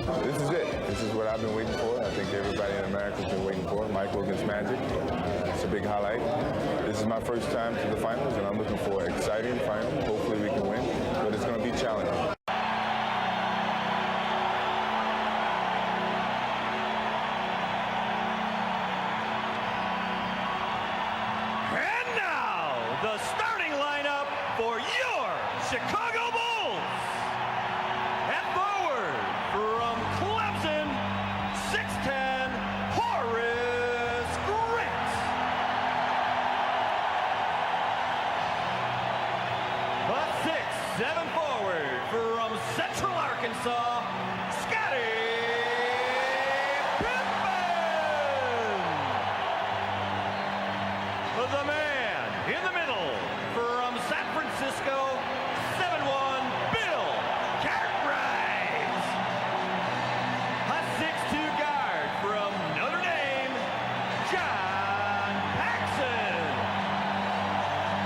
This is it. This is what I've been waiting for. I think everybody in America has been waiting for. Michael against Magic. It's a big highlight. This is my first time to the finals, and I'm looking for an exciting final. Hopefully we can win, but it's going to be challenging. And now, the starting lineup for your Chicago Bulls. At forward, from Clemson, 6'10", Horace Grant. A 6'7" forward from Central Arkansas, Scottie Pippen. The man in the middle from San Francisco, 7'1", Bill Cartwright. A 6'2" guard from Notre Dame, John Paxon.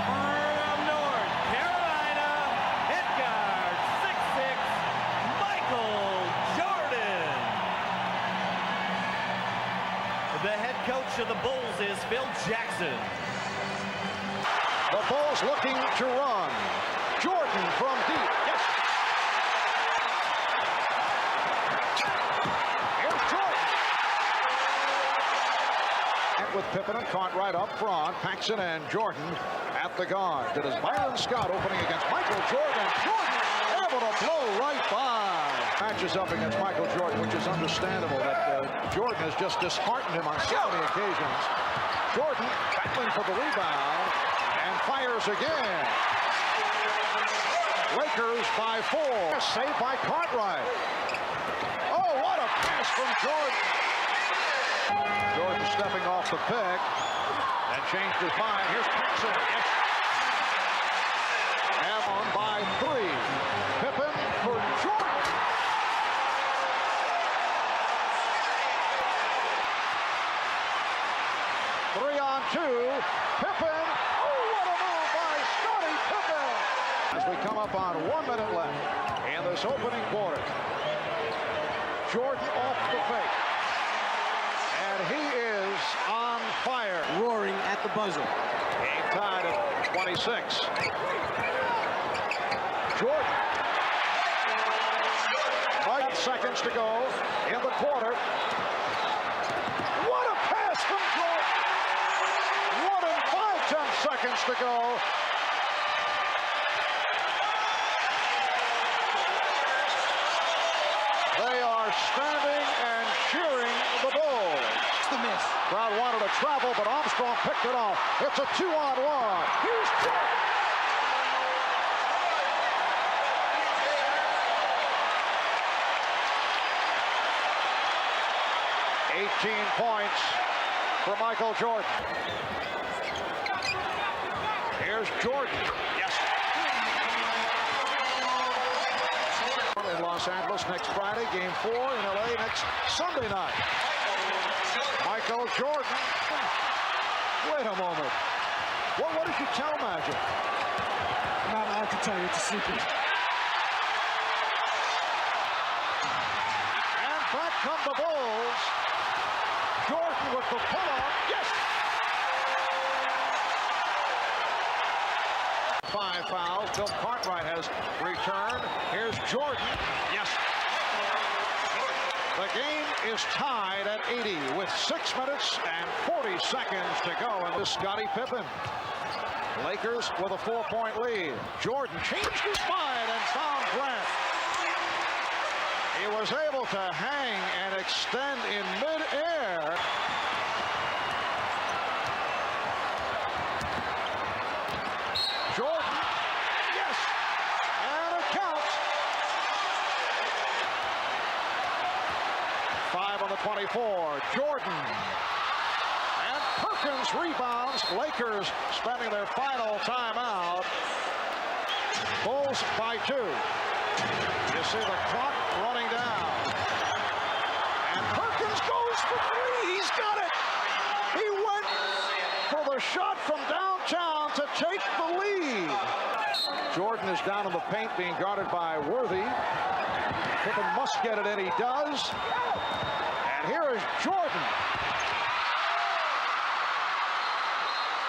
From North Carolina, at guard, 6'6", Michael Jordan. The head coach of the Bulls is Phil Jackson. The Bulls looking to run. Jordan from deep. Yes. Here's Jordan. And with Pippen and Cartwright up front, Paxon and Jordan at the guard. It is Byron Scott opening against Michael Jordan. Jordan able to blow right by. Matches up against Michael Jordan, which is understandable that Jordan has just disheartened him on so many occasions. Jordan battling for the rebound. And fires again. Lakers by 4. Saved by Cartwright. Oh, what a pass from Jordan. Jordan stepping off the pick and changed his mind. Here's Paxon. Yes. Malone by 3. Pippen for Jordan. Three on 2. Pippen. As we come up on 1 minute left in this opening quarter. Jordan off the fake. And he is on fire. Roaring at the buzzer. Game tied at 26. Jordan. 5 seconds to go in the quarter. What a pass from Jordan. 1 and 5/10 seconds to go. They are standing and cheering the Bulls. The miss. Crowd wanted to travel, but Armstrong picked it off. It's a 2-on-1. Here's Jordan. $18 points for Michael Jordan. Here's Jordan. Yes. In Los Angeles next Friday, game 4 in LA next Sunday night. Michael Jordan. Wait a moment. What did you tell Magic? I'm not allowed to tell you, it's a secret. And back come the Bulls. Jordan with the pull-up. Yes! 5 fouls. Bill Cartwright has returned. Here's Jordan. Yes. The game is tied at 80 with 6 minutes and 40 seconds to go. And this Scottie Pippen. Lakers with a 4-point lead. Jordan changed his mind and found Grant. He was able to hang and extend in midair. Jordan, yes, and it counts. 5 on the 24, Jordan. And Perkins rebounds. Lakers spending their final timeout. Bulls by 2. You see the clock running down. And Perkins goes for 3. He's got it. He went for the shot from downtown to take the lead. Jordan is down in the paint, being guarded by Worthy. Pippen must get it, and he does. And here is Jordan.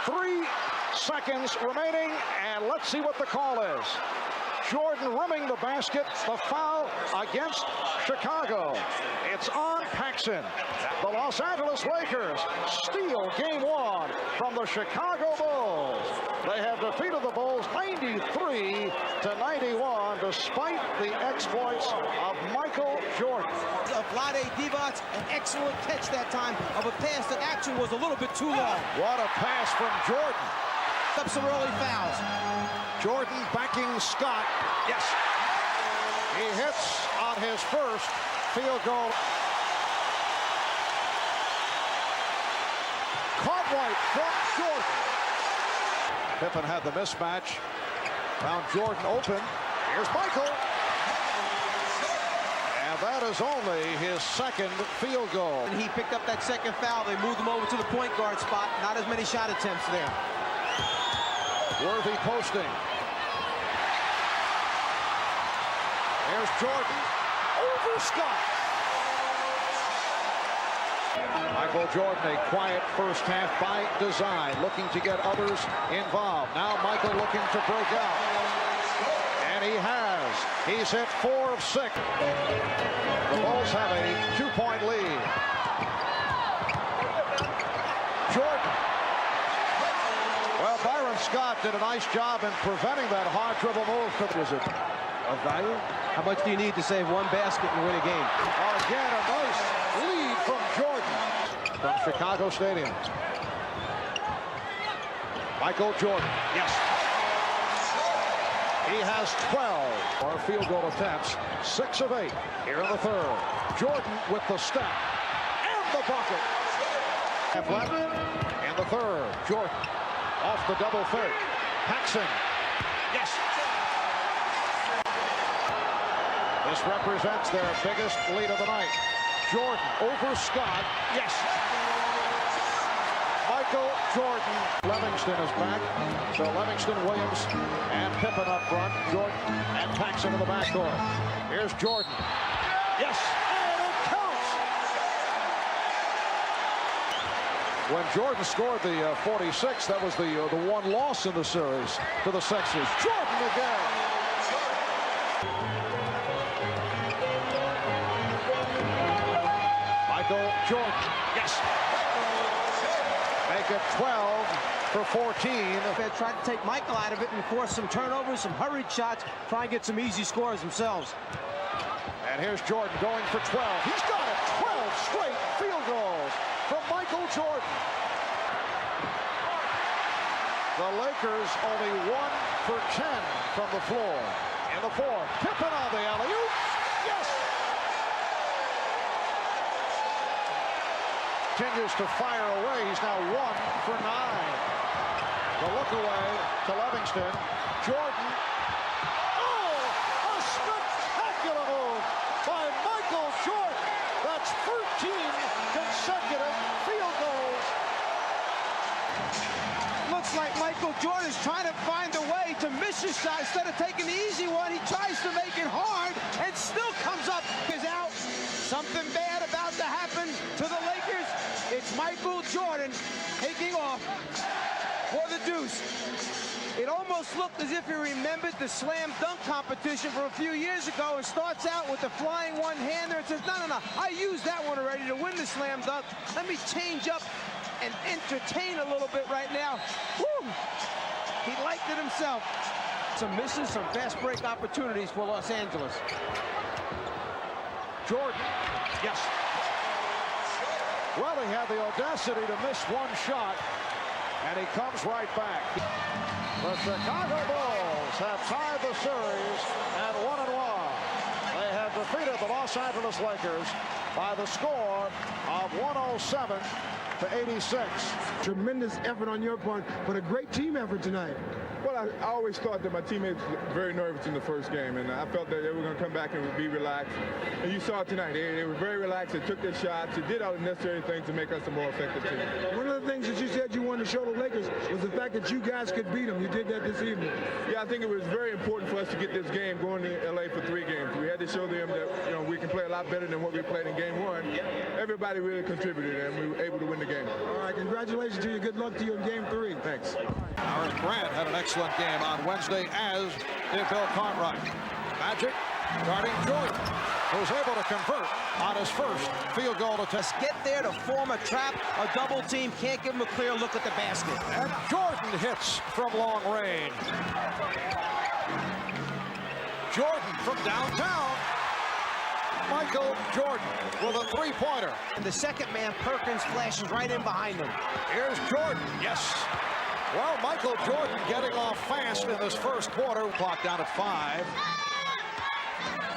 3 seconds remaining, and let's see what the call is. Jordan rimming the basket, the foul against Chicago. It's on Paxon. The Los Angeles Lakers steal game 1 from the Chicago Bulls. They have defeated the Bulls 93-91 despite the exploits of Michael Jordan. Vlade Divac, an excellent catch that time of a pass that actually was a little bit too long. What a pass from Jordan. Up some early fouls. Jordan backing Scott. Yes. He hits on his first field goal. Cartwright from Jordan. Pippen had the mismatch. Found Jordan open. Here's Michael. And that is only his second field goal. And he picked up that second foul. They moved him over to the point guard spot. Not as many shot attempts there. Worthy posting. There's Jordan over Scott. Michael Jordan, a quiet first half by design, looking to get others involved. Now Michael looking to break out. And he has. He's hit 4 of 6. The Bulls have a 2-point lead. Jordan. Well, Byron Scott did a nice job in preventing that hard dribble move. Is it of value? How much do you need to save one basket and win a game? Again, a nice lead from Jordan from Chicago Stadium. Michael Jordan. Yes. He has 12 more field goal attempts. 6 of 8 here in the third. Jordan with the step and the bucket. Half left in the third. Jordan off the double fake. Paxon. Yes. This represents their biggest lead of the night. Jordan over Scott. Yes. Michael Jordan. Livingston is back. So Livingston, Williams, and Pippen up front. Jordan and Paxon in the backcourt. Here's Jordan. Yes. And it counts. When Jordan scored the 46, that was the one loss in the series to the Sixers. Jordan again. Michael Jordan. Yes. Make it 12 for 14. They tried to take Michael out of it and force some turnovers, some hurried shots, try and get some easy scores themselves. And here's Jordan going for 12. He's got it. 12 straight field goals from Michael Jordan. The Lakers only 1 for 10 from the floor. In the fourth, Pippen on the alley-oop. Yes. Continues to fire away. He's now 1 for 9. The look away to Livingston. Jordan. Oh, a spectacular move by Michael Jordan. That's 13 consecutive field goals. Looks like Michael Jordan is trying to find a way to miss his shot. Instead of taking the easy one, he tries to make it hard and still comes up. Is out. Something bad about to happen to the Lakers. It's Michael Jordan taking off for the deuce. It almost looked as if he remembered the slam dunk competition from a few years ago and starts out with the flying one-hander and says, no, I used that one already to win the slam dunk. Let me change up and entertain a little bit right now. Woo! He liked it himself. Some misses, some fast break opportunities for Los Angeles. Jordan. Yes. Well, he had the audacity to miss one shot, and he comes right back. The Chicago Bulls have tied the series at 1-1. They have defeated the Los Angeles Lakers by the score of 107-86. Tremendous effort on your part, but a great team effort tonight. Well, I always thought that my teammates were very nervous in the first game, and I felt that they were going to come back and be relaxed. And you saw it tonight. They were very relaxed. They took their shots. They did all the necessary things to make us a more effective team. One of the things that you said you wanted to show the Lakers was the fact that you guys could beat them. You did that this evening. Yeah, I think it was very important for us to get this game going to L.A. for 3 games. We had to show them that we can play a lot better than what we played in Game 1. Everybody really contributed, and we were able to win the game. All right, congratulations to you. Good luck to you in Game 3. Thanks. Aaron Grant had an excellent game on Wednesday, as did Bill Cartwright. Magic guarding Jordan, who's able to convert on his first field goal attempt. Get there to form a trap, a double team, can't give him a clear look at the basket. And Jordan hits from long range. Jordan from downtown. Michael Jordan with a three-pointer. And the second man, Perkins, flashes right in behind him. Here's Jordan. Yes. Well, Michael Jordan getting off fast in this first quarter. Clock down at 5.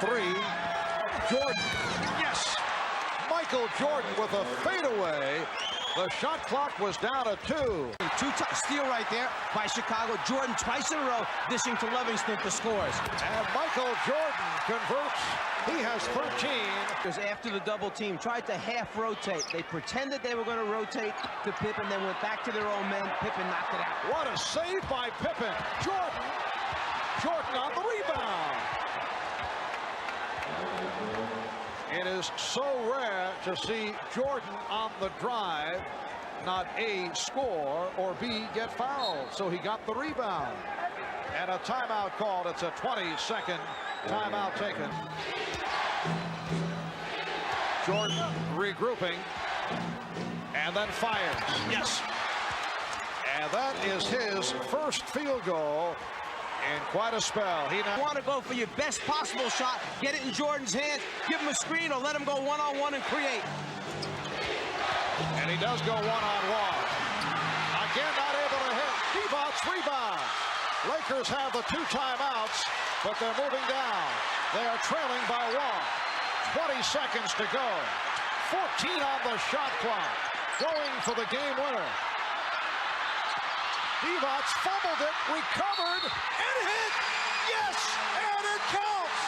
3. Jordan. Yes. Michael Jordan with a fadeaway. The shot clock was down at 2. Steal right there by Chicago. Jordan twice in a row dishing to Livingston for scores. And Michael Jordan converts. He has 13. Because after the double team tried to half rotate. They pretended they were going to rotate to Pippen, then went back to their own men. Pippen knocked it out. What a save by Pippen. Jordan on the rebound. It is so rare to see Jordan on the drive, not A, score, or B, get fouled. So he got the rebound. And a timeout called. It's a 20-second timeout taken. Jordan regrouping, and then fires. Yes. And that is his first field goal in quite a spell. He now want to go for your best possible shot, get it in Jordan's hands, give him a screen, or let him go one-on-one and create. And he does go one-on-one. Again, not able to hit. Divac rebound. Lakers have the 2 timeouts, but they're moving down. They are trailing by 1. 20 seconds to go. 14 on the shot clock. Going for the game winner. Divac fumbled it, recovered, and hit. Yes, and it counts.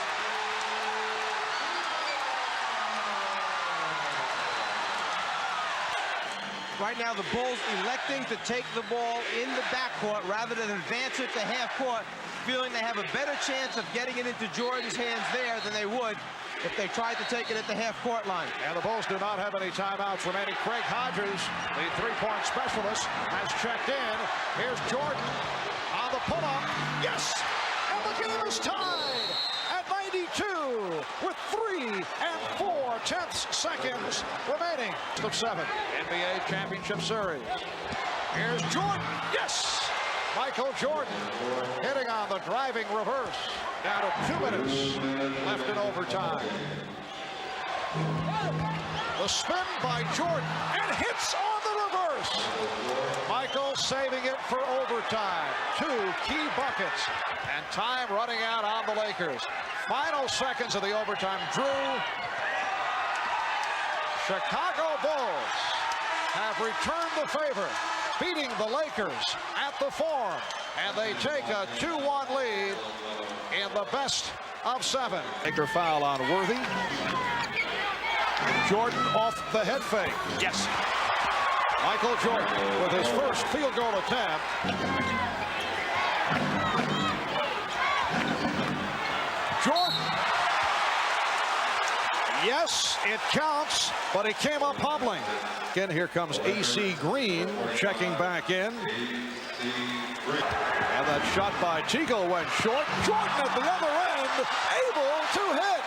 Right now, the Bulls electing to take the ball in the backcourt rather than advance it to half court, feeling they have a better chance of getting it into Jordan's hands there than they would if they tried to take it at the half-court line. And the Bulls do not have any timeouts remaining. Craig Hodges, the three-point specialist, has checked in. Here's Jordan on the pull-up. Yes! And the game is tied at 92 with 3 and 4/10 seconds remaining. Of 7, NBA Championship Series. Here's Jordan. Yes! Michael Jordan hitting on the driving reverse. Down to 2 minutes left in overtime. The spin by Jordan and hits on the reverse. Michael saving it for overtime. 2 key buckets and time running out on the Lakers. Final seconds of the overtime. Drew. Chicago Bulls have returned the favor, beating the Lakers at the Forum, and they take a 2-1 lead in the best of 7. Laker foul on Worthy. Jordan off the head fake. Yes. Michael Jordan with his first field goal attempt. Jordan. Yes, it counts, but it came up hobbling. Again, here comes A.C. Green checking back in. And that shot by Teagle went short. Jordan at the other end, able to hit.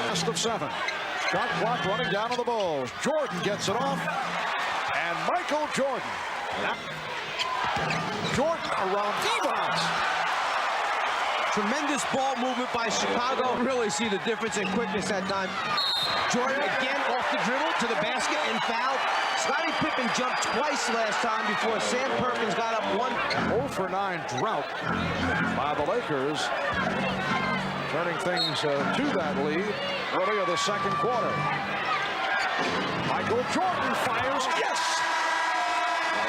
Best of 7. Shot clock running down on the Bulls. Jordan gets it off. And Michael Jordan. Jordan around Divac. Tremendous ball movement by Chicago. Really see the difference in quickness that time. Jordan again off the dribble to the basket and fouled. Scottie Pippen jumped twice last time before Sam Perkins got up 1. 0-for-9 drought by the Lakers. Turning things to that lead early in the second quarter. Michael Jordan fires. Yes!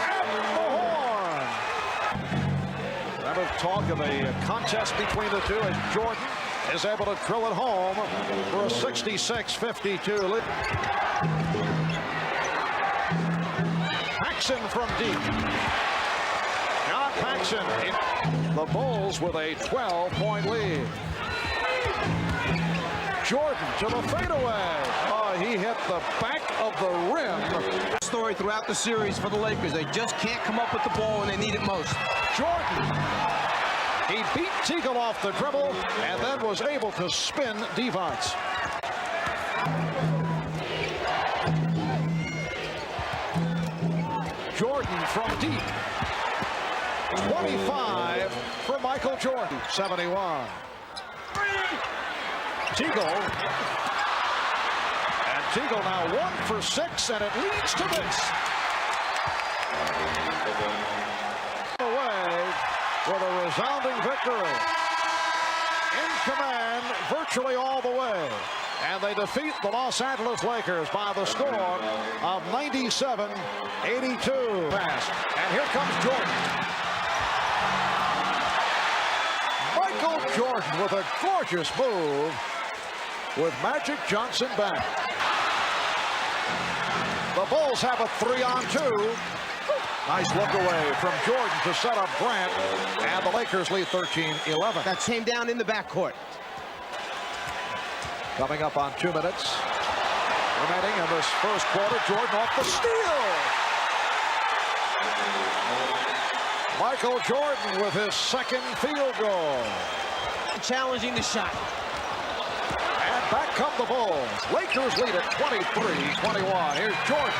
At the horn. talk of a contest between the two as Jordan is able to drill it home for a 66-52 lead. Paxon from deep. John Paxon. The Bulls with a 12-point lead. Jordan to the fadeaway. Oh, he hit the back of the rim. Story throughout the series for the Lakers. They just can't come up with the ball when they need it most. Jordan. He beat Teagle off the dribble and then was able to spin Divac. Jordan from deep. 25 for Michael Jordan. 71. Teagle. And Teagle now 1 for 6, and it leads to this. Away with a resounding victory. In command virtually all the way. And they defeat the Los Angeles Lakers by the score of 97-82. And here comes Jordan. Michael Jordan with a gorgeous move with Magic Johnson back. The Bulls have a 3-on-2. Nice look away from Jordan to set up Grant, and the Lakers lead 13-11. That came down in the backcourt. Coming up on 2 minutes remaining in this first quarter. Jordan off the steal. Michael Jordan with his second field goal. Challenging the shot. And back come the Bulls. Lakers lead at 23-21. Here's Jordan.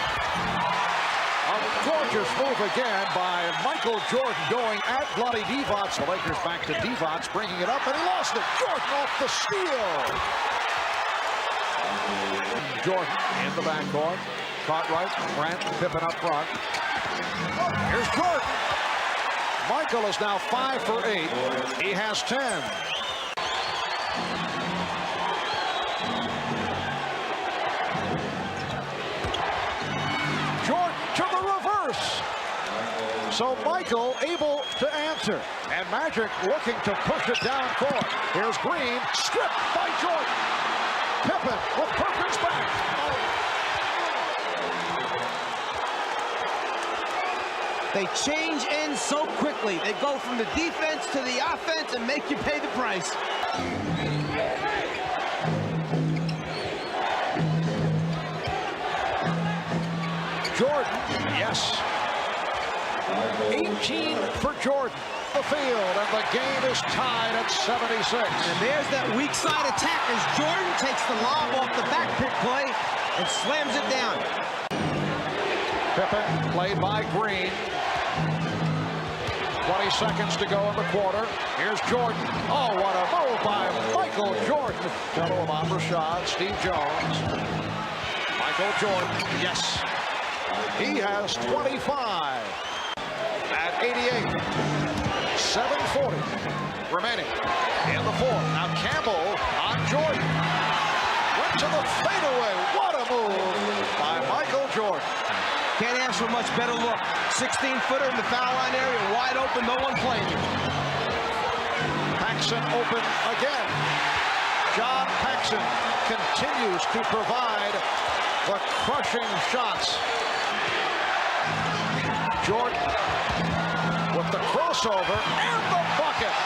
A gorgeous move again by Michael Jordan going at bloody Divac. The Lakers back to Divac, bringing it up, and he lost it. Jordan off the steal. Jordan in the backcourt. Caught right. Grant, Pippen up front. Here's Jordan. Michael is now 5 for 8. He has 10. Jordan to the reverse. So Michael able to answer. And Magic looking to push it down court. Here's Green, stripped by Jordan. Pippen with Perkins back. They change ends so quickly. They go from the defense to the offense and make you pay the price. Jordan, yes. 18 for Jordan. The field, and the game is tied at 76. And there's that weak side attack as Jordan takes the lob off the back pick play and slams it down. Pippen played by Green. 20 seconds to go in the quarter. Here's Jordan. Oh, what a move by Michael Jordan. Fellow of Rashad, Steve Jones. Michael Jordan, yes. He has 25 at 88. 7:40 remaining in the fourth. Now Campbell on Jordan. Went to the fadeaway. What a move by Michael Jordan. Can't ask for a much better look. 16-footer in the foul line area, wide open, no one playing you. Paxon open again. John Paxon continues to provide the crushing shots. Jordan with the crossover and the bucket.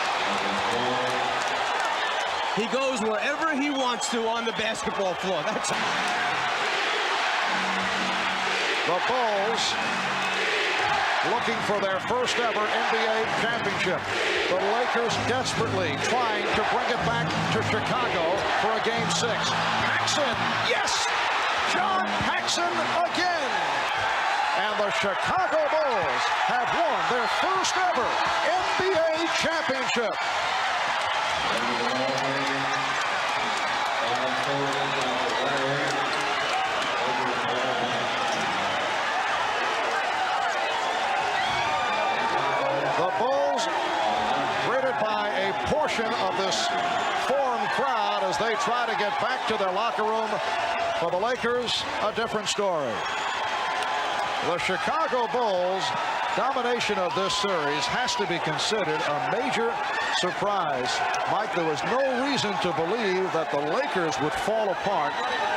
He goes wherever he wants to on the basketball floor. That's the Bulls looking for their first ever NBA championship. The Lakers desperately trying to bring it back to Chicago for a Game 6. Paxon, yes! John Paxon again! And the Chicago Bulls have won their first ever NBA championship. The Bulls greeted by a portion of this foreign crowd as they try to get back to their locker room. For the Lakers, a different story. The Chicago Bulls Domination of this series has to be considered a major surprise. Mike, there was no reason to believe that the Lakers would fall apart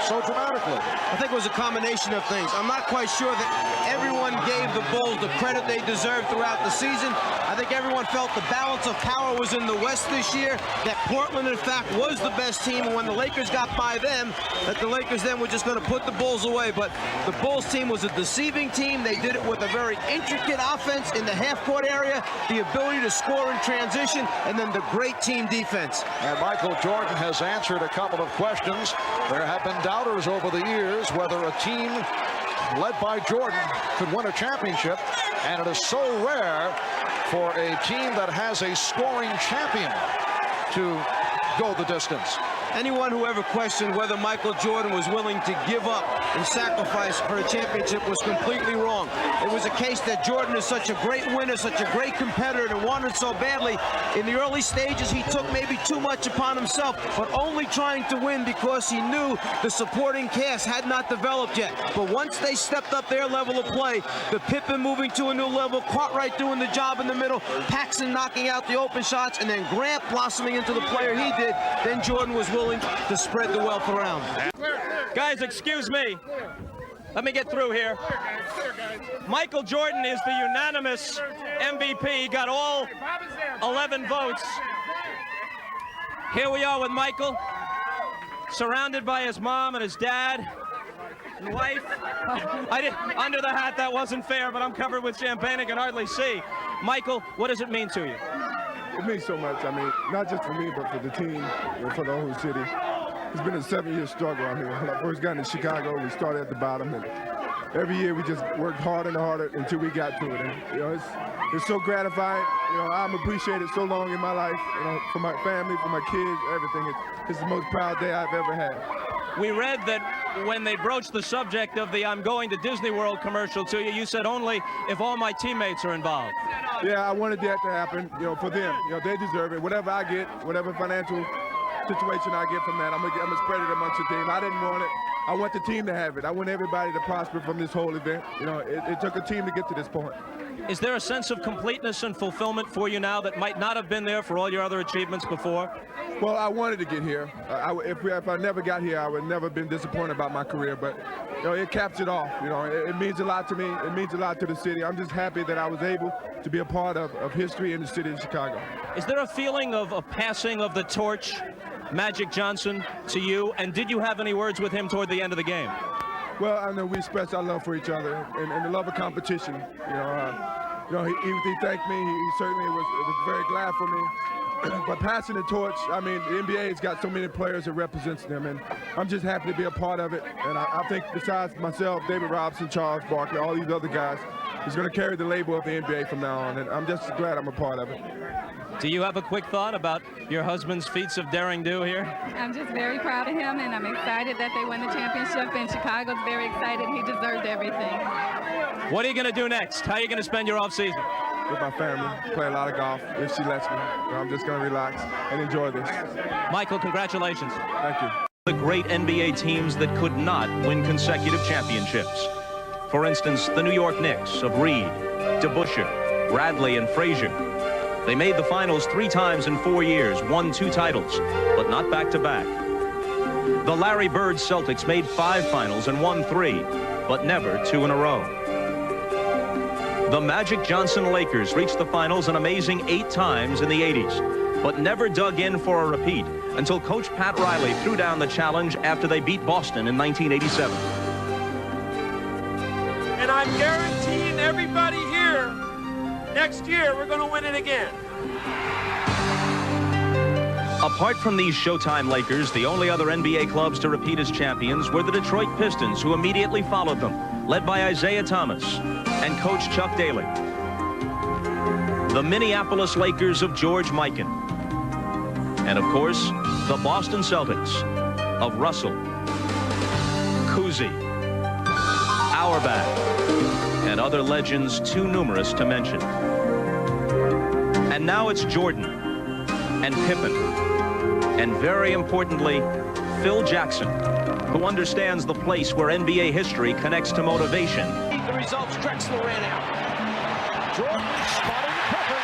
so dramatically. I think it was a combination of things. I'm not quite sure that everyone gave the Bulls the credit they deserved throughout the season. I think everyone felt the balance of power was in the West this year, that Portland, in fact, was the best team, and when the Lakers got by them, that the Lakers then were just going to put the Bulls away. But the Bulls team was a deceiving team. They did it with a very intricate offense in the half-court area, the ability to score in transition, and then the great team defense. And Michael Jordan has answered a couple of questions. There have been doubters over the years whether a team led by Jordan could win a championship, and it is so rare for a team that has a scoring champion to go the distance. Anyone who ever questioned whether Michael Jordan was willing to give up and sacrifice for a championship was completely wrong. It was a case that Jordan is such a great winner, such a great competitor, and wanted so badly. In the early stages, he took maybe too much upon himself, but only trying to win because he knew the supporting cast had not developed yet. But once they stepped up their level of play, the Pippen moving to a new level, Cartwright doing the job in the middle, Paxon knocking out the open shots, and then Grant blossoming into the player he did, then Jordan was willing to spread the wealth around. Guys, excuse me. Let me get through here. Michael Jordan is the unanimous MVP. He got all 11 votes. Here we are with Michael, surrounded by his mom and his dad and wife. Under the hat, that wasn't fair, but I'm covered with champagne. I can hardly see. Michael, what does it mean to you? It means so much. I mean, not just for me, but for the team and for the whole city. It's been a 7-year struggle out here. When I first got into Chicago, we started at the bottom, and every year we just worked harder and harder until we got to it. And you know, it's so gratifying. You know, I'm appreciated so long in my life. You know, for my family, for my kids, everything. It's the most proud day I've ever had. We read that when they broached the subject of the "I'm going to Disney World" commercial to you, you said only if all my teammates are involved. Yeah, I wanted that to happen. You know, for them. You know, they deserve it. Whatever I get, whatever financial situation I get from that, I'm gonna spread it amongst the team. I didn't want it. I want the team to have it. I want everybody to prosper from this whole event. You know, it took a team to get to this point. Is there a sense of completeness and fulfillment for you now that might not have been there for all your other achievements before? Well, I wanted to get here. If I never got here, I would never have been disappointed about my career. But you know, it caps it off. You know, it means a lot to me. It means a lot to the city. I'm just happy that I was able to be a part of history in the city of Chicago. Is there a feeling of a passing of the torch, Magic Johnson, to you? And did you have any words with him toward the end of the game? Well, I know we expressed our love for each other and the love of competition. You know, he thanked me. He certainly was very glad for me. But passing the torch, I mean, the NBA's got so many players that represents them, and I'm just happy to be a part of it. And I think besides myself, David Robinson, Charles Barkley, all these other guys, is going to carry the label of the NBA from now on, and I'm just glad I'm a part of it. Do you have a quick thought about your husband's feats of daring do here? I'm just very proud of him, and I'm excited that they won the championship, and Chicago's very excited. He deserved everything. What are you going to do next? How are you going to spend your off season? With my family, play a lot of golf if she lets me. I'm just going to relax and enjoy this. Michael, congratulations. Thank you. The great NBA teams that could not win consecutive championships. For instance, the New York Knicks of Reed, DeBusschere, Bradley, and Frazier. They made the finals 3 times in 4 years, won 2 titles, but not back-to-back. The Larry Bird Celtics made 5 finals and won 3, but never 2 in a row. The Magic Johnson Lakers reached the finals an amazing 8 times in the 80s, but never dug in for a repeat until Coach Pat Riley threw down the challenge after they beat Boston in 1987. And I'm guaranteeing everybody here, next year we're going to win it again. Apart from these Showtime Lakers, the only other NBA clubs to repeat as champions were the Detroit Pistons, who immediately followed them, led by Isaiah Thomas and Coach Chuck Daly. The Minneapolis Lakers of George Mikan. And of course, the Boston Celtics of Russell, Cousy, Auerbach, and other legends too numerous to mention. And now it's Jordan and Pippen, and very importantly, Phil Jackson, who understands the place where NBA history connects to motivation. The results, Drexler ran out. Jordan spotting Pippen.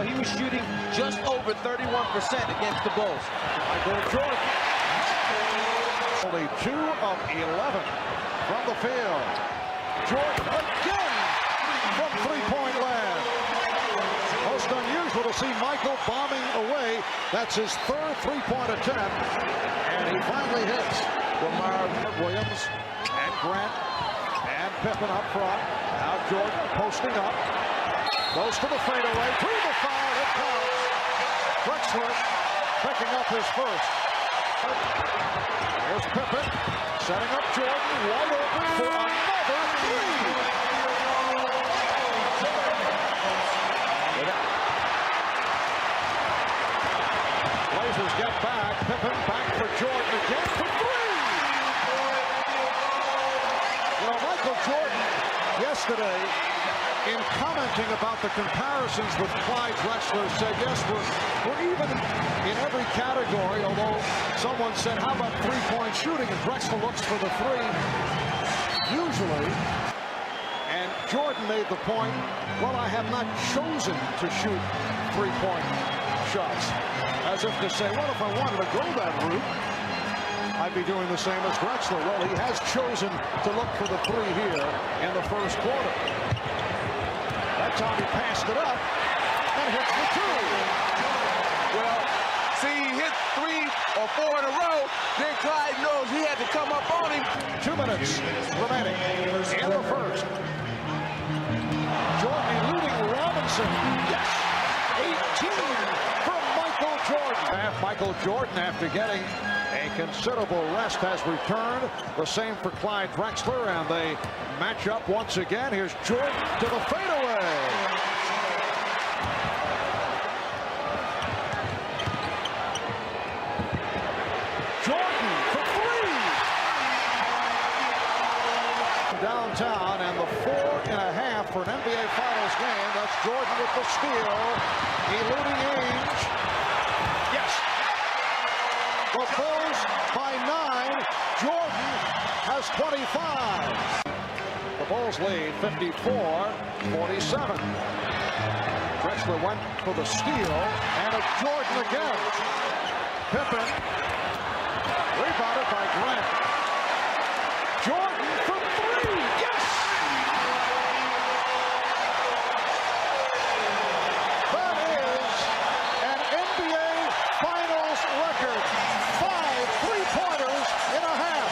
He was shooting just over 31% against the Bulls. Michael Jordan. Only 2 of 11 from the field. Jordan again from three-point land. Most unusual to see Michael bombing away. That's his third three-point attempt. And he finally hits. Lamar Williams and Grant and Pippen up front. Now Jordan posting up. Goes to the fadeaway. To the foul. It counts. Drexler picking up his first. Here's Pippen setting up Jordan. Wide open for another three. Blazers get back. Pippen back for Jordan again for three. You know, Michael Jordan yesterday, in commenting about the comparisons with Clyde Drexler, said, yes, we're even in every category, although someone said, how about three-point shooting? And Drexler looks for the three, usually. And Jordan made the point, well, I have not chosen to shoot three-point shots. As if to say, well, if I wanted to go that route, I'd be doing the same as Drexler. Well, he has chosen to look for the three here in the first quarter. That time he passed it up and hits the two. Well, see, he hit 3 or 4 in a row. Then Clyde knows he had to come up on him. 2 minutes remaining in the first. Jordan eluding Robinson. Yes! 18 from Michael Jordan. Michael Jordan, after getting a considerable rest, has returned. The same for Clyde Drexler, and they match up once again. Here's Jordan to the fadeaway. Jordan for three. Downtown, and the 4.5 for an NBA Finals game. That's Jordan with the steal. Eluding Ainge. Yes. The Bulls by 9. Jordan has 25. The Bulls lead 54-47. Drexler went for the steal, and it's Jordan again. Pippen rebounded by Grant. Jordan for three. Yes! That is an NBA Finals record. 5 three-pointers in a half.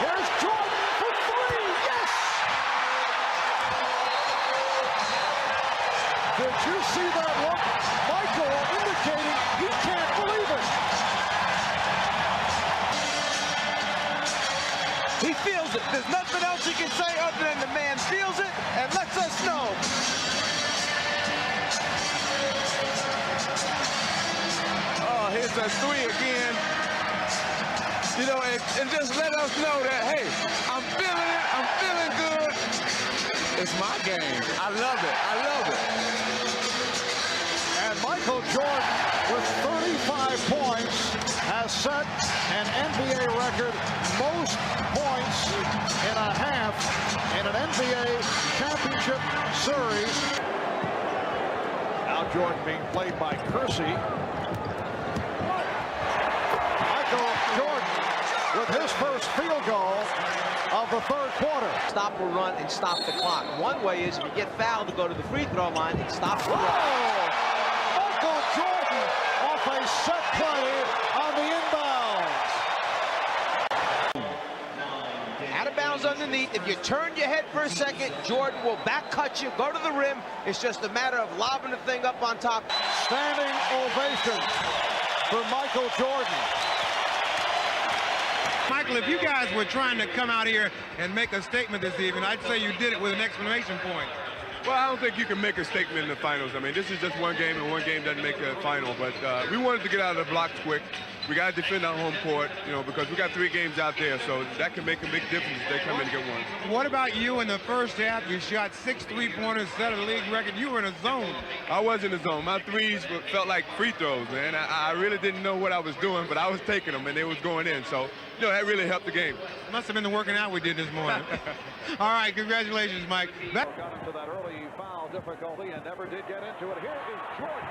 Here's Jordan for three. Yes! Did you see that look? Michael indicating he can't believe it. He feels it. There's nothing else he can say other than the man feels it and lets us know. Oh, here's a three again. You know, and just let us know that, hey, I'm feeling it. I'm feeling good. It's my game. I love it. I love it. And Michael Jordan, with 35 points, has set an NBA record most points in a half in an NBA championship series. Now Jordan being played by Kersey. Michael Jordan with his first field goal of the third quarter. Stop or run and stop the clock. One way is if you get fouled to go to the free throw line and stop the run. Michael Jordan off a set play on the inbounds. Out of bounds underneath. If you turn your head for a second, Jordan will back cut you, go to the rim. It's just a matter of lobbing the thing up on top. Standing ovation for Michael Jordan. Michael, if you guys were trying to come out here and make a statement this evening, I'd say you did it with an exclamation point. Well, I don't think you can make a statement in the finals. I mean, this is just one game, and one game doesn't make a final. But we wanted to get out of the blocks quick. we got to defend our home court, you know, because we got 3 games out there, so that can make a big difference if they come in and get one. What about you in the first half? You shot 6 3-pointers, set a league record. You were in a zone. I was in the zone. My threes felt like free throws, man. I really didn't know what I was doing, but I was taking them, and they was going in. So, you know, that really helped the game. Must have been the working out we did this morning. All right, congratulations, Mike. Got into that early foul difficulty and never did get into it. Here is Jordan.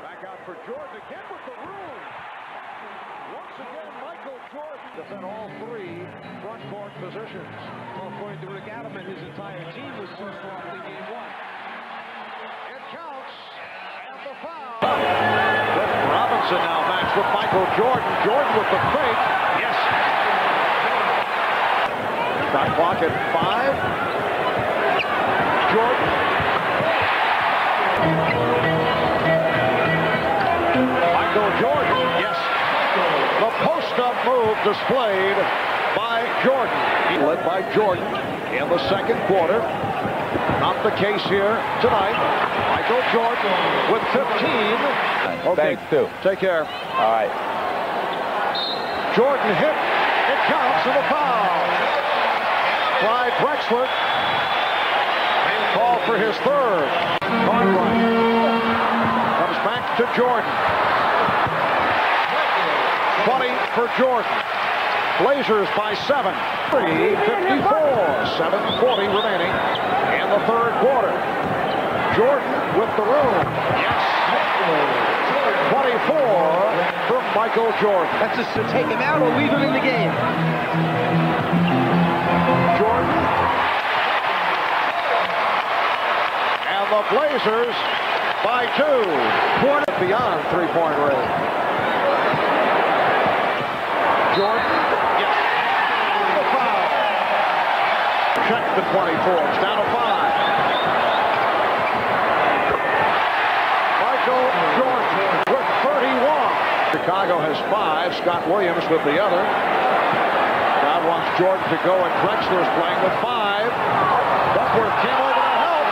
Back out for Jordan again with the room. Once again, Michael Jordan defend all 3 front court positions. Well, according to Rick Adams, his entire team was too strong in game 1. It counts. And the foul. Cliff Robinson now matched with Michael Jordan. Jordan with the fake. Yes. Shot clock at 5. Jordan. Michael Jordan. Yes. The post-up move displayed by Jordan. Led by Jordan in the second quarter. Not the case here tonight. Michael Jordan with 15. Okay, thanks, too. Take care. All right. Jordan hit. It counts to the foul. Clyde Drexler called for his 3rd. Barkley comes back to Jordan. 20 for Jordan. Blazers by 7. 3:54. 7:40 remaining in the 3rd quarter. Jordan with the room. Yes. 24 from Michael Jordan. That's just to take him out or leave him in the game. Jordan. And the Blazers by 2. Beyond 3-point range. Jordan. Yes. The foul. Check the 24. It's down to 5. Michael Jordan with 31. Chicago has 5. Scott Williams with the other. God wants Jordan to go, and Drexler's playing with 5. Duckworth came over to help.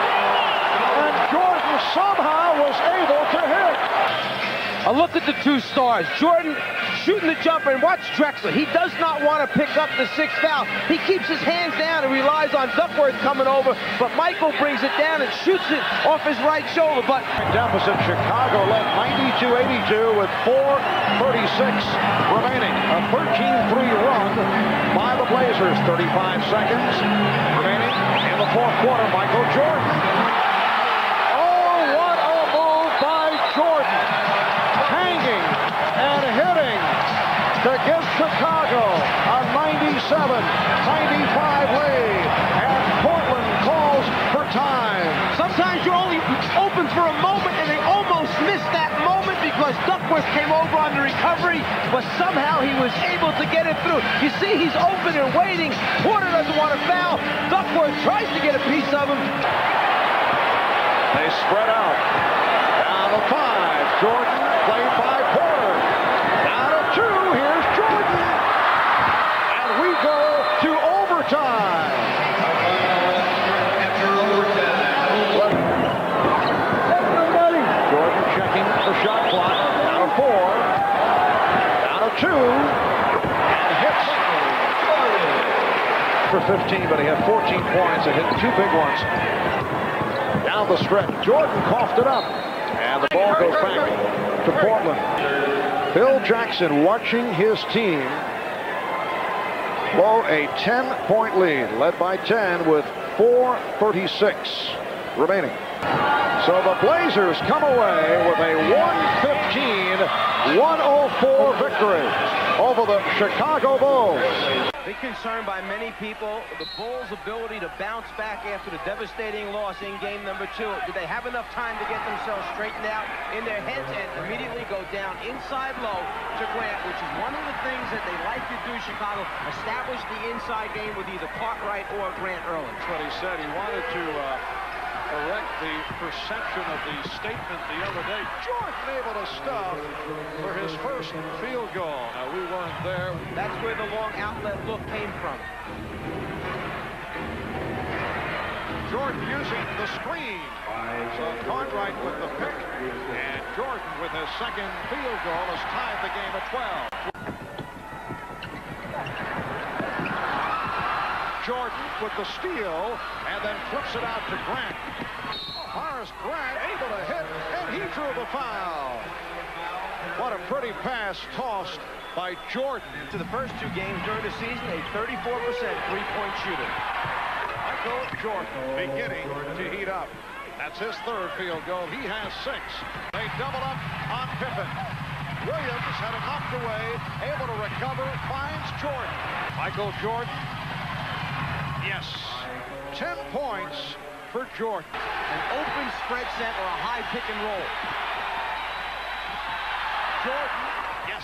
And Jordan somehow was able to hit. A look at the 2 stars. Jordan shooting the jumper, and watch Drexler. He does not want to pick up the 6th foul. He keeps his hands down and relies on Duckworth coming over, but Michael brings it down and shoots it off his right shoulder. But deficit, Chicago led 92-82 with 4:36 remaining. A 13-3 run by the Blazers. 35 seconds remaining in the 4th quarter. Michael Jordan. Oh, what a move by Jordan. Hanging and hitting to give Chicago a 97-95 lead. And Portland calls for time. sometimes you're only open for a moment, and they almost missed that moment because Duckworth came over on the recovery, but somehow he was able to get it through. You see, he's open and waiting. Porter doesn't want to foul. Duckworth tries to get a piece of him. They spread out. Down to 5. Jordan played by Porter. Down to 2. Here's Jordan. And we go to overtime. Jordan checking the shot clock. Down to 4. Down to 2. And hits for 15, but he had 14 points and hit 2 big ones. Down the stretch, Jordan coughed it up, and the ball goes back to Portland. Phil Jackson watching his team blow a 10-point lead, led by 10 with 4:36 remaining. So the Blazers come away with a 115-104 victory over the Chicago Bulls. Big concern by many people, the Bulls' ability to bounce back after the devastating loss in game number 2. Did they have enough time to get themselves straightened out in their heads and immediately go down inside low to Grant, which is one of the things that they like to do, Chicago, establish the inside game with either Cartwright or Grant early. That's what he said. He wanted to correct the perception of the statement the other day. Jordan able to stop for his first field goal. Now, we weren't there. That's where the long outlet look came from. Jordan using the screen. So Cartwright with the pick, and Jordan with his second field goal has tied the game at 12. Jordan with the steal, and then flips it out to Grant. Horace Grant able to hit, and he drew the foul. What a pretty pass tossed by Jordan. To the first two games during the season, a 34% three-point shooter. Michael Jordan beginning to heat up. That's his third field goal. He has 6. They double up on Pippen. Williams had it knocked away, able to recover, finds Jordan. Michael Jordan. Yes. 10 points for Jordan. An open spread set or a high pick and roll. Jordan. Yes.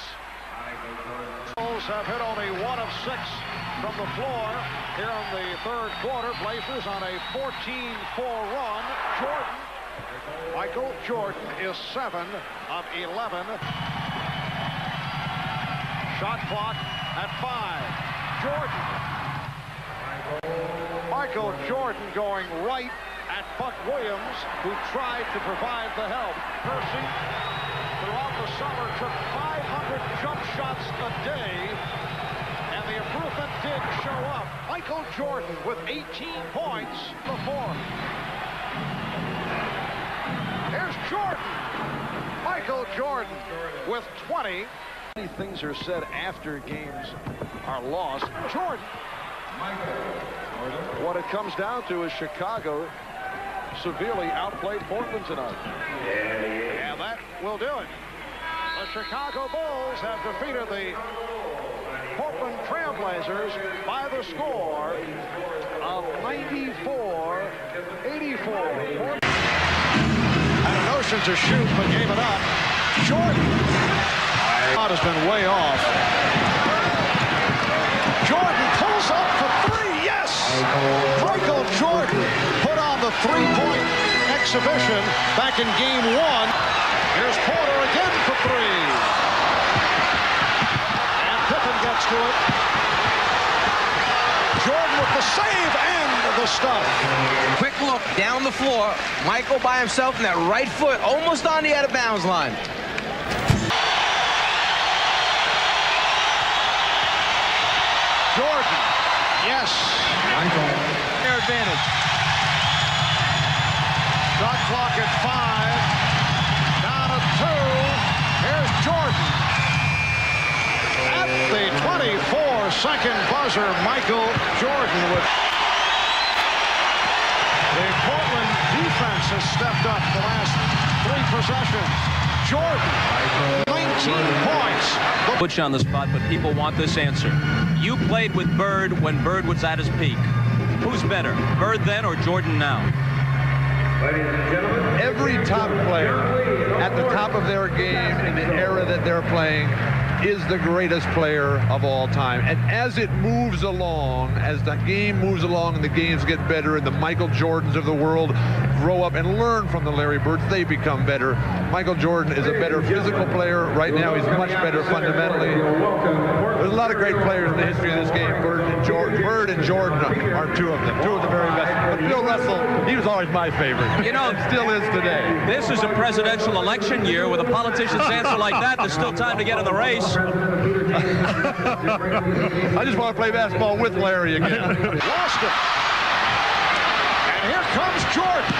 Bulls have hit only 1 of 6 from the floor here in the third quarter. Blazers on a 14-4 run. Jordan. Michael Jordan is 7 of 11. Shot clock at 5. Jordan. Michael Jordan going right at Buck Williams, who tried to provide the help. Percy, throughout the summer, took 500 jump shots a day, and the improvement did show up. Michael Jordan with 18 points before. Here's Jordan. Michael Jordan with 20. Many things are said after games are lost. Jordan. What it comes down to is Chicago severely outplayed Portland tonight. And that will do it. The Chicago Bulls have defeated the Portland Trailblazers by the score of 94-84. Had a notion to shoot, but gave it up. Jordan. Shot has been way off. Jordan pulls up for 3. Yes! Michael Jordan put on the 3-point exhibition back in game 1. Here's Porter again for 3. And Pippen gets to it. Jordan with the save and the stop. Quick look down the floor. Michael by himself in that right foot, almost on the out-of-bounds line. Jordan. Yes. Michael. Their advantage. Shot clock at 5. Down at 2. Here's Jordan. At the 24-second buzzer, Michael Jordan with... The Portland defense has stepped up the last 3 possessions. Jordan, 19 points. Put you on the spot, but people want this answer. You played with Bird when Bird was at his peak. Who's better, Bird then or Jordan now? Every top player at the top of their game in the era that they're playing is the greatest player of all time. And as it moves along, as the game moves along and the games get better and the Michael Jordans of the world grow up and learn from the Larry Birds, they become better. Michael Jordan is a better physical player. Right now, he's much better fundamentally. There's a lot of great players in the history of this game. Bird and Jordan are 2 of them, 2 of the very best. But Bill Russell, he was always my favorite. You know, still is today. This is a presidential election year with a politician's answer like that. There's still time to get in the race. I just want to play basketball with Larry again. Lost it. And here comes Jordan.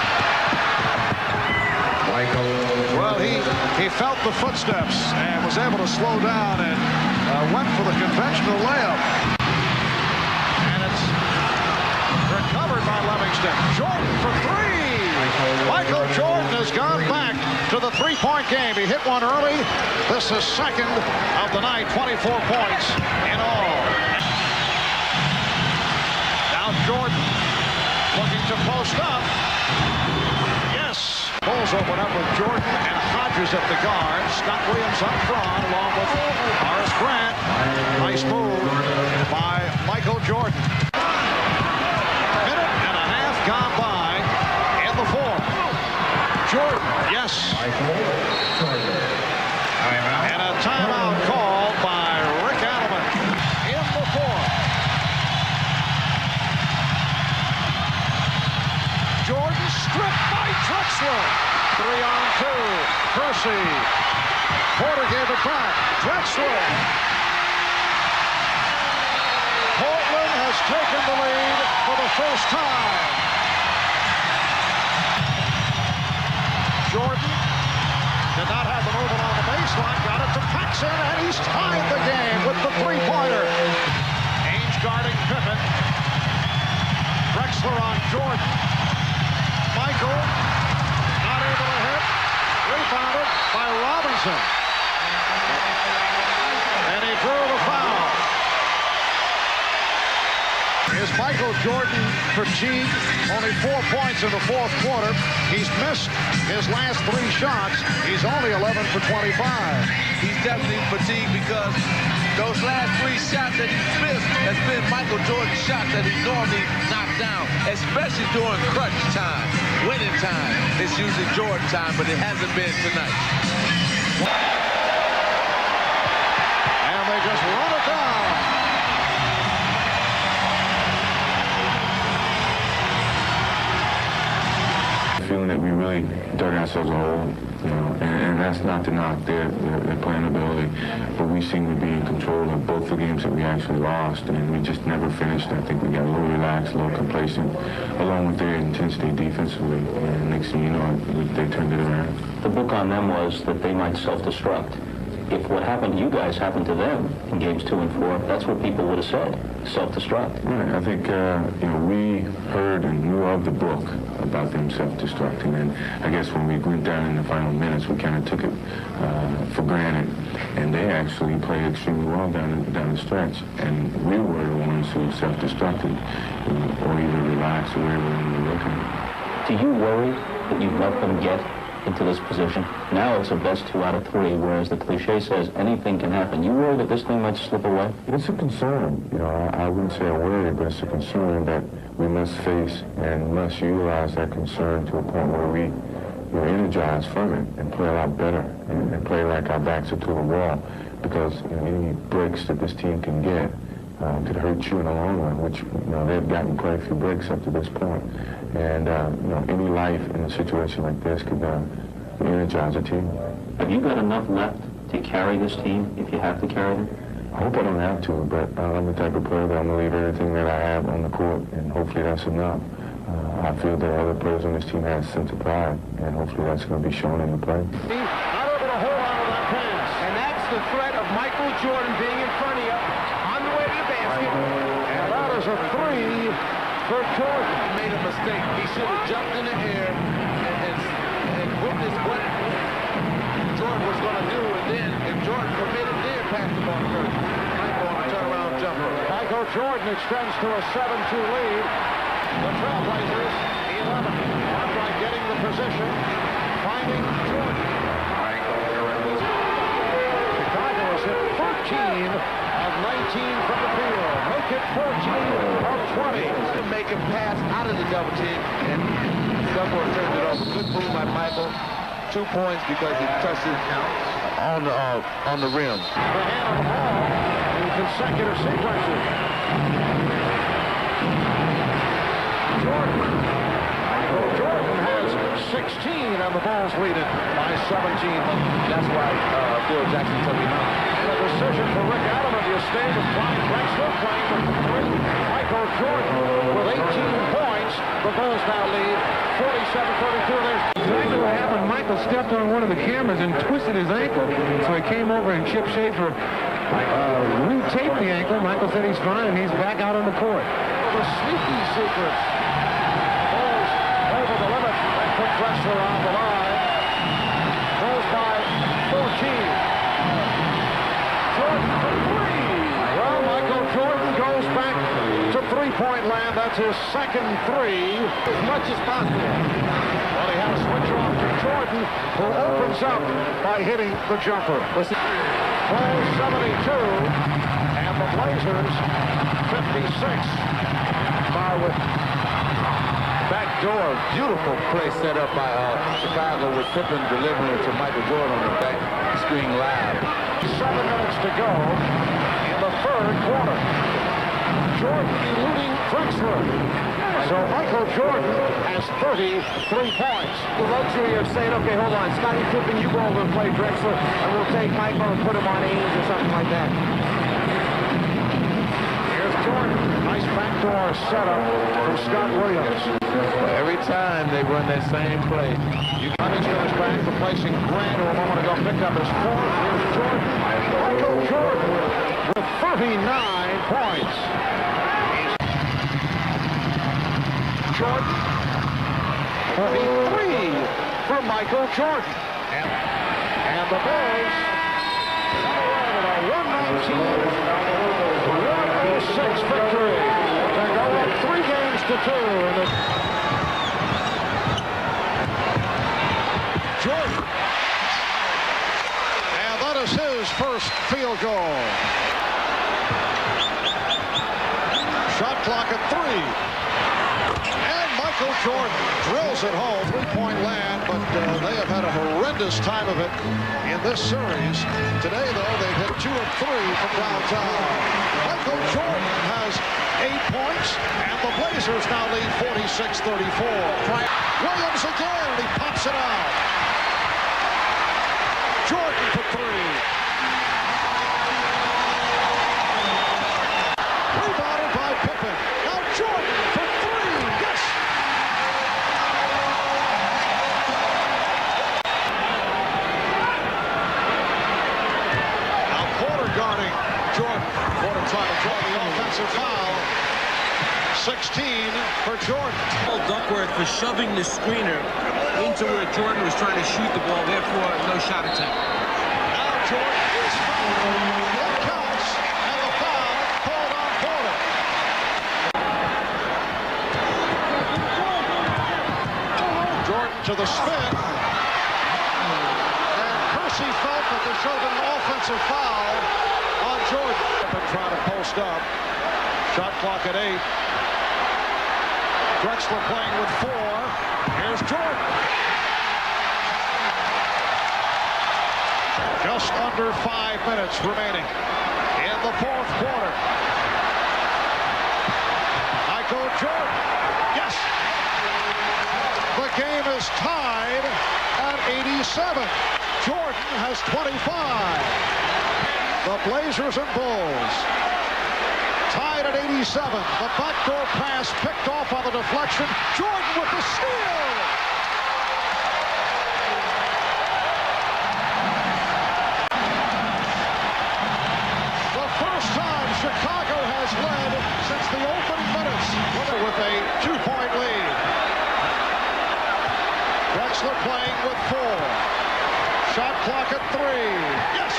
Well, he felt the footsteps and was able to slow down and went for the conventional layup. And it's recovered by Livingston. Jordan for 3. Michael Jordan has gone back to the 3-point game. He hit one early. This is second of the night, 24 points in all. Now Jordan looking to post up. Yes. Bulls open up with Jordan and Hodges at the guard. Scott Williams up front along with Horace Grant. Nice move by Michael Jordan. Minute and a half gone by in the fourth. Jordan, yes. And a timeout called by Rick Adelman in the fourth. Jordan stripped by Drexler. 3-on-2. Percy. Porter gave it back. Drexler. Portland has taken the lead for the first time. Jordan did not have an open on the baseline. Got it to Paxon, and he's tied the game with the three-pointer. Ainge guarding Pippen. Drexler on Jordan. Michael not able to hit. Rebounded by Robinson. And he drew the foul. Is Michael Jordan fatigued? Only 4 points in the fourth quarter. He's missed his last 3 shots. He's only 11 for 25. He's definitely fatigued because those last 3 shots that he's missed has been Michael Jordan's shots that he normally knocks down, especially during crunch time, winning time. It's usually Jordan time, but it hasn't been tonight. And they just run it down. Feeling that we really dug ourselves a hole, you know, and that's not to knock their playing ability, but we seem to be in control of both the games that we actually lost, and we just never finished. I think we got a little relaxed, a little complacent, along with their intensity defensively, and next thing you know, they turned it around. The book on them was that they might self-destruct. If what happened to you guys happened to them in games 2 and 4, that's what people would have said, self-destruct. Right. I think, you know, we heard and knew of the book about them self-destructing, and I guess when we went down in the final minutes, we kind of took it for granted, and they actually played extremely well down the stretch, and we were the ones who self-destructed, you know, or either relaxed or whatever we were looking at. Do you worry that you've let them get into this position? Now it's a best 2 out of 3, whereas the cliche says anything can happen. You worry that this thing might slip away? It's a concern. You know, I wouldn't say a worry, but it's a concern that we must face and must utilize that concern to a point where we're energized from it and play a lot better and play like our backs are to the wall, because, you know, any breaks that this team can get could hurt you in the long run, which, you know, they've gotten quite a few breaks up to this point. And, you know, any life in a situation like this could energize a team. Have you got enough left to carry this team if you have to carry them? I hope I don't have to, but I'm the type of player that I'm going to leave everything that I have on the court, and hopefully that's enough. I feel that other players on this team have a sense of pride, and hopefully that's going to be shown in the play. Not able to hold on to that pass. And that's the threat of Michael Jordan being in front of you on the way to the basket. And that is a 3 for Jordan. He made a mistake. He should have jumped in the air and witnessed what Jordan was going to do, and then if Jordan committed, then pass the ball first. Michael on a turnaround jumper. Michael Jordan extends to a 7-2 lead. The Trailblazers, 11. Barkley getting the position, finding Jordan. Chicago is hit 13 of 19 from the field. Make it 14 of 20. Make him pass out of the double team, and someone turned it over. Good move by Michael. 2 points because he touched it on the rim. The hand on the ball in consecutive sequences. Jordan has 16 and the Bulls lead it by 17. That's why Phil Jackson took him out. And a decision for Rick Adams. You stay with Brian Drexler playing for 3. Michael Jordan with 18 points. The Bulls now lead 47-32. Exactly what happened. Michael stepped on one of the cameras and twisted his ankle. So he came over and Chip Schaefer retaped the ankle. Michael said he's fine and he's back out on the court. The sneaky secret. Bulls over the limit and put Drexler on the line. Goes by 14. Jordan for 3. Well, Michael Jordan goes back to three-point land. That's his second 3 as much as possible. Well, he had a switch off to Jordan, who opens up by hitting the jumper. 12-72, and the Blazers 56. With backdoor, beautiful play set up by Chicago with Pippen delivering to Michael Jordan on the back screen live. 7 minutes to go in the third quarter. Jordan eluding Drexler. So Michael Jordan has has 33 points. The luxury of saying, okay, hold on, Scottie Pippen, you go over and play Drexler, and we'll take Michael and put him on Ames or something like that. Here's Jordan. Nice backdoor setup from Scott Williams. Every time they run that same play. Cummings goes back, replacing Grant, who a moment ago picked up his fourth. Here's Jordan. Michael Jordan with 39 points. Jordan. 33 for Michael Jordan. And the Bulls with a 119-106 victory. They go up 3 games to 2 in the Jordan. And that is his first field goal. Shot clock at 3. And Michael Jordan drills it home. 3-point land, but they have had a horrendous time of it in this series. Today, though, they've hit 2 of 3 from downtown. Michael Jordan has 8 points, and the Blazers now lead 46-34. Williams again, and he pops it out. Jordan for 3. Rebounded by Pippen. Now Jordan for 3. Yes! Now Porter guarding Jordan. Porter trying to draw the offensive foul. 16 for Jordan. Duckworth for shoving the screener into where Jordan was trying to shoot the ball, therefore no shot attempt. Now Jordan is fouled. That counts, and the foul called on Porter. Jordan to the spin. And Percy felt that there should have been an offensive foul on Jordan. Trying to post up. Shot clock at 8. Drexler playing with 4. Here's Jordan. Just under 5 minutes remaining in the 4th quarter. Michael Jordan. Yes. The game is tied at 87. Jordan has 25. The Blazers and Bulls tied at 87. The backdoor pass picked off on the deflection. Jordan with the steal. The first time Chicago has led since the opening minutes with a 2-point lead. Drexler playing with 4. Shot clock at 3. Yes!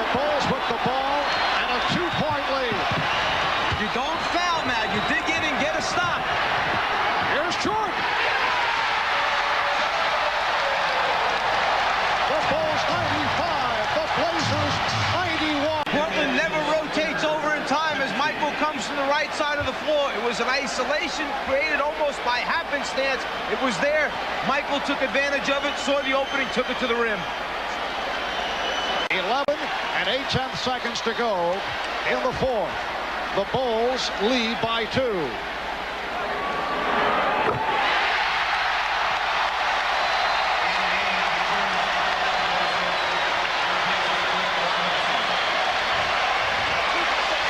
Bulls with the ball and a 2-point lead. You don't foul, Matt. You dig in and get a stop. Here's Jordan. The Bulls 95, the Blazers 91. Portland never rotates over in time as Michael comes from the right side of the floor. It was an isolation created almost by happenstance. It was there. Michael took advantage of it, saw the opening, took it to the rim. 11 and 8/10 seconds to go in the 4th. The Bulls lead by 2.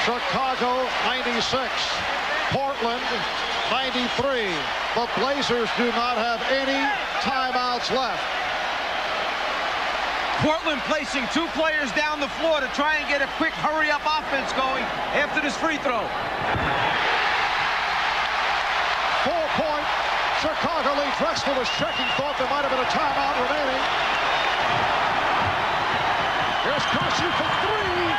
Chicago 96, Portland 93. The Blazers do not have any timeouts left. Portland placing 2 players down the floor to try and get a quick hurry-up offense going after this free throw. 4-point Chicago lead. Drexler was checking, thought there might have been a timeout remaining. Here's Percy for 3.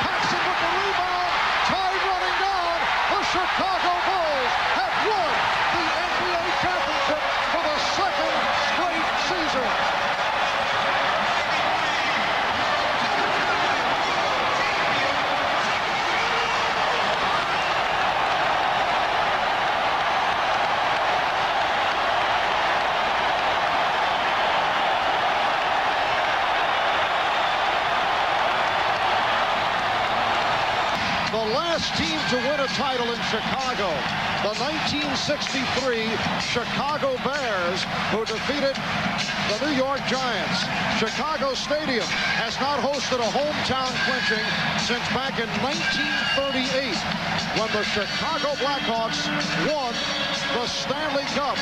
Paxon with the rebound. Tide running down. The Chicago Bulls have won the NBA championship for the 2nd straight season. the last team to win a title in Chicago, the 1963 Chicago Bears, who defeated the New York Giants. Chicago Stadium has not hosted a hometown clinching since back in 1938, when the Chicago Blackhawks won the Stanley Cup.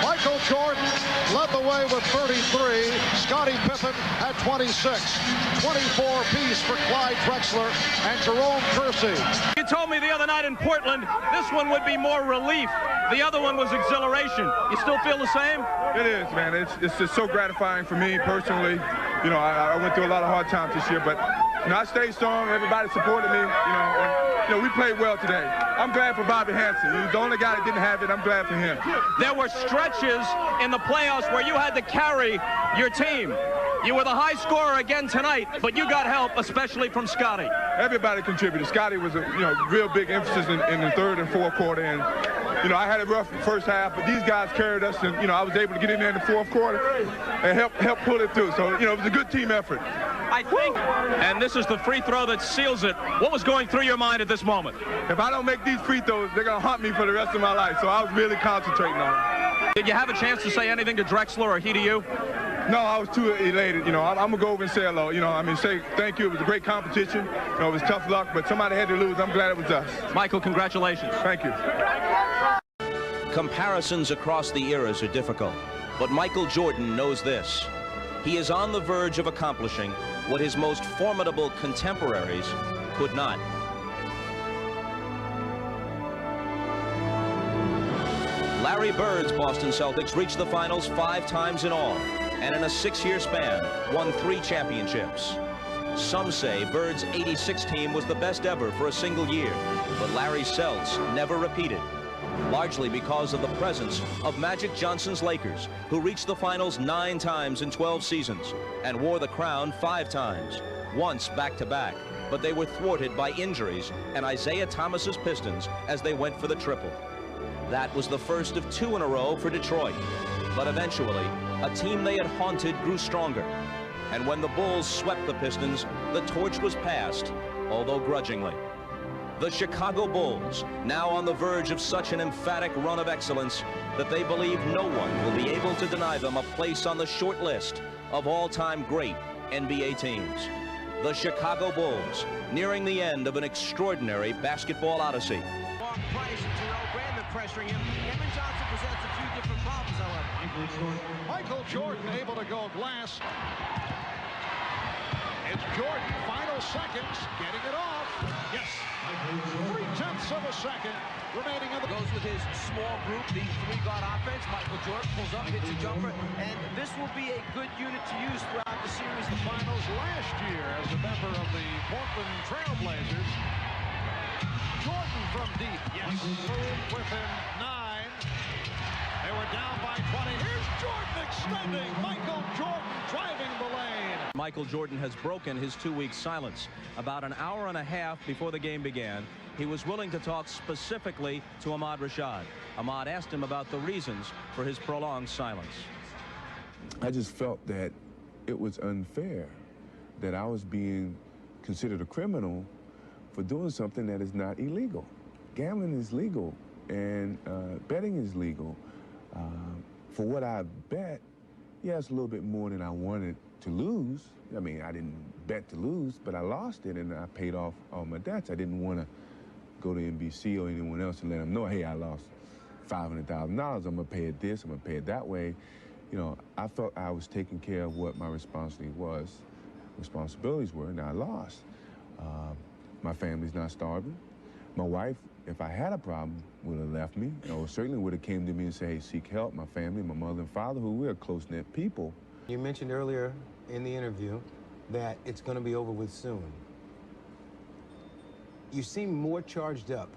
Michael Jordan led the way with 33. Scottie Pippen had 26. 24 apiece for Clyde Drexler and Jerome Kersey. You told me the other night in Portland, this one would be more relief. The other one was exhilaration. You still feel the same? It is, man. It's just so gratifying for me personally. You know, I went through a lot of hard times this year, but you know, I stayed strong. Everybody supported me. You know, we played well today. I'm glad for Bobby Hansen. He's the only guy that didn't have it. I'm glad for him. There were stretches in the playoffs where you had to carry your team. You were the high scorer again tonight, but you got help, especially from Scottie. Everybody contributed. Scottie was a real big emphasis in the third and fourth quarter, and you know, I had a rough first half, but these guys carried us, and you know, I was able to get in there in the fourth quarter and help pull it through. So you know, it was a good team effort. I think, and this is the free throw that seals it. What was going through your mind at this moment? If I don't make these free throws, they're gonna haunt me for the rest of my life. So I was really concentrating on it. Did you have a chance to say anything to Drexler or he to you? No, I was too elated. You know, I'm gonna go over and say hello. You know, I mean, say thank you. It was a great competition. You know, it was tough luck, but somebody had to lose. I'm glad it was us. Michael, congratulations. Thank you. Comparisons across the eras are difficult, but Michael Jordan knows this. He is on the verge of accomplishing what his most formidable contemporaries could not. Larry Bird's Boston Celtics reached the finals 5 times in all, and in a 6-year span, won 3 championships. Some say Bird's '86 team was the best ever for a single year, but Larry Celts never repeated, largely because of the presence of Magic Johnson's Lakers, who reached the finals 9 times in 12 seasons and wore the crown 5 times, once back-to-back, but they were thwarted by injuries and Isaiah Thomas's Pistons as they went for the triple. That was the first of 2 in a row for Detroit, but eventually, a team they had haunted grew stronger, and when the Bulls swept the Pistons, the torch was passed, although grudgingly. The Chicago Bulls, now on the verge of such an emphatic run of excellence that they believe no one will be able to deny them a place on the short list of all-time great NBA teams. The Chicago Bulls, nearing the end of an extraordinary basketball odyssey. Mark Price and Terrell Brandon pressuring him. Kevin Johnson presents a few different problems, however. Michael Jordan able to go glass. It's Jordan, final seconds, getting it off. Yes. 3/10 of a second remaining in the... Goes with his small group, the 3-guard offense. Michael Jordan pulls up, hits a jumper, and this will be a good unit to use throughout the series. The finals last year as a member of the Portland Trail Blazers. Jordan from deep. Yes. Within 9. They were down by 20. Here's Jordan extending. Michael Jordan driving the lane. Michael Jordan has broken his 2-week silence. About an hour and a half before the game began, he was willing to talk specifically to Ahmad Rashad. Ahmad asked him about the reasons for his prolonged silence. I just felt that it was unfair that I was being considered a criminal for doing something that is not illegal. Gambling is legal, and betting is legal. For what I bet, yeah, it's a little bit more than I wanted to lose. I mean, I didn't bet to lose, but I lost it, and I paid off all my debts. I didn't want to go to NBC or anyone else and let them know, hey, I lost $500,000. I'm going to pay it this, I'm going to pay it that way. You know, I felt I was taking care of what my responsibilities were, and I lost. My family's not starving. My wife, if I had a problem, would have left me, or certainly would have came to me and said, hey, seek help. My family, my mother and father, who we're close-knit people. You mentioned earlier in the interview that it's going to be over with soon. You seem more charged up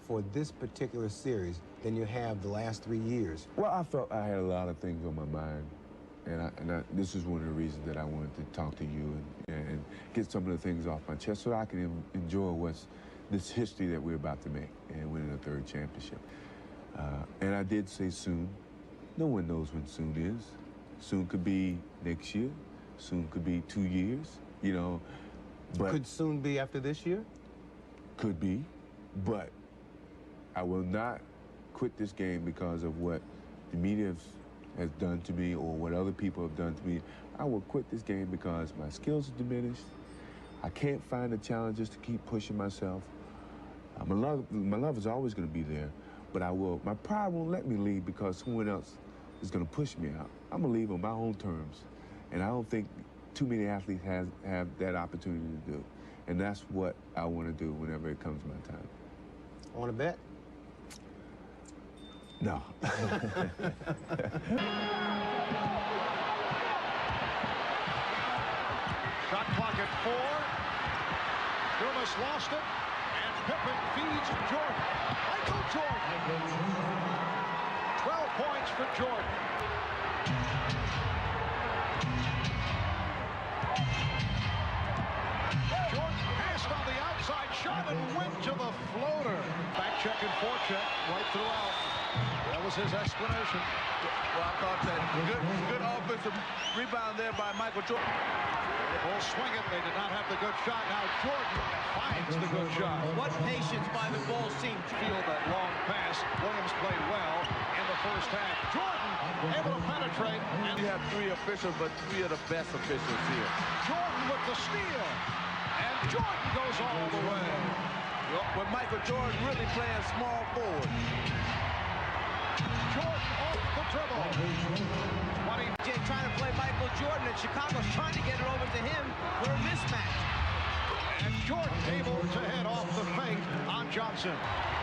for this particular series than you have the last 3 years. Well, I felt I had a lot of things on my mind, and this is one of the reasons that I wanted to talk to you and get some of the things off my chest so I can enjoy this history that we're about to make and winning a 3rd championship. And I did say soon. No one knows when soon is. Soon could be next year. Soon could be 2 years, you know. But Could soon be after this year? Could be, but I will not quit this game because of what the media has done to me or what other people have done to me. I will quit this game because my skills are diminished. I can't find the challenges to keep pushing myself. My love is always going to be there, but my pride won't let me leave because someone else is going to push me out. I'm going to leave on my own terms, and I don't think too many athletes have that opportunity to do, and that's what I want to do whenever it comes my time. Want to bet? No. Shot clock at 4. Dumas lost it, and Pippen feeds Jordan. Michael Jordan. 12 points for Jordan. Jordan passed on the outside shot and went to the floater. Back check and forecheck right throughout. That was his explanation. Well, I thought that good offensive rebound there by Michael Jordan. The Bulls swing it. They did not have the good shot. Now Jordan finds the good shot. What patience by the Bulls team. Feel that long pass. Williams played well in the first half. Jordan able to penetrate. And you have 3 officials, but 3 of the best officials here. Jordan with the steal. And Jordan goes all the way. With Michael Jordan really playing small forward. Jordan off the dribble. Jay trying to play Michael Jordan, and Chicago's trying to get it over to him for a mismatch. And Jordan able to head off the fake on Johnson.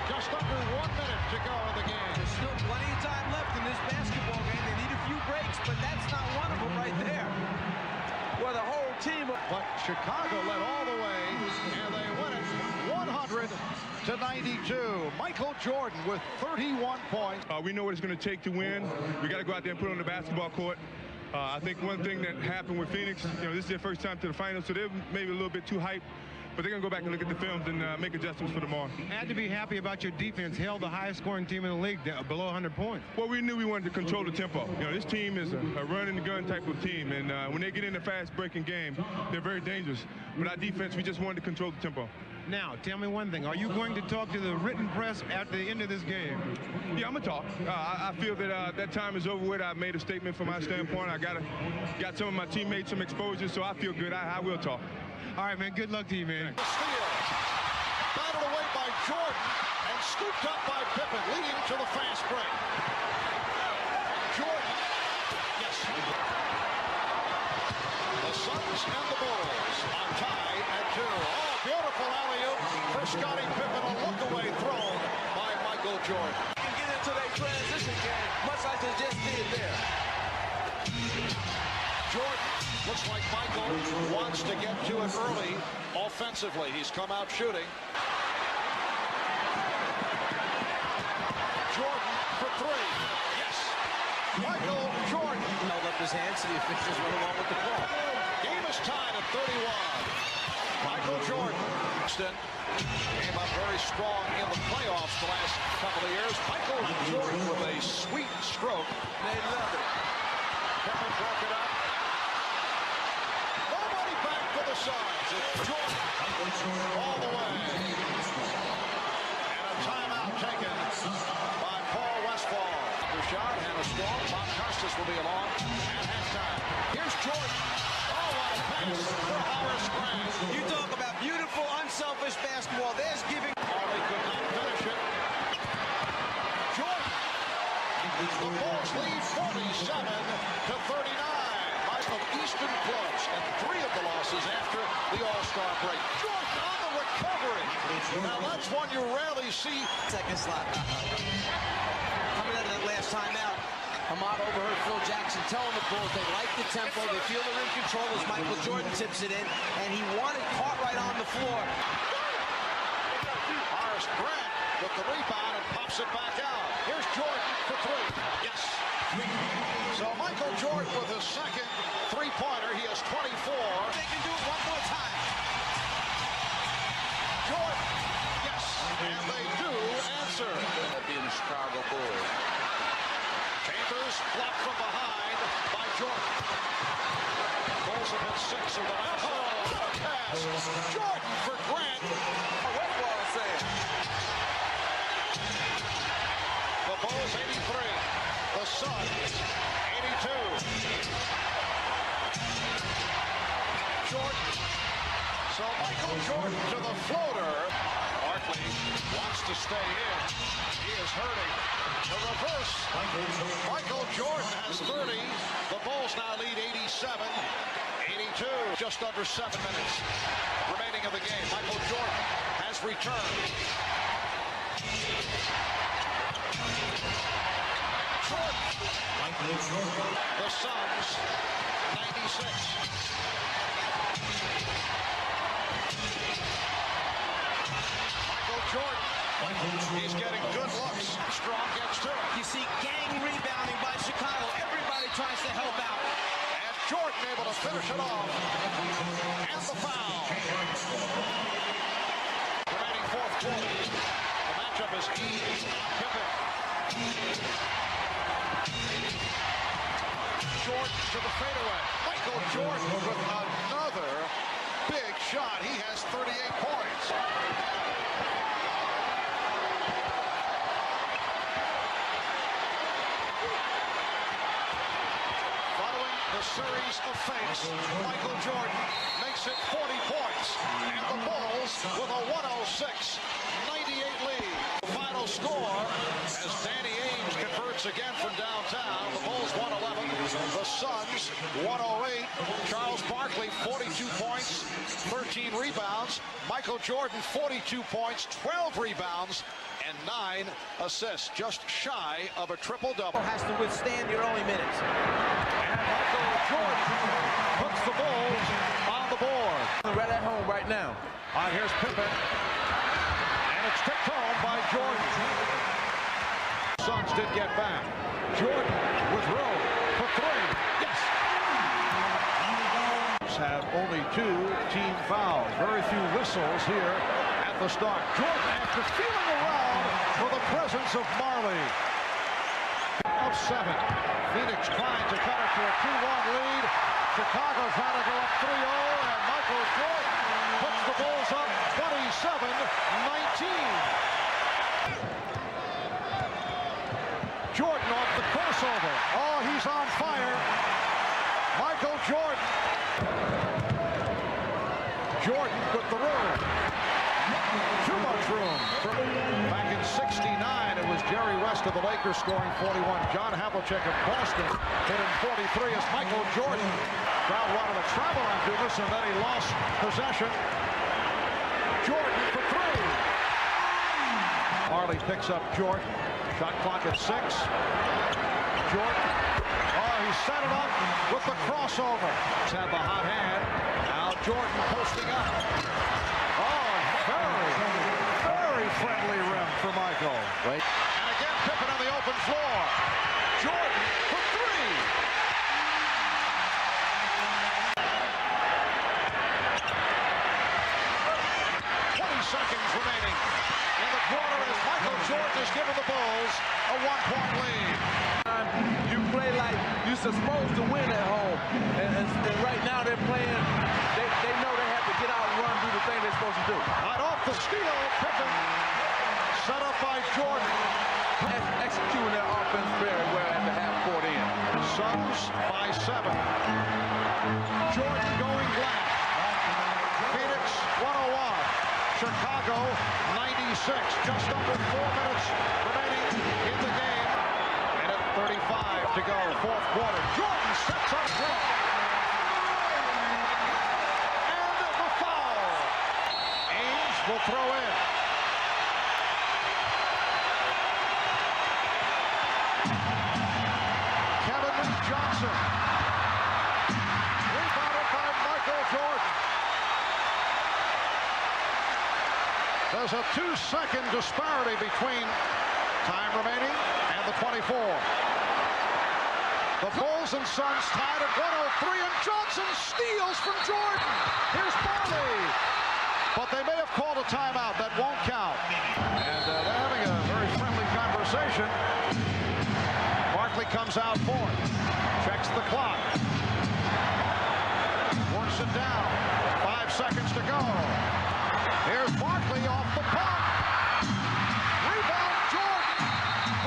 Just under 1 minute to go in the game. There's still plenty of time left in this basketball game. They need a few breaks, but that's not one of them right there. Well, the whole team, but Chicago led all the way, and they win it 100-92. Michael Jordan with 31 points. We know what it's going to take to win. We got to go out there and put it on the basketball court. I think one thing that happened with Phoenix, this is their first time to the finals, so they're maybe a little bit too hyped. But they're going to go back and look at the films and make adjustments for tomorrow. Had to be happy about your defense. Held the highest scoring team in the league below 100 points. Well, we knew we wanted to control the tempo. This team is a run-and-gun type of team, and when they get in a fast-breaking game, they're very dangerous. But our defense, we just wanted to control the tempo. Now, tell me one thing. Are you going to talk to the written press at the end of this game? Yeah, I'm going to talk. I feel that that time is over with. I made a statement from my standpoint. I got some of my teammates some exposure, so I feel good. I will talk. All right, man. Good luck to you, man. Steal. Battled away by Jordan and scooped up by Pippen, leading to the fast break. Jordan. Yes. The Suns and the Bulls are tied at 2. Oh, beautiful alley-oop for Scottie Pippen. A look-away thrown by Michael Jordan. And get into their transition game, much like they just did there. Jordan. Looks like Michael wants to get to it early offensively. He's come out shooting. Jordan for 3. Yes. Michael Jordan. Held up his hands, so the officials went along with the call. Game is tied at 31. Michael Jordan. Came up very strong in the playoffs the last couple of years. Michael Jordan with a sweet stroke. They love it. Pippen broke it up. The sides. It's Jordan all the way. And a timeout taken by Paul Westphal. Shot and a strong. Bob Costas will be along at halftime. Here's Jordan. Oh, what a pass for Horace Grant. You talk about beautiful, unselfish basketball. There's giving. Barkley could not finish it. Jordan. The Bulls lead 47-39. Of Eastern clubs, and 3 of the losses after the All-Star break. Jordan on the recovery. Now that's one you rarely see. Second slot. Coming out of that last time out, Ahmad overheard Phil Jackson telling the Bulls they like the tempo, they feel they're in control as Michael Jordan tips it in, and he wanted Cartwright on the floor. Horace Grant with the rebound and pops it back out. Here's Jordan for 3. Yes. So Michael Jordan with his second three-pointer. He has 24. They can do it one more time. Jordan. Yes. And they do answer. That being the Chicago Bulls. Chambers Blocked from behind by Jordan. Bulls have hit 6 of the last. Pass. Jordan for Grant. What ball saying? The Bulls 83. The Suns 82. Jordan. So Michael Jordan to the floater. Barkley wants to stay in. He is hurting. The reverse. Michael Jordan has 30. The Bulls now lead 87-82. Just under 7 minutes remaining of the game. Michael Jordan has returned. Jordan. The Suns 96. Jordan. He's getting good looks. Strong gets to it. You see gang rebounding by Chicago. Everybody tries to help out. And Jordan able to finish it off. And the foul. Remaining fourth quarter. The matchup is Pippen. Jordan to the fadeaway. Michael Jordan with another big shot. He has 38 points. Series of fakes. Michael Jordan makes it 40 points. And the Bulls with a 106-98 lead. The final score as Danny Ainge converts again from downtown. The Bulls 111. The Suns 108. Charles Barkley 42 points, 13 rebounds. Michael Jordan 42 points, 12 rebounds, and 9 assists. Just shy of a triple-double. Has to withstand your only minutes. And Michael Jordan puts the Bulls on the board. Right at home right now. All right, here's Pippen. And it's tipped home by Jordan. Suns did get back. Jordan with room for 3. Yes! Have only 2 team fouls. Very few whistles here at the start. Jordan, after feeling around for the presence of Marley. Of 7. Phoenix trying to cut it to a 2-1 lead. Chicago trying to go up 3-0, and Michael Jordan puts the Bulls up 27-19. Jordan off the crossover. Oh, he's on fire. Michael Jordan. Jordan with the room. Too much room. Back in 69, it was Jerry West of the Lakers scoring 41. John Havlicek of Boston hit in 43 as Michael Jordan. Crowd wanted to travel on do this, and then he lost possession. Jordan for 3. Marley picks up Jordan. Shot clock at 6. Jordan. Oh, he set it up with the crossover. He's had the hot hand. Now Jordan posting up. Oh, very friendly rim for Michael. Wait. And again, Pippen on the open floor. Jordan for 3. 20 seconds remaining in the quarter as Michael Jordan has given the Bulls a 1-point lead. You play like you're supposed to win at home. And right now they're playing, they know they have to get out and run, do the thing they're supposed to do. Right off the steal, Pippen set up by Jordan. Executing their offense very well at the half court end. Suns by 7. Jordan going glass. Phoenix 101. Chicago 96. Just under 4 minutes remaining in the game. And at 35 to go, fourth quarter. Jordan sets up Grant. And the foul. Ainge will throw in. Johnson. Rebounded by Michael Jordan. There's a 2-second disparity between time remaining and the 24. The Bulls and Suns tied at 103, and Johnson steals from Jordan. Here's Barkley. But they may have called a timeout. That won't count. And they're having a very friendly conversation. Barkley comes out for it. Checks the clock. Works it down. 5 seconds to go. Here's Barkley off the pump. Rebound Jordan.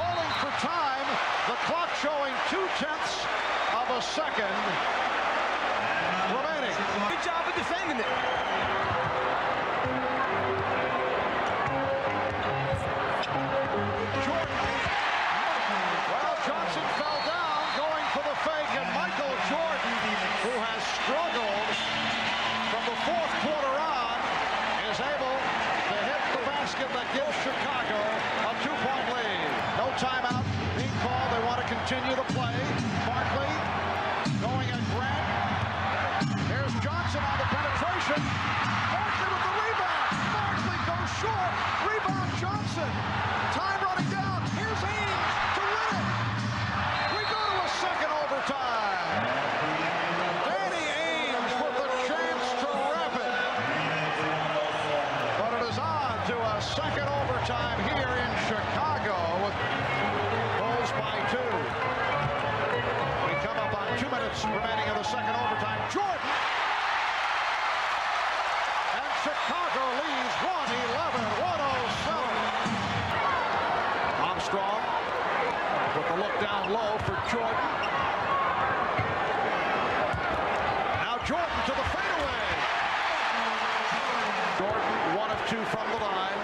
Calling for time. The clock showing 0.2 of a second remaining. Good job of defending it. Jordan. Well, Johnson fell down going for the fake, and Michael Jordan, who has struggled from the fourth quarter on, is able to hit the basket that gives Chicago a 2-point lead. No timeout being called. They want to continue the play. Barkley going at Grant. Here's Johnson on the penetration. Barkley with the rebound. Barkley goes short. Rebound Johnson. Time running down. Here's Ames to win it. We go to a second overtime. Danny Ames with a chance to wrap it. But it is on to a second overtime here in Chicago. Bulls by 2. We come up on 2 minutes remaining of the second overtime. Jordan. And Chicago leads 111-107. Armstrong with the look down low for Jordan. Now Jordan to the fadeaway. Jordan 1 of 2 from the line.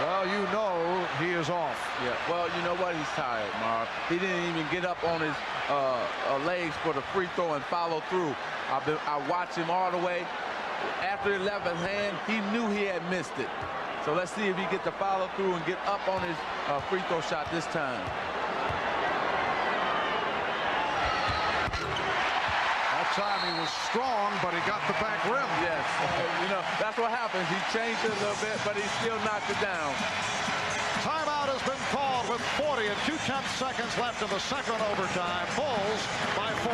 Well, you know he is off. Yeah, well, you know what? He's tired, Marv. He didn't even get up on his legs for the free throw and follow through. I watched him all the way. After the 11th hand, he knew he had missed it. So let's see if he gets to follow through and get up on his free throw shot this time. That time he was strong, but he got the back rim. Yes, you know, that's what happens. He changed it a little bit, but he still knocked it down. Timeout has been called with 40 and 2/10 seconds left in the second overtime. Bulls by 4.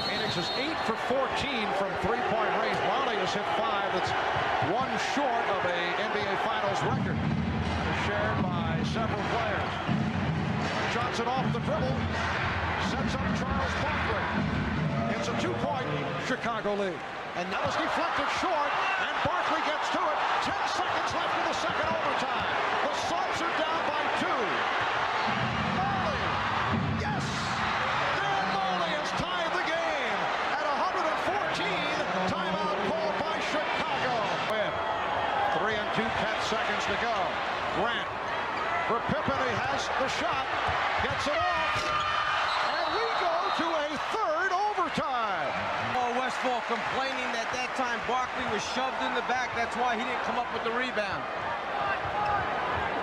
Phoenix is 8 for 14 from three-point range. Molly has hit 5. That's 1 short of a NBA Finals record. It's shared by several players. Johnson off the dribble. Sets up Charles Barkley. It's a 2-point Chicago lead. And that was deflected short, and Barkley gets to it. 10 seconds left in the second overtime. The Suns are down by 2. Molly, yes! Dan Molly has tied the game at 114. Timeout called by Chicago. 3 and 2/10 seconds to go. Grant for Pippen. He has the shot, gets it off, and we go to a third overtime. Westfall complaining that time Barkley was shoved in the back. That's why he didn't come up with the rebound.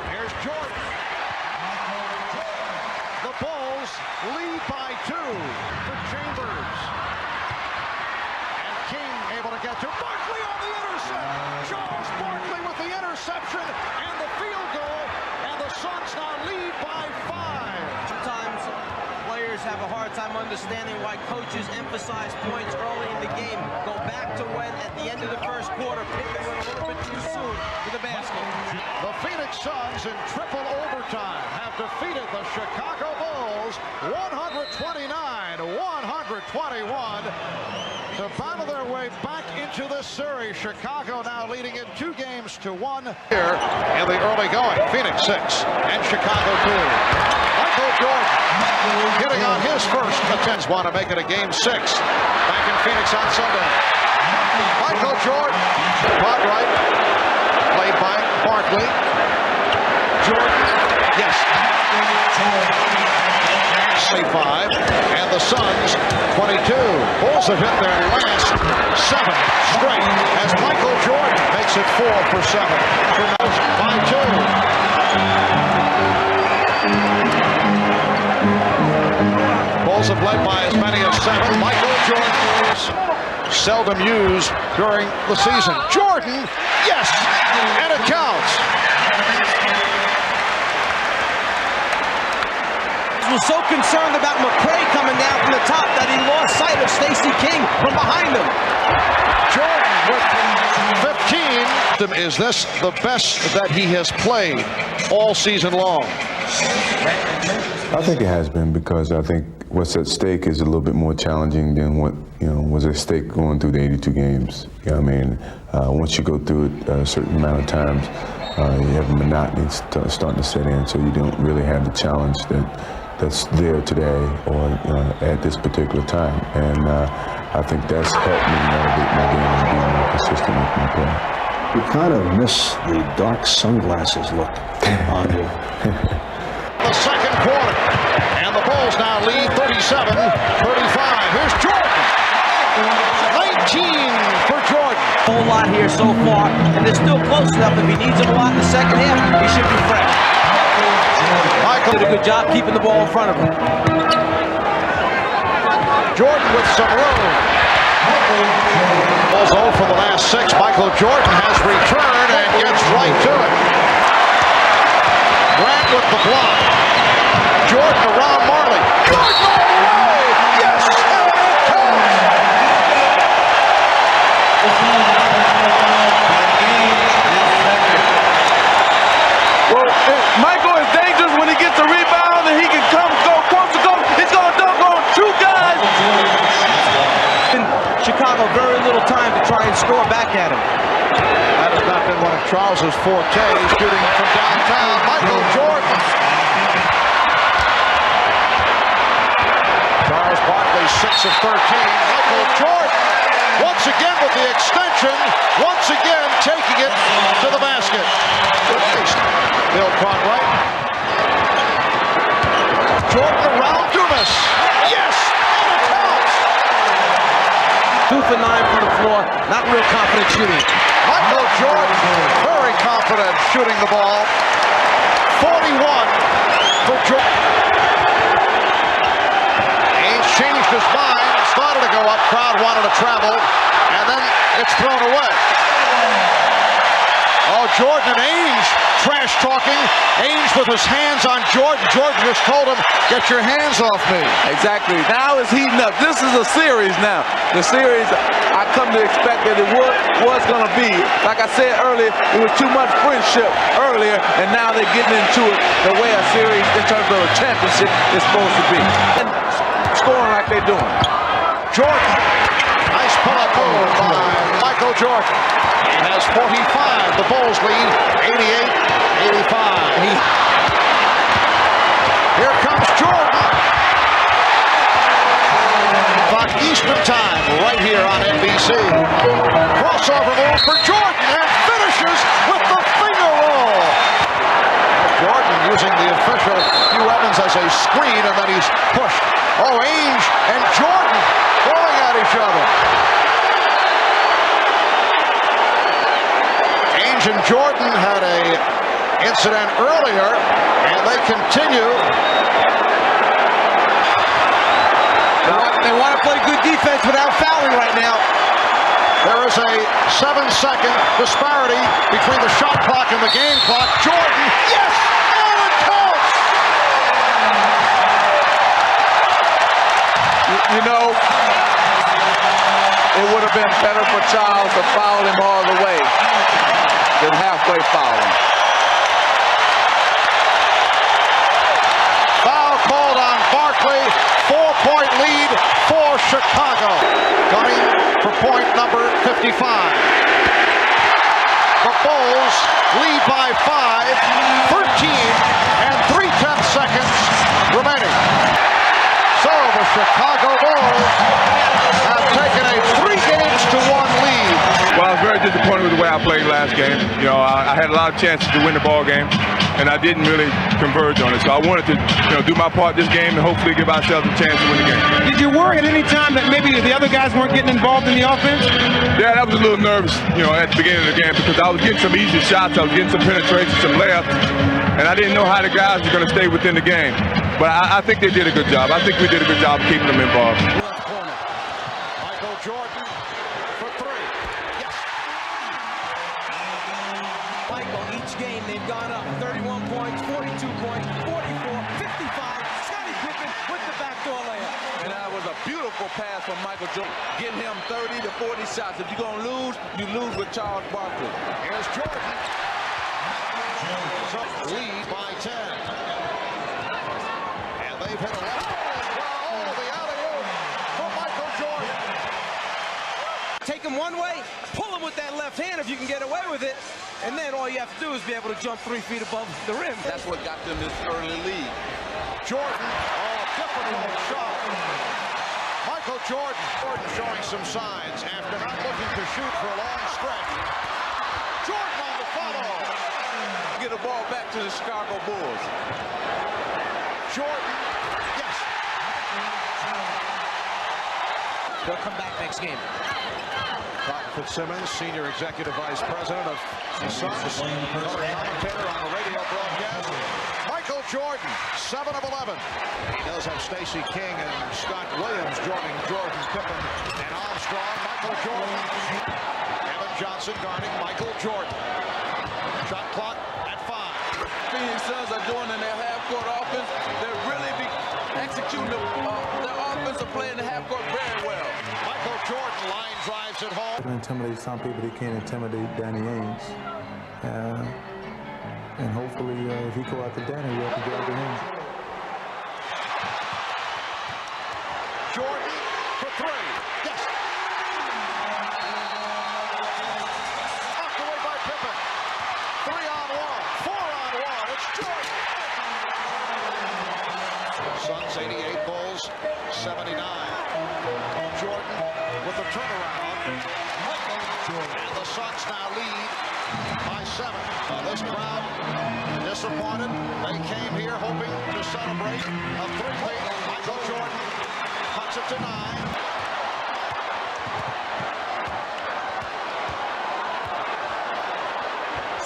Here's Jordan. The Bulls lead by 2 for Chambers. And King able to get to Barkley on the intercept. Charles Barkley with the interception and the field goal. And the Suns now lead by 5. Sometimes players have a hard time understanding why coaches emphasize points early in the game. Go back to when, at the end of the first quarter, Payton went a little bit too soon to the basket. The Phoenix Suns in triple overtime have defeated the Chicago Bulls 129-121 to battle their way back into this series. Chicago now leading it 2-1 here in the early going. Phoenix 6 and Chicago 2. Michael Jordan hitting on his first attempt. Want to make it a game 6 back in Phoenix on Sunday. Michael Jordan, caught right, played by Barkley. Jordan, yes. Say 5, and the Suns 22. Bulls have hit their last 7 straight as Michael Jordan makes it 4 for 7. By 2. Bulls have led by as many as 7. Michael Jordan, seldom used during the season. Jordan, yes, and it counts. Was so concerned about McCray coming down from the top that he lost sight of Stacey King from behind him. Jordan with 15. Is this the best that he has played all season long? I think it has been, because I think what's at stake is a little bit more challenging than what was at stake going through the 82 games. You know what I mean? Once you go through it a certain amount of times, you have monotony starting to set in, so you don't really have the challenge that's there today or at this particular time. And I think that's helped me navigate my game and be more consistent with my play. You kind of miss the dark sunglasses look on you. The second quarter, and the Bulls now lead 37-35. Here's Jordan. 19 for Jordan. A whole lot here so far, and they're still close enough. If he needs them a lot in the second half, he should be fresh. Michael did a good job keeping the ball in front of him. Jordan with some room. Bulls 0 for the last 6. Michael Jordan has returned and gets right to it. Grant with the block. Jordan around Marley. Jordan all the way! Yes! And it counts! Well, Michael is dangerous when he gets a rebound and he can go close to goal. He's going to dunk on 2 guys. Chicago very little time to try and score back at him. That has not been one of Charles's fortes, shooting from downtown. Michael Jordan. Charles Barkley 6 of 13. Michael Jordan once again with the extension, once again taking it to the basket. Bill Conway. Jordan around Dumas. Yes! And it counts! 2 for 9 from the floor. Not real confident shooting. Michael Jordan, very confident shooting the ball. 41 for Jordan. Ainge changed his mind, started to go up, crowd wanted to travel, and then it's thrown away. Oh, Jordan and Ainge trash talking. Ainge with his hands on Jordan. Jordan just told him, get your hands off me. Exactly. Now it's heating up. This is a series now. The series I come to expect that it was going to be. Like I said earlier, it was too much friendship earlier, and now they're getting into it the way a series in terms of a championship is supposed to be. And scoring like they're doing. Jordan. Nice pull-up move by Michael Jordan. He has 45. The Bulls lead 88-85. Here comes Jordan. About Eastern time right here on NBC. Crossover move for Jordan and finishes with the finger roll. Jordan using the official Hugh Evans as a screen, and then he's pushed. Oh, Ainge and Jordan going at each other. Ainge and Jordan had a incident earlier, and they continue. They want to play good defense without fouling right now. There is a 7-second disparity between the shot clock and the game clock. Jordan, yes, and it counts. You know, it would have been better for Charles to foul him all the way than halfway fouling. Foul called on Barkley. 4-point lead for Chicago. Gunning for point number 55. The Bulls lead by 5, 13 and 3/10 seconds remaining. So the Chicago Bulls have taken a 3-1 lead. Well, I was very disappointed with the way I played last game. You know, I had a lot of chances to win the ball game, and I didn't really converge on it. So I wanted to, do my part this game and hopefully give ourselves a chance to win the game. Did you worry at any time that maybe the other guys weren't getting involved in the offense? Yeah, I was a little nervous, at the beginning of the game because I was getting some easy shots, I was getting some penetration, some layups, and I didn't know how the guys were going to stay within the game. But I think they did a good job. I think we did a good job of keeping them involved. Michael Jordan for 3. Yes. Michael, each game they've gone up 31 points, 42 points, 44, 55. Scottie Pippen with the backdoor layup. And that was a a beautiful pass from Michael Jordan. Get him 30 to 40 shots. If you're going to lose, you lose with Charles Barkley. Here's Jordan. Lead by 10. And they've hit a lot. Oh, the alley-oop from Michael Jordan. Take him one way, pull him with that left hand if you can get away with it, and then all you have to do is be able to jump 3 feet above the rim. That's what got them this early lead. Jordan, difficult shot. Michael Jordan showing some signs after not looking to shoot for a long stretch. Jordan on the follow. Get the ball back to the Chicago Bulls. Jordan, yes. They'll come back next game. Cotton Fitzsimmons, Senior Executive Vice President of the Suns, commentator on the radio broadcast. Michael Jordan, 7 of 11. He does have Stacey King and Scott Williams joining Jordan, Pippen, and Armstrong. Michael Jordan. Kevin Johnson guarding Michael Jordan. Shot clock at 5. Phoenix Suns are doing in their half-court offense. They're really executing their offensive play in the half-court very well. Michael Jordan line drives it home. He can intimidate some people. He can't intimidate Danny Ainge. And hopefully, if he go after Danny, we have to go after him. Jordan for 3. Yes. Knocked away by Pippen. 3-on-1. 4-on-1. It's Jordan. Suns 88, Bulls 79. Jordan with the turnaround. And the Suns now lead by 7. This crowd disappointed. They came here hoping to celebrate a 3-peat. Michael Jordan cuts it to 9.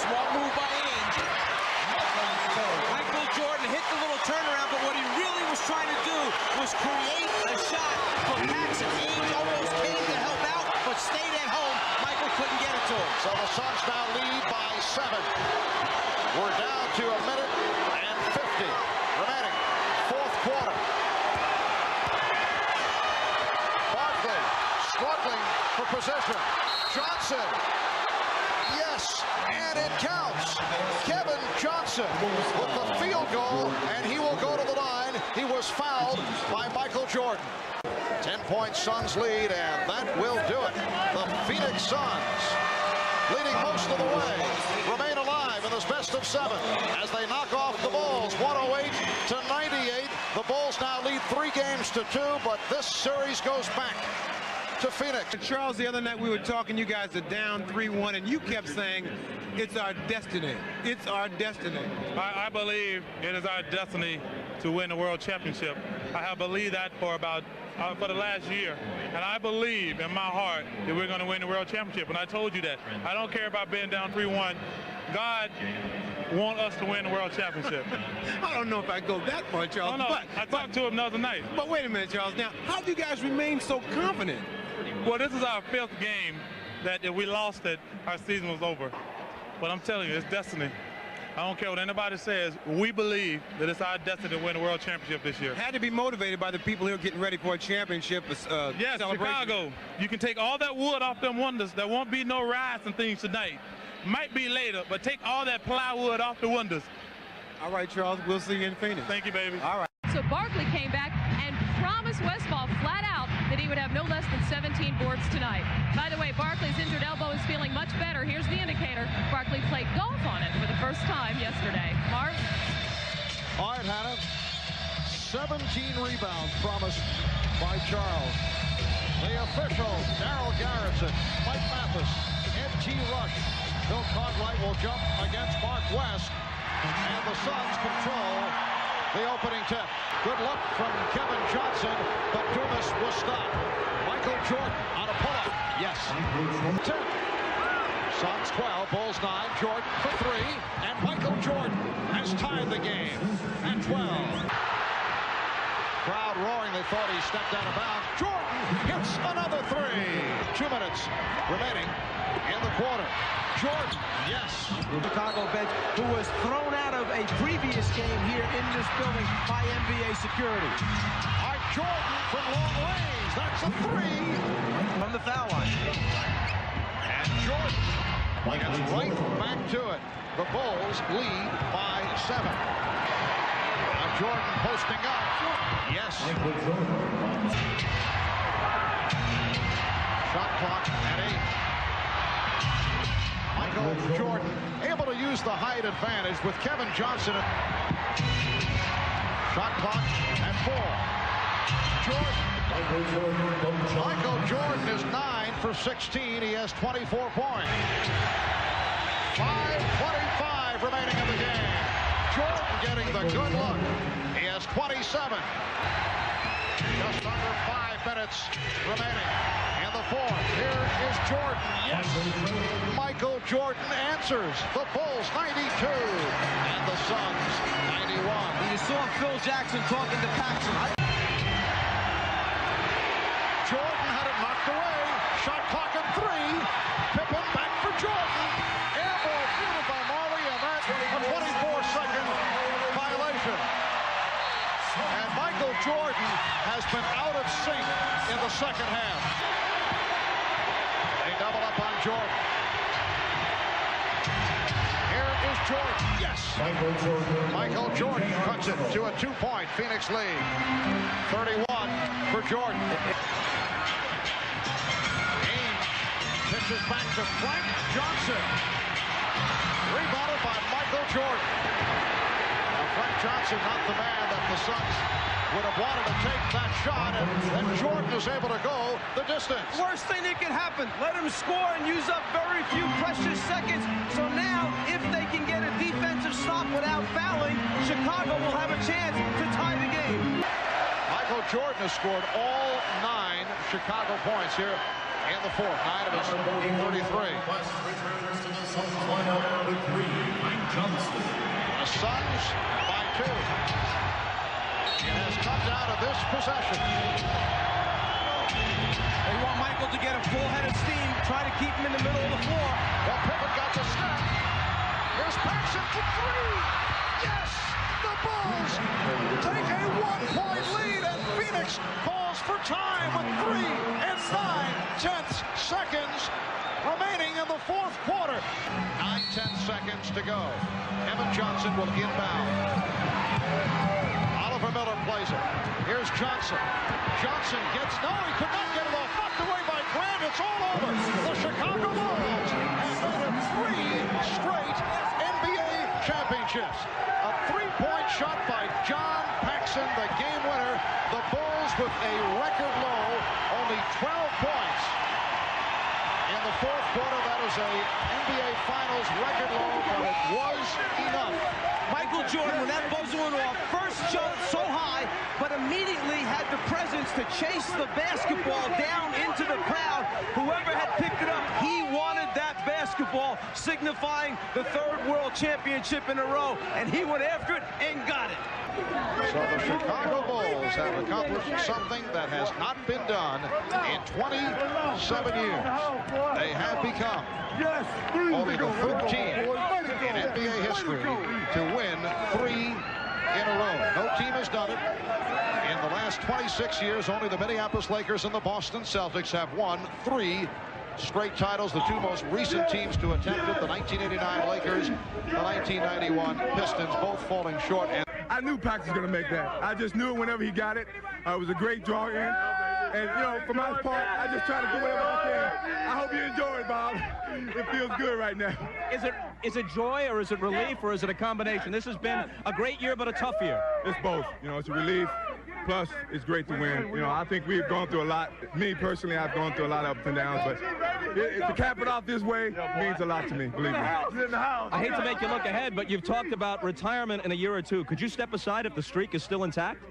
Smart move by Ainge. Michael Jordan hit the little turnaround, but what he really was trying to do was create a shot for Paxon. Ainge almost came to help out, but stayed at home. Michael couldn't get it to him. So the Suns now lead by 7. We're down to 1 minute and 50 remaining. 4th quarter. Barkley struggling for possession. Johnson. Yes, and it counts. Kevin Johnson with the field goal, and he will go to the line. He was fouled by Michael Jordan. 10-point Suns lead, and that will do it. The Phoenix Suns, leading most of the way, remain alive in this best of 7 as they knock off the Bulls 108-98. The Bulls now lead 3 games to 2, but this series goes back to Phoenix. Charles, the other night we were talking, you guys are down 3-1, and you kept saying, it's our destiny. It's our destiny. I believe it is our destiny to win the World Championship. I have believed that for the last year, and I believe in my heart that we're going to win the World Championship, and I told you that. I don't care about being down 3-1. God wants us to win the World Championship. I don't know if I go that far, Charles. Oh, no, I talked to him the other night. But wait a minute, Charles. Now, how do you guys remain so confident? Well, this is our 5th game that if we lost it, our season was over. But I'm telling you, it's destiny. I don't care what anybody says. We believe that it's our destiny to win the World Championship this year. Had to be motivated by the people who are getting ready for a championship. Yes, Chicago. You can take all that wood off them windows. There won't be no riots and things tonight. Might be later, but take all that plywood off the windows. All right, Charles. We'll see you in Phoenix. Thank you, baby. All right. So Barkley came back and promised Westphal flat out that he would have no less than 17 boards tonight. By the way, Barkley's injured elbow is feeling much better. Here's the indicator. Barkley played golf on it for the first time yesterday. Mark? All right, Hannah. 17 rebounds promised by Charles. The officials, Darryl Garrison, Mike Mathis, Ed T. Rush. Bill Cartwright will jump against Mark West. And the Suns control the opening tip. Good look from Kevin Johnson, but Dumas was stopped. Michael Jordan on a pull-up. Yes. 10. Suns 12, Bulls 9. Jordan for 3. And Michael Jordan has tied the game at 12. Crowd roaring. They thought he stepped out of bounds. Jordan hits another 3. 2 minutes remaining in the quarter. Jordan, yes. Chicago bench, who was thrown out of a previous game here in this building by NBA security. All right, Jordan from long range. That's a three. From the foul line. And Jordan gets right back to it. The Bulls lead by 7. Now Jordan posting up. Yes. Shot clock at 8. Michael Jordan able to use the height advantage with Kevin Johnson. Shot clock at 4. Jordan. Michael Jordan is 9 for 16. He has 24 points. 5:25 remaining in the game. Jordan getting the good look. He has 27. Just under 5 minutes remaining in the fourth. Here is Jordan. Yes. Michael Jordan answers. The Bulls 92 and the Suns 91. You saw Phil Jackson talking to Paxon. Jordan had it knocked away. Shot clock at 3. Pippen back for Jordan. Air ball fielded by Marley, and that's a 24-second violation. And Michael Jordan has been out of sync in the second half. They double up on Jordan. Here is Jordan. Yes. Michael Jordan cuts it to a 2-point Phoenix lead. 31 for Jordan. Ames pitches back to Frank Johnson. Rebounded by Michael Jordan. Now Frank Johnson, not the man that the Suns would have wanted to take that shot, and Jordan is able to go the distance. Worst thing that can happen, let him score and use up very few precious seconds. So now, if they can get a defensive stop without fouling, Chicago will have a chance to tie the game. Michael Jordan has scored all 9 Chicago points here in the fourth. 9 of his 33. The Suns by 2. It has come down to this possession. They want Michael to get a full head of steam, try to keep him in the middle of the floor. Well, Pippen got the step. Here's Paxon for 3. Yes! The Bulls take a 1-point lead, and Phoenix calls for time with 3 seconds remaining in the fourth quarter. 9-10 seconds to go. Kevin Johnson will inbound. Miller plays it. Here's Johnson. Johnson gets, no, he could not get it off. Knocked away by Grant. It's all over. The Chicago Bulls have made it 3 straight NBA championships. A 3-point shot by John Paxson, the game winner. The Bulls with a record low, only 12 points in the fourth quarter. That is a NBA Finals record low, but it was enough. Michael Jordan, when that buzzer went off, first jumped so high, but immediately had the presence to chase the basketball down into the crowd. Whoever had picked it up, he wanted that basketball, signifying the 3rd World Championship in a row, and he went after it and got it. So the Chicago Bulls have accomplished something that has not been done in 27 years. They have become only the 3rd team in NBA history to win 3 in a row. No team has done it. In the last 26 years, only the Minneapolis Lakers and the Boston Celtics have won 3 straight titles. The 2 most recent teams to attempt it, the 1989 Lakers, the 1991 Pistons, both falling short. And I knew Pax was going to make that. I just knew it whenever he got it. It was a great draw in. And, you know, for my part, I just try to do whatever I can. I hope you enjoy it, Bob. It feels good right now. Is it joy, or is it relief, or is it a combination? This has been a great year, but a tough year. It's both. You know, it's a relief. Plus, it's great to win. You know, I think we've gone through a lot. Me, personally, I've gone through a lot of ups and downs, but to cap it off this way means a lot to me, believe me. I hate to make you look ahead, but you've talked about retirement in a year or 2. Could you step aside if the streak is still intact?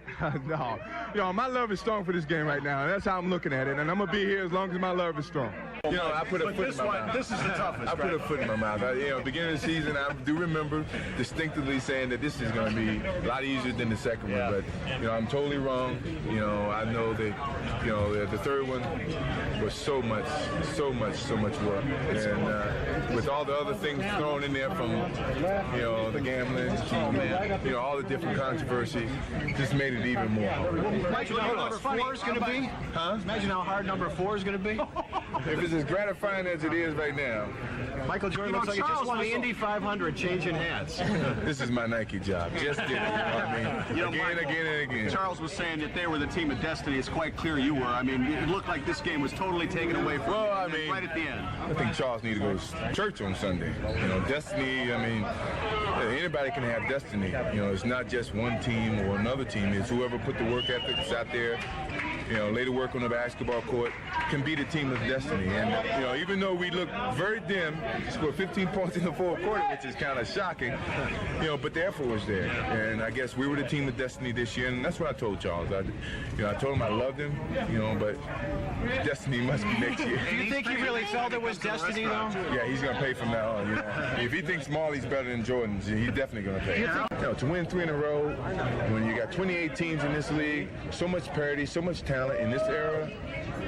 No. You know, my love is strong for this game right now, and that's how I'm looking at it, and I'm going to be here as long as my love is strong. You know, I put a foot in my mouth. This is the toughest. I put a foot in my mouth. You know, beginning of the season, I do remember distinctively saying that this is going to be a lot easier than the second one. But, you know, I'm totally wrong. You know, I know that, you know, the third one was so much work. And with all the other things thrown in there from, you know, the gambling to, you know, all the different controversy, just made it even more. Imagine how hard number 4 is going to be. Huh? Imagine how hard number 4 is going to be. If it's as gratifying as it is right now. Michael Jordan looks like he just won the Indy 500 changing hats. This is my Nike job. Just did it. You know what I mean? Again and again. Charles was saying that they were the team of destiny. It's quite clear you were. I mean, it looked like this game was totally taken away from you. I mean, right at the end. I think Charles needed to go to church on Sunday. You know, destiny, I mean, anybody can have destiny. You know, it's not just one team or another team. It's whoever put the work ethics out there, you know, lay to work on the basketball court, can be the team of destiny. And, you know, even though we look very dim, scored 15 points in the fourth quarter, which is kind of shocking, you know, but the effort was there. And I guess we were the team of destiny this year, and that's what I told Charles. I told him I loved him, you know, but destiny must be next year. Do you think he really felt it was destiny, though? Yeah, he's going to pay from now on, you know. If he thinks Marley's better than Jordan, he's definitely going to pay. You know, to win 3 in a row, when you got 28 teams in this league, so much parity, so much talent in this era,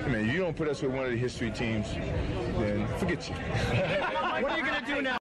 I mean, you don't put us with one of the history teams, then forget you. What are you going to do now?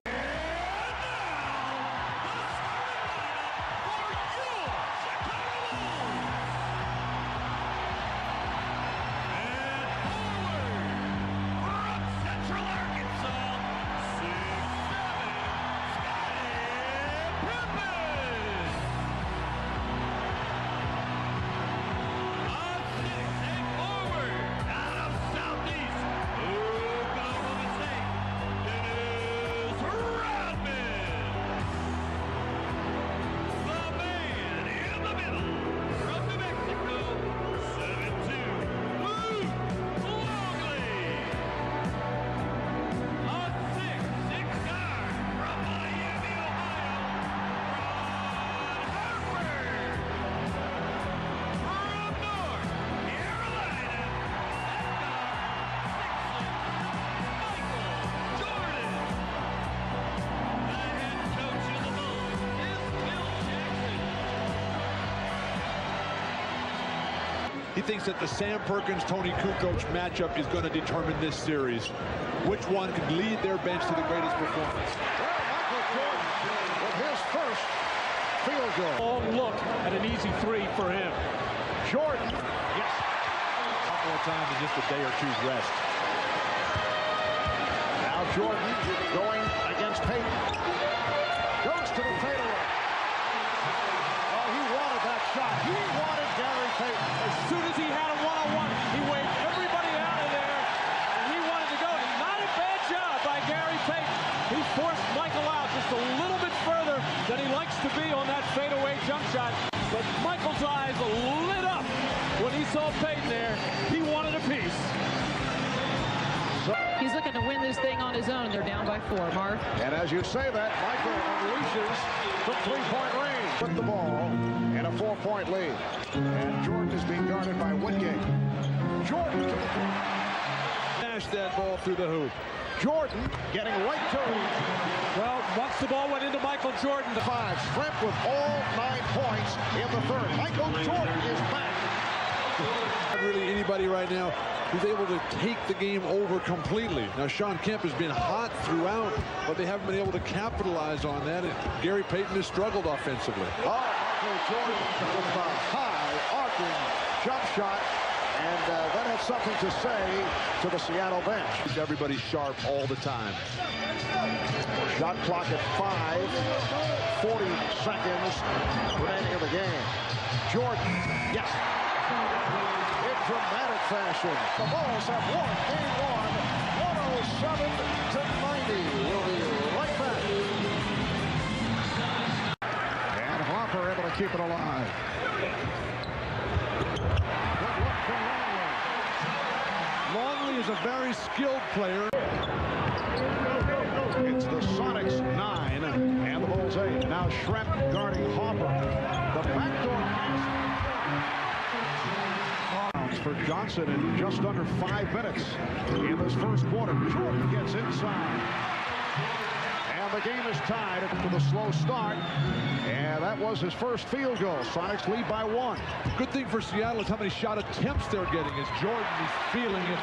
He thinks that the Sam Perkins-Tony Kukoc matchup is going to determine this series. Which one can lead their bench to the greatest performance? Michael Jordan with his first field goal. Long look at an easy 3 for him. Jordan. Yes. One more time than just a day or two's rest. Now Jordan going against Payton. Goes to the fadeaway. Oh, he wanted that shot. He wanted Gary Payton. As soon as he had a one-on-one, he waved everybody out of there, and he wanted to go. And not a bad job by Gary Payton. He forced Michael out just a little bit further than he likes to be on that fadeaway jump shot. But Michael's eyes lit up when he saw Payton there. He wanted a piece. He's looking to win this thing on his own. They're down by 4, Mark. And as you say that, Michael unleashes from 3-point range. Put the ball in a 4-point lead. And Jordan is being guarded by Woodgate. Jordan to the front. Smash that ball through the hoop. Jordan getting right to him. Well, once the ball went into Michael Jordan. The 5. Shrimp with all 9 points in the third. Michael Jordan is back. Not really anybody right now who's able to take the game over completely. Now, Sean Kemp has been hot throughout, but they haven't been able to capitalize on that. And Gary Payton has struggled offensively. Oh, Michael Jordan with a high arcing jump shot. And that had something to say to the Seattle bench. Everybody's sharp all the time. Shot clock at 5, 40 seconds remaining of the game. Jordan, yes. In dramatic fashion, the Bulls have won game 1, 107-90. We'll be right back. And Hopper able to keep it alive. Longley is a very skilled player. It's the Sonics 9 and the Bulls 8. Now Shrimp guarding Hopper. The backdoor pass for Johnson in just under 5 minutes in this first quarter. Jordan gets inside. And the game is tied after the slow start. And that was his first field goal. Sonics lead by 1. Good thing for Seattle is how many shot attempts they're getting as Jordan is feeling it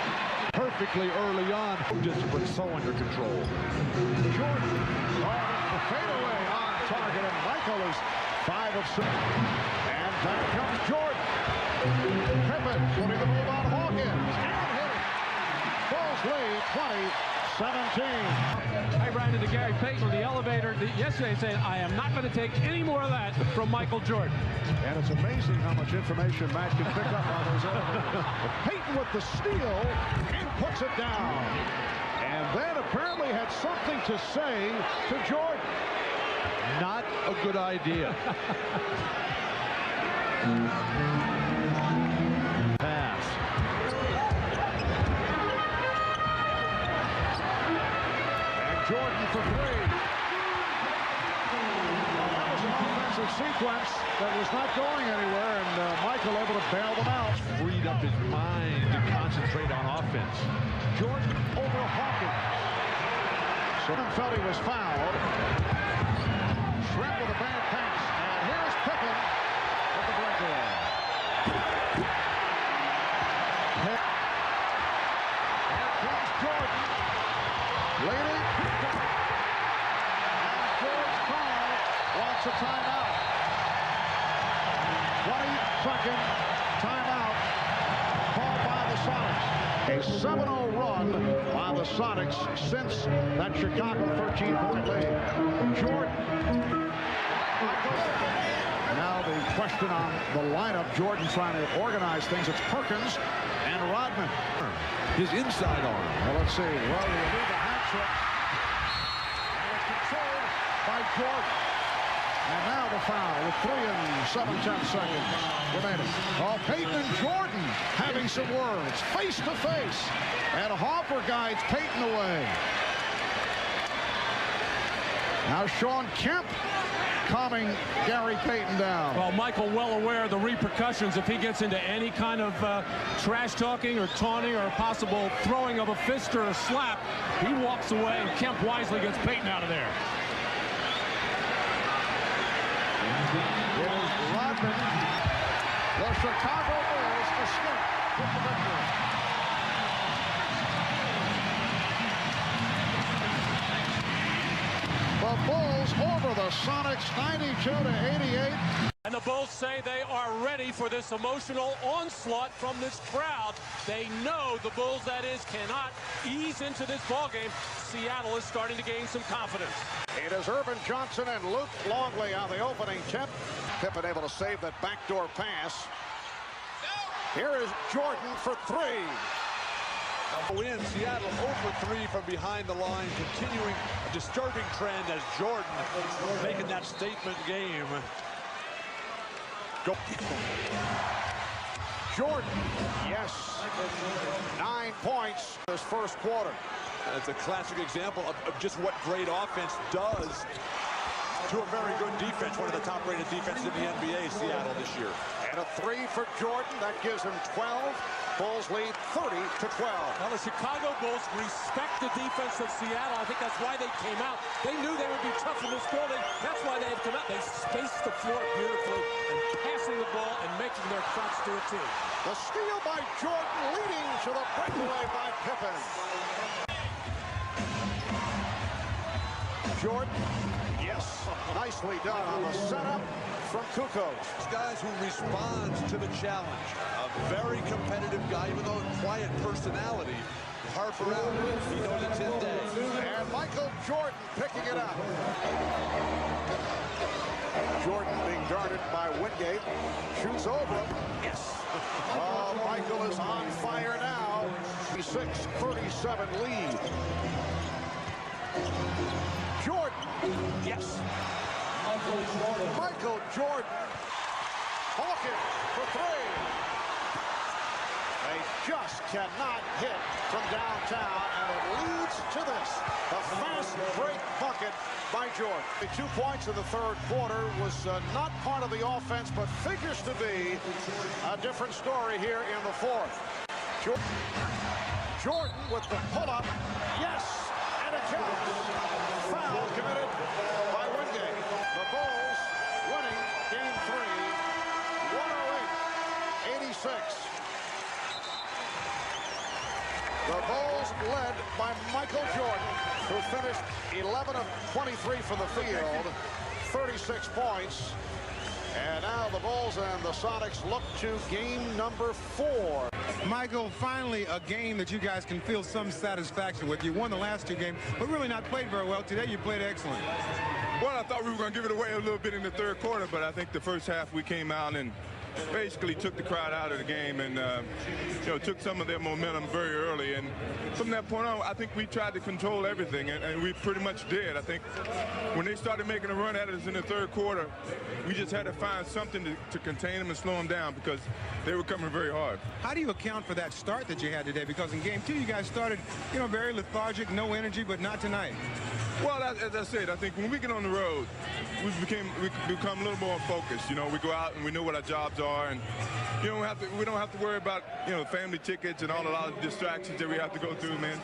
perfectly. perfectly early on. Discipline so under control. Jordan, the fadeaway on target, and Michael is 5 of 6. And back comes Jordan. Pippen putting the move on Hawkins. And hit it. Bulls lead 20-17. I ran into Gary Payton on the elevator yesterday saying, I am not going to take any more of that from Michael Jordan. And it's amazing how much information Matt can pick up on those elevators. Payton with the steal and puts it down. And then apparently had something to say to Jordan. Not a good idea. Pass. And Jordan for 3. That was an offensive sequence that was not going anywhere, and Michael able to bail them out. Freed up his mind to concentrate on offense. Jordan over Hawkins. Someone felt he was fouled. Shrimp with a bad pass, and here's Pippen with the breakaway. Here comes Jordan, leading, and George Karl wants a timeout. 20-second timeout called by the Sonics. A 7-0 run by the Sonics since that Chicago 13-point lead. Jordan. Now the question on the lineup. Jordan trying to organize things. It's Perkins and Rodman. His inside arm. Well, let's see. Well, we leave the hat trick. And it's controlled by Jordan. And now the foul with 3 7/10 seconds remaining. Oh, Payton and Jordan having some words face to face. And Hopper guides Payton away. Now Sean Kemp calming Gary Payton down. Well, Michael well aware of the repercussions if he gets into any kind of trash talking or taunting or a possible throwing of a fist or a slap. He walks away, and Kemp wisely gets Payton out of there. It is Rodman. The Chicago Bulls escape with the victory. The Bulls over the Sonics 92-88. And the Bulls say they are ready for this emotional onslaught from this crowd. They know the Bulls, that is, cannot ease into this ballgame. Seattle is starting to gain some confidence. It is Urban Johnson and Luke Longley on the opening tip. Pippen able to save that backdoor pass. Here is Jordan for 3. Win. Seattle 0 for 3 from behind the line, continuing a disturbing trend as Jordan making that statement game. Go. Jordan, yes, 9 points this first quarter. That's a classic example of just what great offense does to a very good defense, one of the top-rated defenses in the NBA, Seattle this year. And a 3 for Jordan, that gives him 12. Bulls lead 30-12. Well, the Chicago Bulls respect the defense of Seattle. I think that's why they came out. They knew they would be tough in this building. That's why they had come out. They spaced the floor beautifully and passing the ball and making their shots to a team. The steal by Jordan, leading to the breakaway by Pippen. Jordan, yes, nicely done on the setup from Kukoc. Guys who respond to the challenge. A very competitive guy, even though a quiet personality. Harper out. He knows it's his day. And Michael Jordan picking it up. Jordan being guarded by Wingate. Shoots over him. Yes. Oh, Michael is on fire now. 36-37 lead. Jordan. Yes. Michael Jordan. Hawkins for 3. They just cannot hit from downtown, and it leads to this. A fast break bucket by Jordan. 2 points in the third quarter was not part of the offense, but figures to be a different story here in the fourth. Jordan with the pull-up. Yes, and it counts. Foul committed by Wingate. The Bulls winning game 3, 108-86. The Bulls led by Michael Jordan, who finished 11 of 23 from the field, 36 points. And now the Bulls and the Sonics look to game number 4. Michael, finally a game that you guys can feel some satisfaction with. You won the last 2 games, but really not played very well. Today you played excellent. Well, I thought we were going to give it away a little bit in the third quarter, but I think the first half we came out and basically took the crowd out of the game and took some of their momentum very early. And from that point on, I think we tried to control everything, and we pretty much did. I think when they started making a run at us in the third quarter, we just had to find something to contain them and slow them down because they were coming very hard. How do you account for that start that you had today? Because in game 2, you guys started, very lethargic, no energy, but not tonight. Well, as I said, I think when we get on the road, we become a little more focused. We go out and we know what our jobs are, and we don't have to worry about family tickets and all a lot of distractions that we have to go through, man.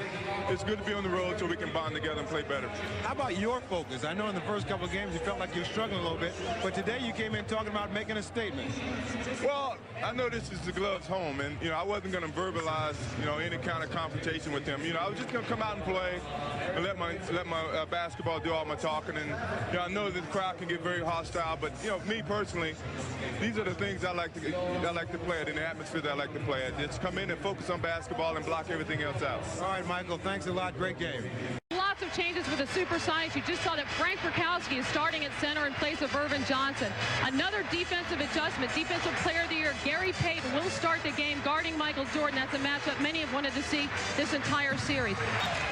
It's good to be on the road so we can bond together and play better. How about your focus? I know in the first couple of games you felt like you were struggling a little bit, but today you came in talking about making a statement. Well, I know this is the Gloves' home, and I wasn't going to verbalize any kind of confrontation with them. I was just going to come out and play and let my basketball do all my talking. And I know that the crowd can get very hostile, but me personally, these are the things I like to play at, in the atmosphere that I like to play at. Just come in and focus on basketball and block everything else out. All right, Michael, thanks a lot. Great game. Lots of changes for the Supersonics. You just saw that Frank Burkowski is starting at center in place of Irvin Johnson. Another defensive adjustment. Defensive Player of the Year, Gary Payton, will start the game guarding Michael Jordan. That's a matchup many have wanted to see this entire series.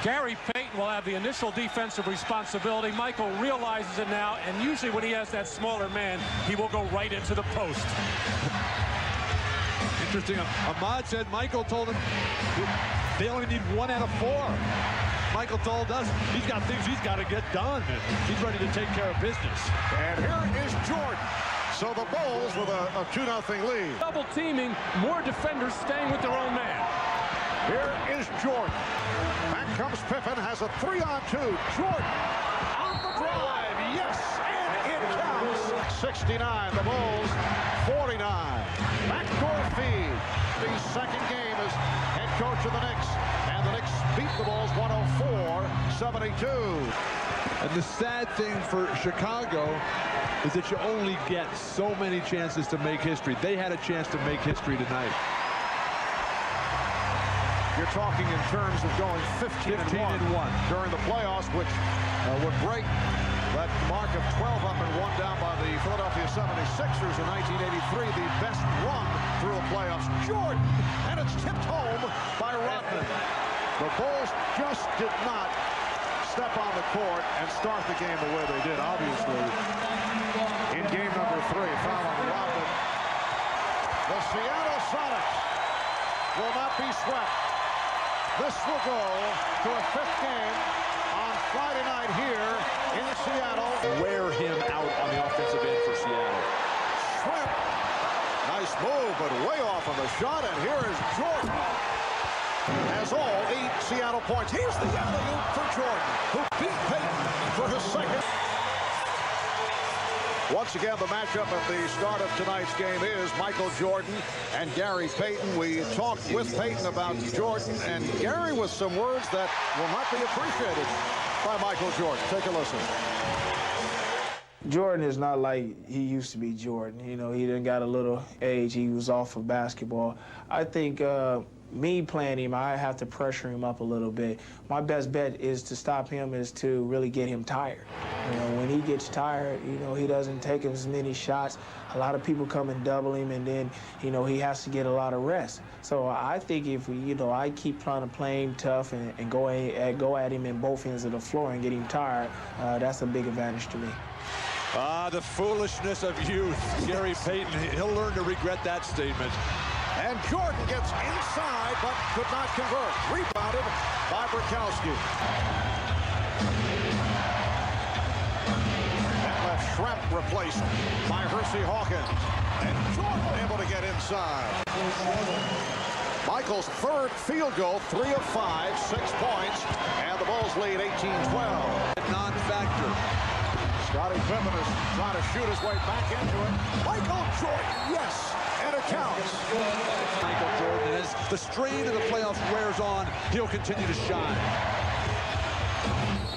Gary Payton will have the initial defensive responsibility. Michael realizes it now, and usually when he has that smaller man, he will go right into the post. Interesting. Ahmad said Michael told him they only need 1 out of 4. Michael told us he's got things he's got to get done. He's ready to take care of business. And here is Jordan. So the Bulls with a 2-0 lead. Double teaming, more defenders staying with their own man. Here is Jordan. Back comes Pippen, has a 3-on-2. Jordan on the drive. Yes, and it counts. 69, the Bulls 49. Backdoor feed. The second game as head coach of the Knicks. And the Knicks beat the Bulls 104-72. And the sad thing for Chicago is that you only get so many chances to make history. They had a chance to make history tonight. You're talking in terms of going 15-1 during the playoffs, which would break that mark of 12 up and 1 down by the Philadelphia 76ers in 1983, the best run through the playoffs. Jordan, and it's tipped home by Rodman. The Bulls just did not step on the court and start the game the way they did, obviously. In game number 3, foul on Rodman. The Seattle Sonics will not be swept. This will go to a 5th game on Friday night here in Seattle. Wear him out on the offensive end for Seattle. Shrimp. Nice move, but way off on the shot, and here is Jordan. Has all 8 Seattle points. Here's the alley-oop for Jordan, who beat Payton for his second. Once again, the matchup at the start of tonight's game is Michael Jordan and Gary Payton. We talked with Payton about Jordan, and Gary with some words that will not be appreciated by Michael Jordan. Take a listen. Jordan is not like he used to be Jordan. He done got a little age. He was off of basketball. I think me playing him, I have to pressure him up a little bit. My best bet is to stop him is to really get him tired. When he gets tired, he doesn't take as many shots. A lot of people come and double him, and then, he has to get a lot of rest. So I think if, I keep trying to play him tough and go at him in both ends of the floor and get him tired, that's a big advantage to me. The foolishness of youth. Gary Payton, he'll learn to regret that statement. And Jordan gets inside, but could not convert. Rebounded by Burkowski. And left Shrimp replaced by Hersey Hawkins. And Jordan able to get inside. Michael's 3rd field goal, 3 of 5, 6 points, and the Bulls lead 18-12. Non-factor. Scottie Pippen is trying to shoot his way back into it. Michael Jordan, yes, and a it counts. Michael Jordan, as the strain of the playoffs wears on, he'll continue to shine.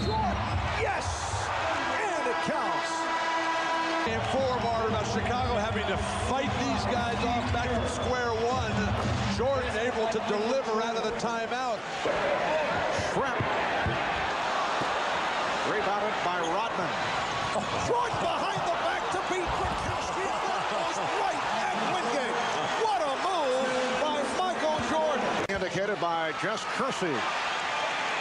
Jordan, yes! And it counts. And four, Marvin, about Chicago having to fight these guys off back from square one. Jordan able to deliver out of the timeout. Shrimp. Rebounded by Rodman. Jordan behind the back to beat Gronkowski. That goes right at Wingate. What a move by Michael Jordan. Indicated by Jess Kersey.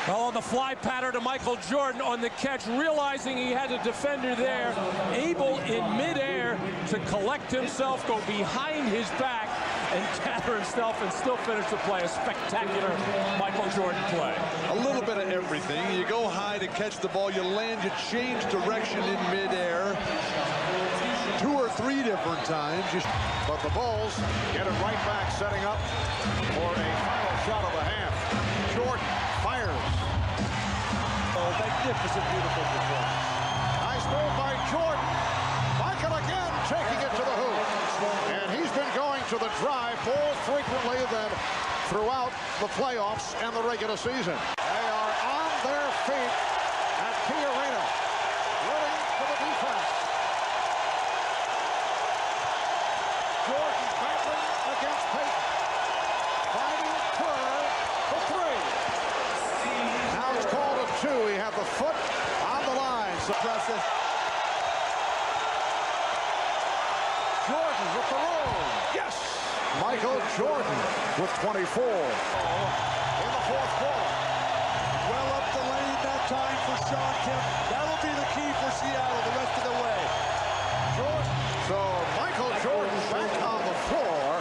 Well, on the fly pattern to Michael Jordan on the catch, realizing he had a defender there, able in midair to collect himself, go behind his back, and gather himself and still finish the play. A spectacular Michael Jordan play. A little bit of everything. You go high to catch the ball, you land, you change direction in midair. 2 or 3 different times. But the Bulls get it right back, setting up for a final shot of the half. Jordan fires. Oh, magnificent, beautiful performance. Nice move by Jordan. Michael again taking it to the hoop. And he's been going to the drive more frequently than throughout the playoffs and the regular season. They are on their feet at Key Arena, rooting for the defense. Jordan battling against Payton. Finding Kerr for 3. Now it's called a 2. He had the foot on the line. Suppressive. Jordan with the roll. Yes! Michael Jordan with 24 in the fourth quarter. Well up the lane that time for Sean Kemp. That'll be the key for Seattle the rest of the way. Jordan. So Michael Jordan back on the floor.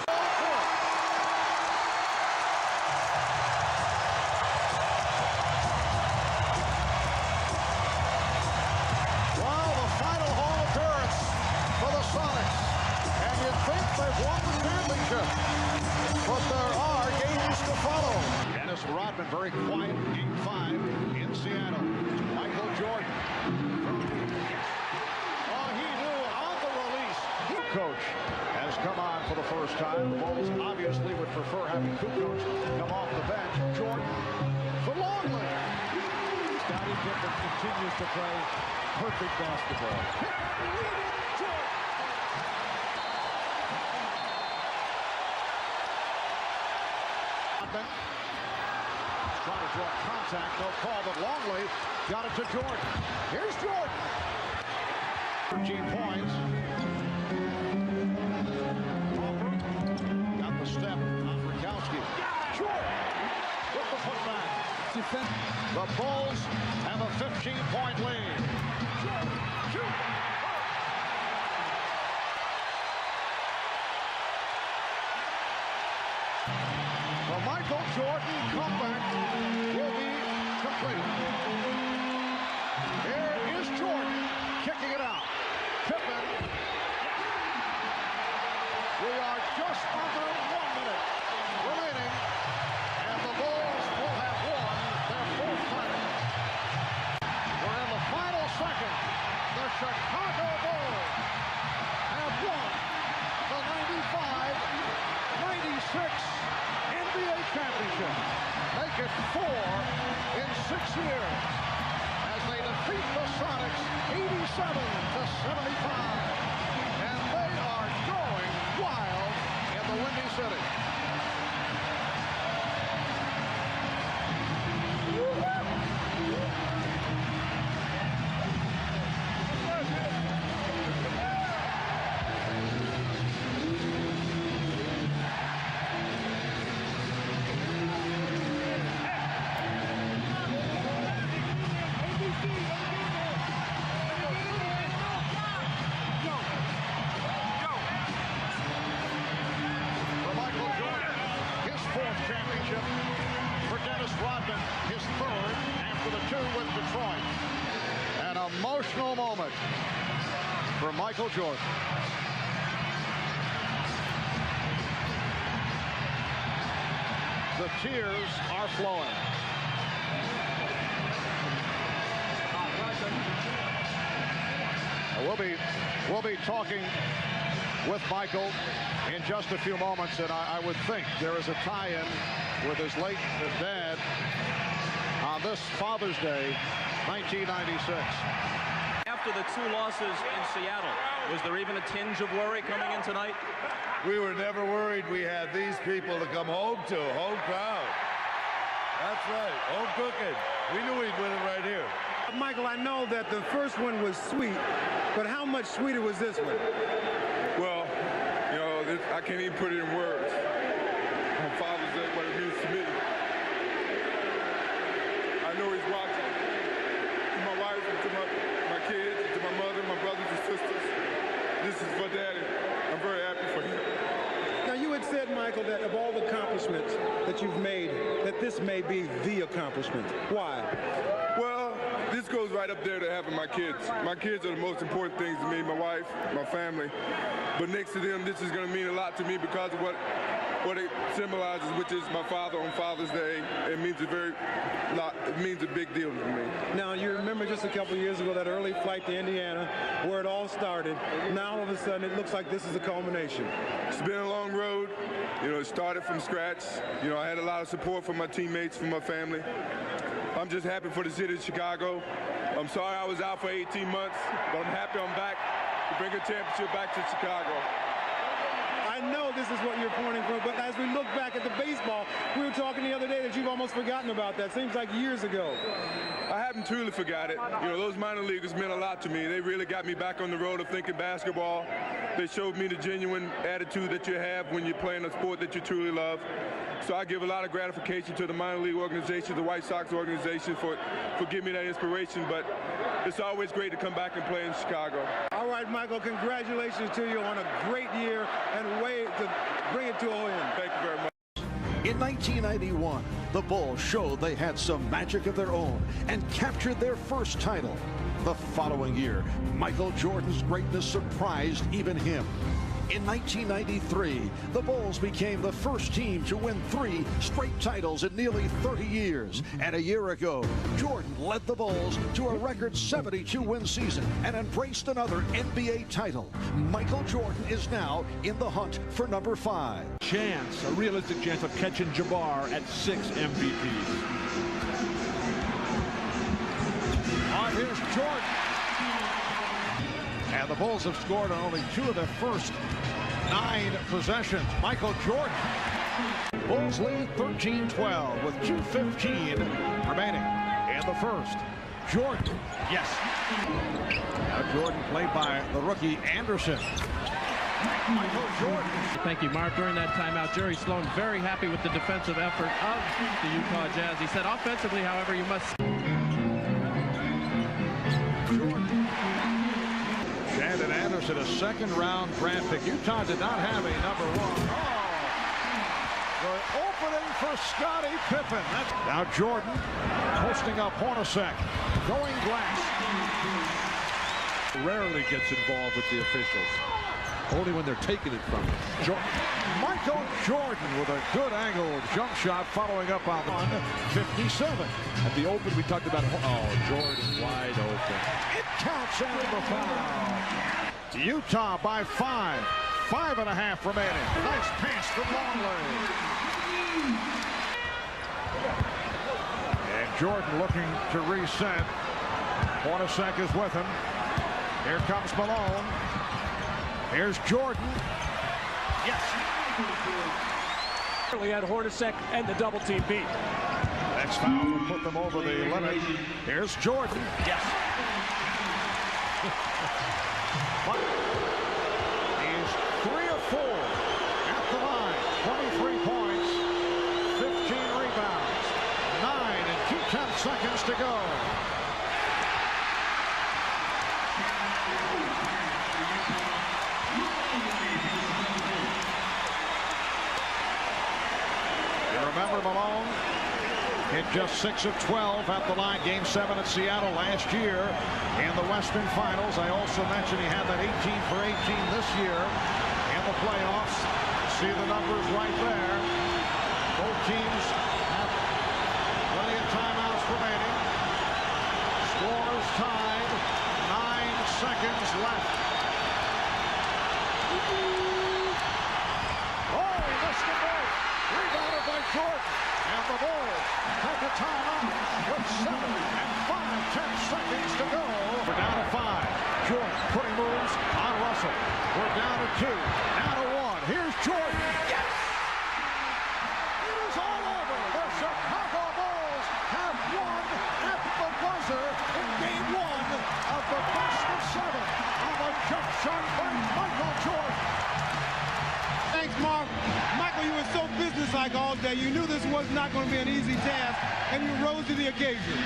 Wow, the final home appearance for the Sonics. And you'd think they've won the championship. But there are games to follow. Dennis Rodman, very quiet, Game 5 in Seattle. Michael Jordan. Oh, he knew on the release. Coach has come on for the first time. The Bulls obviously would prefer having Kukoc come off the bench. Jordan for Longley. Scottie Pippen continues to play perfect basketball. Trying to draw contact, no call, but Longley got it to Jordan. Here's Jordan. 13 points. Got the step on Gronkowski. Jordan with the putback. The Bulls have a 15-point lead. Jordan, shoot. The Michael Jordan comeback will be complete. Here is Jordan kicking it out. Pippen. We are just under 1 minute remaining, and the Bulls will have won their 4th title. We're in the final second. The Chicago Bulls have won the 95-96 NBA championship. Make it 4 in 6 years as they defeat the Sonics 87-75. And they are going wild in the Windy City. His 3rd after the 2 with Detroit. An emotional moment for Michael Jordan. The tears are flowing. We'll be talking with Michael in just a few moments, and I would think there is a tie-in with his late dad on this Father's Day, 1996. After the 2 losses in Seattle, was there even a tinge of worry coming in tonight? We were never worried. We had these people to come home to, home crowd. That's right, home cooking. We knew we'd win it right here. Michael, I know that the first one was sweet, but how much sweeter was this one? Well, you know, I can't even put it in words. On Father's Day, what it means to me. I know he's watching. To my wife, and to my kids, and to my mother, my brothers and sisters. This is for Daddy. I'm very happy for him. Now, you had said, Michael, that of all the accomplishments that you've made, that this may be the accomplishment. Why? Well, this goes right up there to having my kids. My kids are the most important things to me, my wife, my family. But next to them, this is going to mean a lot to me because of what it symbolizes, which is my father on Father's Day. It means it means a big deal to me. Now, you remember just a couple years ago that early flight to Indiana where it all started. Now, all of a sudden, it looks like this is a culmination. It's been a long road. You know, it started from scratch. You know, I had a lot of support from my teammates, from my family. I'm just happy for the city of Chicago. I'm sorry I was out for 18 months, but I'm happy I'm back to bring a championship back to Chicago. I know this is what you're pointing for, but as we look back at the baseball, we were talking the other day that you've almost forgotten about that. Seems like years ago. I haven't truly forgot it. You know, those minor leaguers meant a lot to me. They really got me back on the road of thinking basketball. They showed me the genuine attitude that you have when you're playing a sport that you truly love. So I give a lot of gratification to the minor league organization, the White Sox organization for giving me that inspiration, but it's always great to come back and play in Chicago. All right, Michael, congratulations to you on a great year and way to bring it to a win. Thank you very much. In 1991, the Bulls showed they had some magic of their own and captured their first title. The following year, Michael Jordan's greatness surprised even him. In 1993, the Bulls became the first team to win 3 straight titles in nearly 30 years. And a year ago, Jordan led the Bulls to a record 72-win season and embraced another NBA title. Michael Jordan is now in the hunt for number 5. A realistic chance of catching Jabbar at 6 MVPs. Here's Jordan. And the Bulls have scored on only 2 of their first 9 possessions. Michael Jordan. Bulls lead 13-12 with 2:15 remaining in the first. Jordan. Yes. Now Jordan played by the rookie Anderson. Michael Jordan. Thank you, Mark. During that timeout, Jerry Sloan very happy with the defensive effort of the Utah Jazz. He said offensively, however, you must... Shandon Anderson, a second-round draft pick. Utah did not have a number 1. The opening for Scottie Pippen. Now Jordan posting up Hornacek, going glass. Rarely gets involved with the officials. Only when they're taking it from him. Michael Jordan with a good angle jump shot following up on 57. At the open, we talked about, Jordan wide open. It counts after the foul. Utah by 5. 5.5 remaining. Nice pass from Longley. And Jordan looking to reset. Hornacek is with him. Here comes Malone. Here's Jordan. Yes. We had Hornacek and the double team beat. Next foul will put them over the limit. Here's Jordan. Yes. He's 3 of 4 at the line. 23 points, 15 rebounds, 9 and 2/10 seconds to go. Remember Malone hit just 6 of 12 at the line. Game 7 at Seattle last year in the Western Finals. I also mentioned he had that 18 for 18 this year in the playoffs. See the numbers right there. Both teams have plenty of timeouts remaining. Scores tied. 9 seconds left. Oh, he missed the break. Rebounded by Jordan. And the Bulls take a timeout with 7 and 5/10 seconds to go. We're down to 5. Jordan putting moves on Russell. We're down to 2. Now to 1. Here's Jordan. Yes! It is all over. The Chicago Bulls have won at the buzzer in Game 1 of the best of 7 on a jump shot by Michael Jordan. Thanks, Mark. Michael, you were so businesslike all day. You knew this was not going to be an easy task, and you rose to the occasion.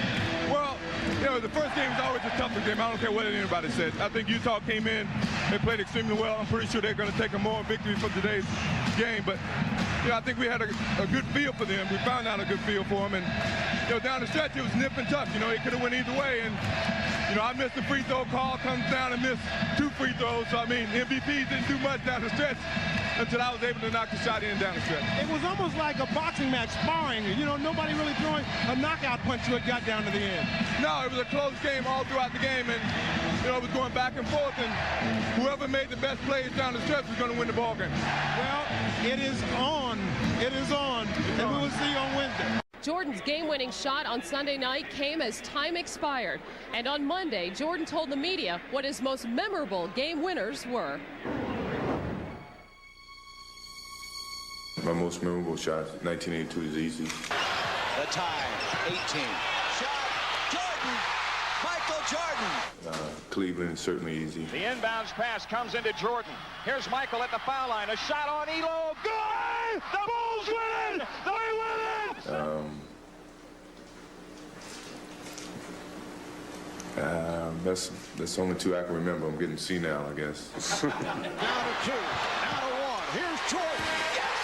Well, you know, the first game is always a tougher game. I don't care what anybody says. I think Utah came in, they played extremely well. I'm pretty sure they're going to take a more victory from today's game. But, you know, I think we had a good feel for them. We found out a good feel for them. And, you know, down the stretch, it was nip and tuck. You know, it could have went either way. And, you know, I missed the free throw call, comes down and missed 2 free throws. So, I mean, MVPs didn't do much down the stretch until I was able to knock the shot in down the stretch. It was almost like a boxing match, sparring. You know, nobody really throwing a knockout punch till it got down to the end. No, it was a close game all throughout the game, and, you know, it was going back and forth, and whoever made the best plays down the stretch was going to win the ball game. Well, it is on. It is on, and we will see you on Wednesday. Jordan's game-winning shot on Sunday night came as time expired. And on Monday, Jordan told the media what his most memorable game winners were. My most memorable shot, 1982, is easy. The tie, 18. Shot, Jordan, Michael Jordan. Cleveland is certainly easy. The inbounds pass comes into Jordan. Here's Michael at the foul line. A shot on Elo. Good! The Bulls win it! They win it! That's only 2 I can remember. I'm getting senile, I guess. Down to 2. Now to 1. Here's Jordan. Yes!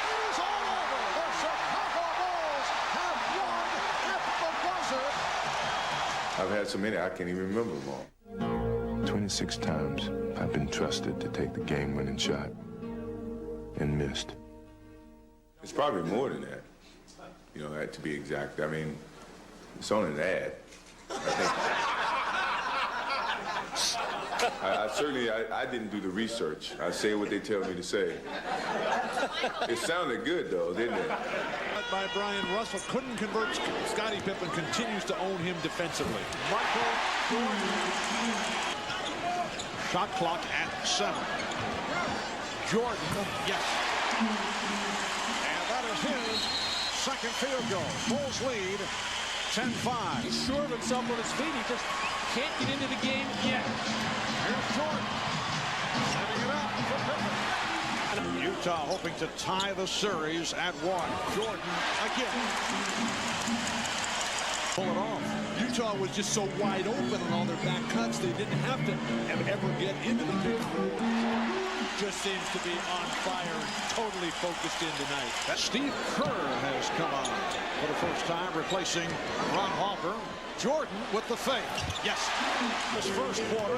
It is all over. The Chicago Bulls have won at the buzzer. I've had so many, I can't even remember them all. 26 times I've been trusted to take the game-winning shot and missed. It's probably more than that, you know, to be exact. I mean, it's on an ad. I didn't do the research. I say what they tell me to say. It sounded good, though, didn't it? By Brian Russell, couldn't convert. Scottie Pippen continues to own him defensively. Michael Jordan. Shot clock at 7. Jordan, yes. And that is his second field goal. Bulls lead 10-5. He's sure of himself on his feet. He just can't get into the game yet. Here's Jordan. Setting it up for Pippen. Utah hoping to tie the series at 1. Jordan again. Pull it off. Utah was just so wide open on all their back cuts, they didn't have to ever get into the game. Just seems to be on fire, totally focused in tonight. Steve Kerr has come on for the first time, replacing Ron Harper. Jordan with the fake. Yes. This first quarter,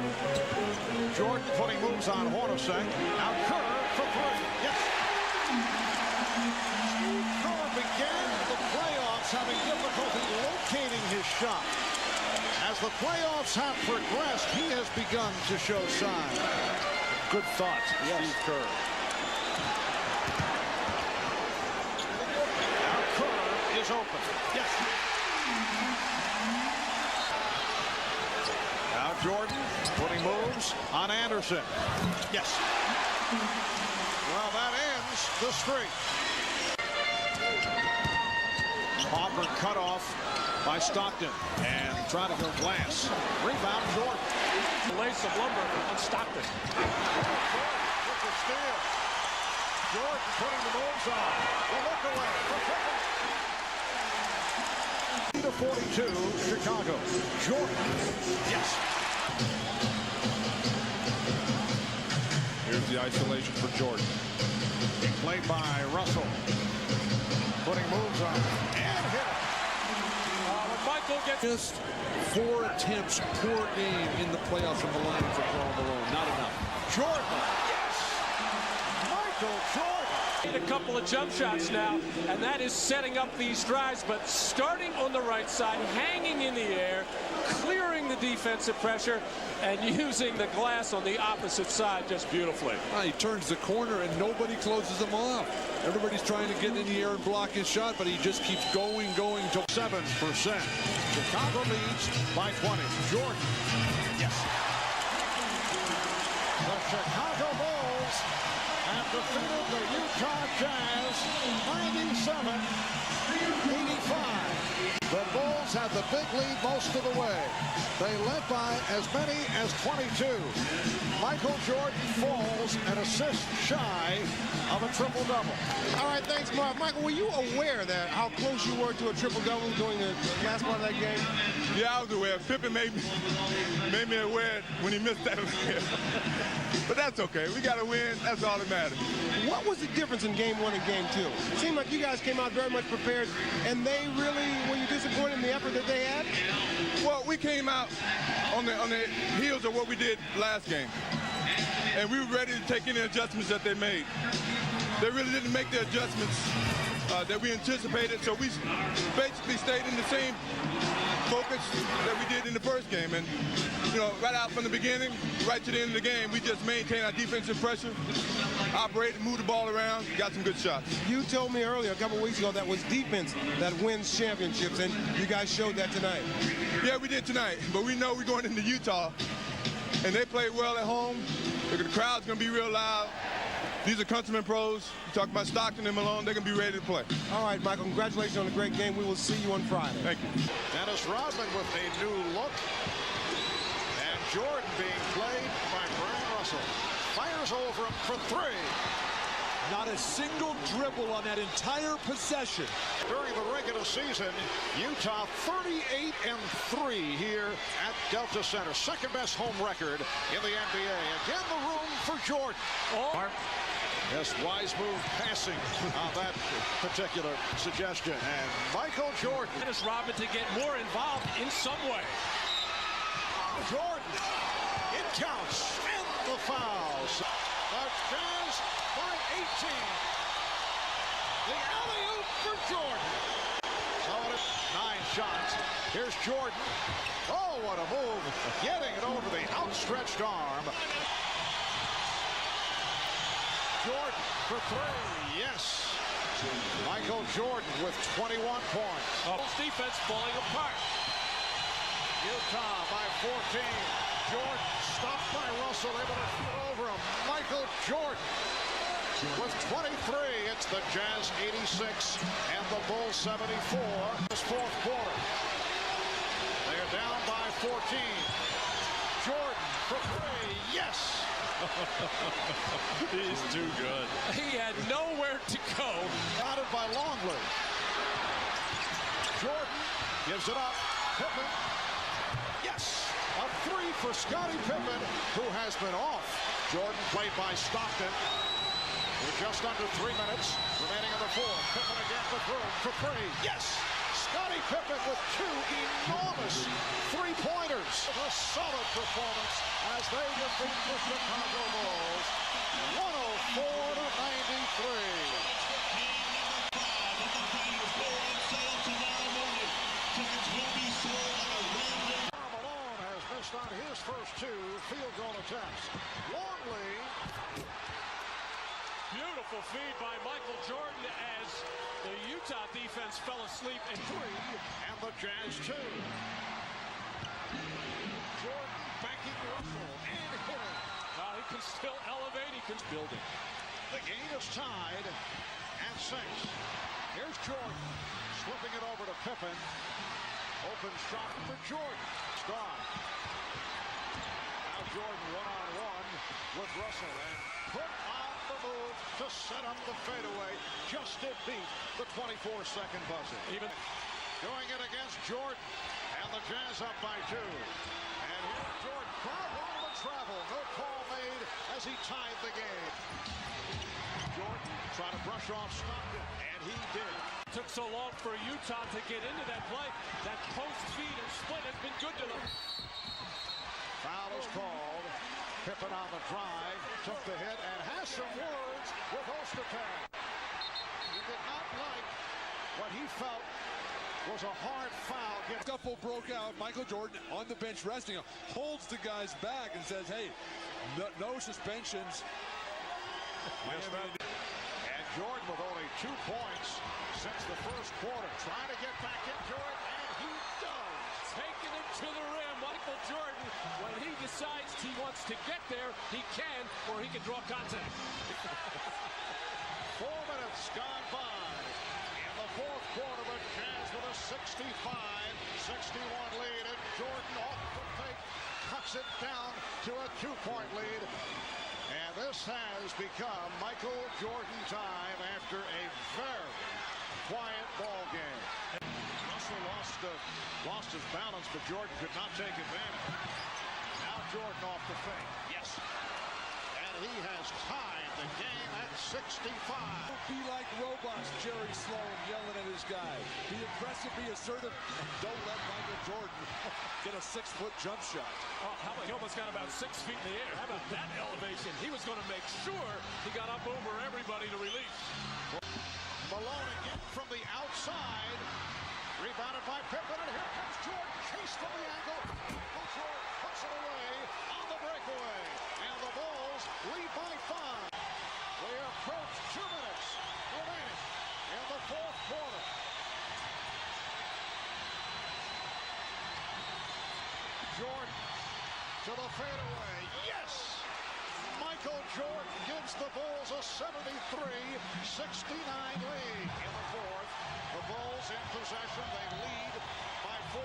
Jordan putting moves on Hornacek. Now Kerr for 3. Yes. Steve Kerr began the playoffs having difficulty locating his shot. As the playoffs have progressed, he has begun to show signs. Good thoughts, yes. Steve Kerr. Now Kerr is open. Yes. Now Jordan putting moves on Anderson. Yes. Well, that ends the streak. Hopper cut off by Stockton and try to go glass. Rebound Jordan. Lay some lumber on Stockton. Jordan with the steal. Jordan putting the moves on. The look away for Pippen. 42, Chicago. Jordan. Yes. Here's the isolation for Jordan. Being played by Russell. Putting moves on. And hit it. When Michael gets just 4 attempts per game in the playoffs from the line for Malone. Not enough. Jordan. Yes. Michael Jordan. A couple of jump shots now, and that is setting up these drives, but starting on the right side, hanging in the air, clearing the defensive pressure, and using the glass on the opposite side just beautifully. He turns the corner, and nobody closes him off. Everybody's trying to get in the air and block his shot, but he just keeps going to 7%. Chicago leads by 20. Jordan. Yes. The Chicago Bulls have defeated the Utah Jazz 97-85. The Bulls had the big lead most of the way. They led by as many as 22. Michael Jordan falls an assist shy of a triple-double. All right, thanks, Mark. Michael, were you aware that how close you were to a triple-double during the last part of that game? Yeah, I was aware. Pippen made me aware when he missed that. But that's okay. We got to win. That's all that matters. What was the difference in game 1 and game 2? It seemed like you guys came out very much prepared, and they really, were you disappointed in the effort that they had? Well, we came out on the heels of what we did last game, and we were ready to take any adjustments that they made. They really didn't make the adjustments that we anticipated, so we basically stayed in the same focus that we did in the first game. And, you know, right out from the beginning, right to the end of the game, we just maintained our defensive pressure, operated, moved the ball around, got some good shots. You told me earlier, a couple weeks ago, that was defense that wins championships, and you guys showed that tonight. Yeah, we did tonight, but we know we're going into Utah, and they played well at home. The crowd's going to be real loud. These are countrymen pros. You talk about Stockton and Malone, they're going to be ready to play. All right, Michael, congratulations on a great game. We will see you on Friday. Thank you. Dennis Rodman with a new look. And Jordan being played by Brian Russell. Fires over him for 3. Not a single dribble on that entire possession. During the regular season, Utah 38-3 here at Delta Center. Second best home record in the NBA. Again, the room for Jordan. Yes, wise move passing on that particular suggestion. And Michael Jordan. Dennis Rodman to get more involved in some way. Jordan, it counts, and the fouls. The Jazz by 18. The alley-oop for Jordan. So it's 9 shots. Here's Jordan. Oh, what a move. Getting it over the outstretched arm. Jordan for 3. Yes. Michael Jordan with 21 points. Bulls defense falling apart. Utah by 14. Jordan stopped by Russell, able to shoot over him. Michael Jordan with 23. It's the Jazz 86 and the Bulls 74. This fourth quarter. They're down by 14. Jordan for 3. Yes. He's too good. He had nowhere to go. Guarded by Longley. Jordan gives it up. Pippen. Yes. A 3 for Scottie Pippen, who has been off. Jordan played by Stockton. With just under 3 minutes remaining in the fourth. Pippen again with room for 3. Yes. Scottie Pippen with 2 enormous three-pointers. A solid performance as they defeat the Chicago Bulls 104-93. Malone has missed on his first 2 field goal attempts. Longley. Beautiful feed by Michael Jordan as the Utah defense fell asleep at 3. And the Jazz 2. Jordan backing Russell and hitting. He can still elevate. He can build it. The game is tied at 6. Here's Jordan slipping it over to Pippen. Open shot for Jordan. It's gone. Now Jordan one-on-one with Russell and put on the move to set up the fadeaway. Just did beat the 24-second buzzer. Even doing it against Jordan. And the Jazz up by 2. And here's Jordan. Crowd wanted to travel. No call made as he tied the game. Jordan trying to brush off Stockton. And he did. Took so long for Utah to get into that play. That post feed and split has been good to them. Foul is called. Pippen on the drive. Took the hit and has some words with Ostertag. what he felt was a hard foul. Scuffle broke out. Michael Jordan on the bench resting, holds the guy's back and says, hey, no suspensions. And Jordan with only 2 points since the first quarter, trying to get back into it, and he does. Taking it to the rim, Michael Jordan, when he decides he wants to get there, he can, or he can draw contact. 4 minutes gone by in the fourth quarter, but Jazz with a 65-61 lead, and Jordan off the fake cuts it down to a 2-point lead. And this has become Michael Jordan time after a very quiet ball game. Russell lost his balance, but Jordan could not take advantage. Now Jordan off the fake. Yes. And he has tied the game at 65. Be like robots, Jerry Sloan yelling at his guy. Be aggressive, be assertive, and don't let Michael Jordan get a 6-foot jump shot. Oh, how about he almost got about 6 feet in the air. How about that elevation? He was going to make sure he got up over everybody to release. Malone again from the outside. Rebounded by Payton, and here comes Jordan. Chase from the angle. Michael Jordan puts it away on the breakaway. And the Bulls lead by 5. We approach 2 minutes remaining in the fourth quarter. Jordan to the fadeaway. Yes! Michael Jordan gives the Bulls a 73-69 lead in the fourth. The Bulls in possession. They lead by 4.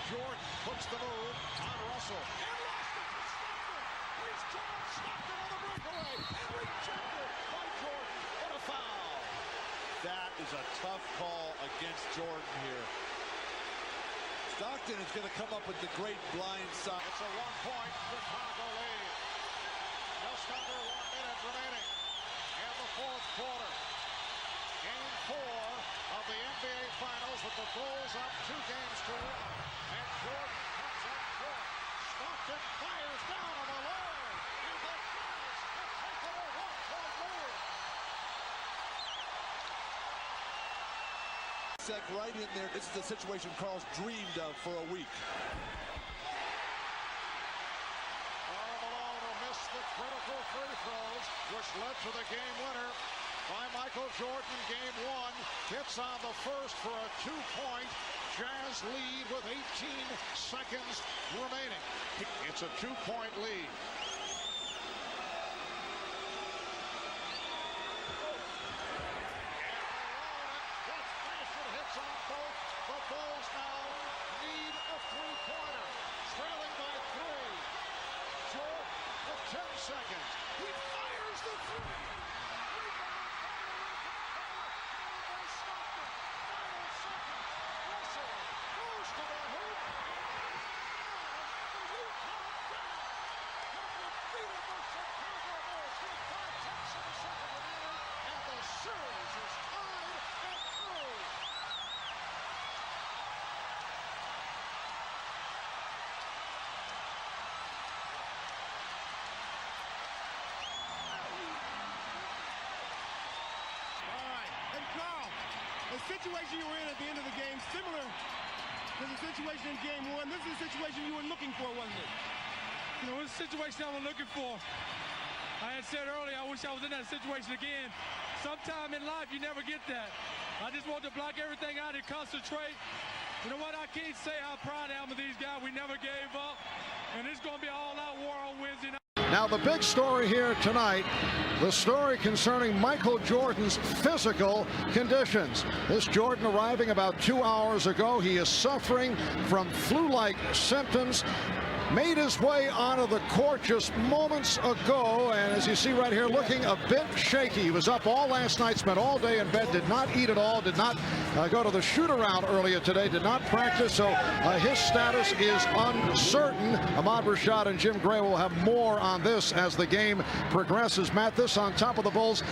Jordan puts the move on Russell. And lost it to Stockton. He's stopped it on the breakaway. And rejected by Jordan. What a foul. That is a tough call against Jordan here. Stockton is going to come up with the great blind side. It's a 1-point Chicago lead. Just under 1 minute remaining in the fourth quarter. Game 4 of the NBA Finals with the Bulls up 2 games to 1. And Jordan comes up short. Stockton fires down on Malone. And the Jazz have taken a 1-point lead. Sec right in there. This is the situation Carl's dreamed of for a week. Malone will miss the critical free throws, which led to the game winner by Michael Jordan in game 1. Hits on the first for a 2-point Jazz lead with 18 seconds remaining. It's a 2-point lead. Hits on both. The Bulls now need a 3-pointer. Trailing by 3. Jordan with 10 seconds. He fires the 3. Rebound by Stockton. Final seconds. Russell goes to the hoop. The Utah Jazz have defeated the Chicago Bulls with 5/10 of a second remaining, and the series is tied at 3. The situation you were in at the end of the game, similar to the situation in game 1. This is the situation you were looking for, wasn't it? You know, it's a situation I was looking for. I had said earlier, I wish I was in that situation again. Sometime in life, you never get that. I just want to block everything out and concentrate. You know what? I can't say how proud I am of these guys. We never gave up. And it's going to be an all-out war on Wednesday night. Now the big story here tonight, the story concerning Michael Jordan's physical conditions. This Jordan arriving about 2 hours ago. He is suffering from flu-like symptoms. Made his way onto the court just moments ago, and as you see right here, looking a bit shaky. He was up all last night, spent all day in bed, did not eat at all, did not go to the shoot-around earlier today, did not practice, so his status is uncertain. Ahmad Rashad and Jim Gray will have more on this as the game progresses. Matt, this on top of the Bulls.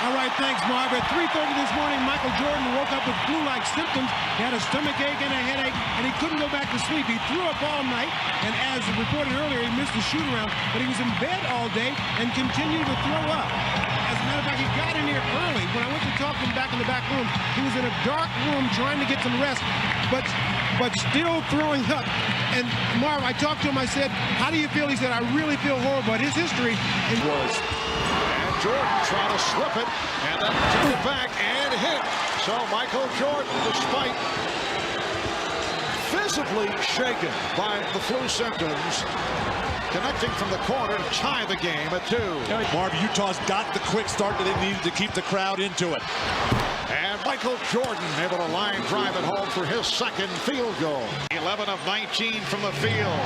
All right, thanks, Marv. At 3:30 this morning, Michael Jordan woke up with flu-like symptoms. He had a stomach ache and a headache, and he couldn't go back to sleep. He threw up all night, and as reported earlier, he missed the shoot-around, but he was in bed all day and continued to throw up. As a matter of fact, he got in here early. When I went to talk to him back in the back room, he was in a dark room trying to get some rest, but still throwing up. And Marv, I talked to him, I said, how do you feel? He said, I really feel horrible. But his history was. And Jordan trying to slip it, and then took it back and hit. So Michael Jordan, despite visibly shaken by the flu symptoms, connecting from the corner to tie the game at 2. Marv, Utah's got the quick start that they needed to keep the crowd into it. And Michael Jordan able to line drive it home for his second field goal. 11 of 19 from the field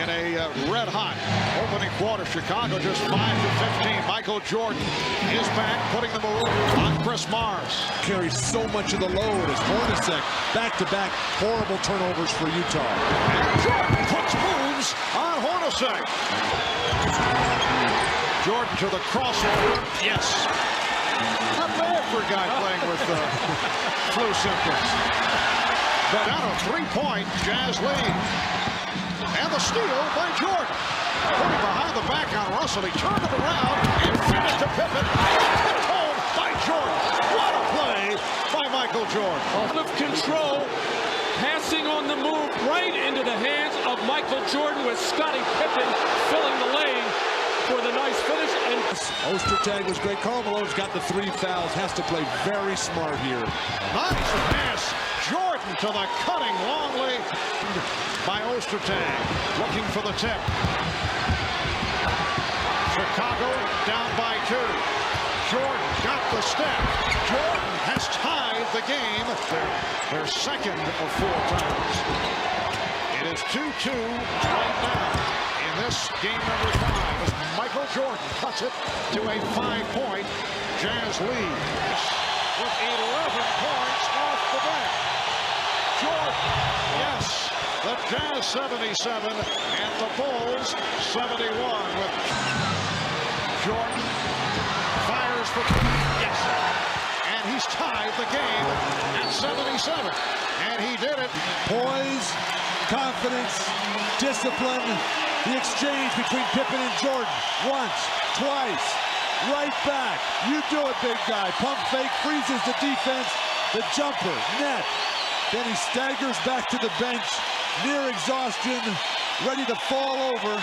in a red-hot opening quarter. Chicago just 5 of 15. Michael Jordan is back, putting the move on Chris Morris. Carries so much of the load as Hornacek back-to-back horrible turnovers for Utah. And Jordan puts moves on Hornacek. Jordan to the crossover. Yes. Not bad for a guy playing with flu symptoms. But down a 3-point Jazz lead. And the steal by Jordan. Putting behind the back on Russell. He turned it around and sent it to Pippen. Hit home by Jordan. What a play by Michael Jordan. Out of control. Passing on the move right into the hands of Michael Jordan with Scottie Pippen filling the lane for the nice finish. And Ostertag was great. Karl Malone's got the 3 fouls. Has to play very smart here. Nice pass. Jordan to the cutting Longley by Ostertag. Looking for the tip. Chicago down by 2. Jordan got the step. Jordan has tied the game. Their second of 4 times. It is 2-2 right now in this game number 5 as Michael Jordan cuts it to a 5-point Jazz lead with 11 points off the bench. Jordan, yes, the Jazz 77 and the Bulls 71 with Jordan fires for yes, and he's tied the game at 77, and he did it. Poise, confidence, discipline, the exchange between Pippen and Jordan. Once, twice, right back. You do it, big guy. Pump fake, freezes the defense, the jumper, net. Then he staggers back to the bench, near exhaustion, ready to fall over.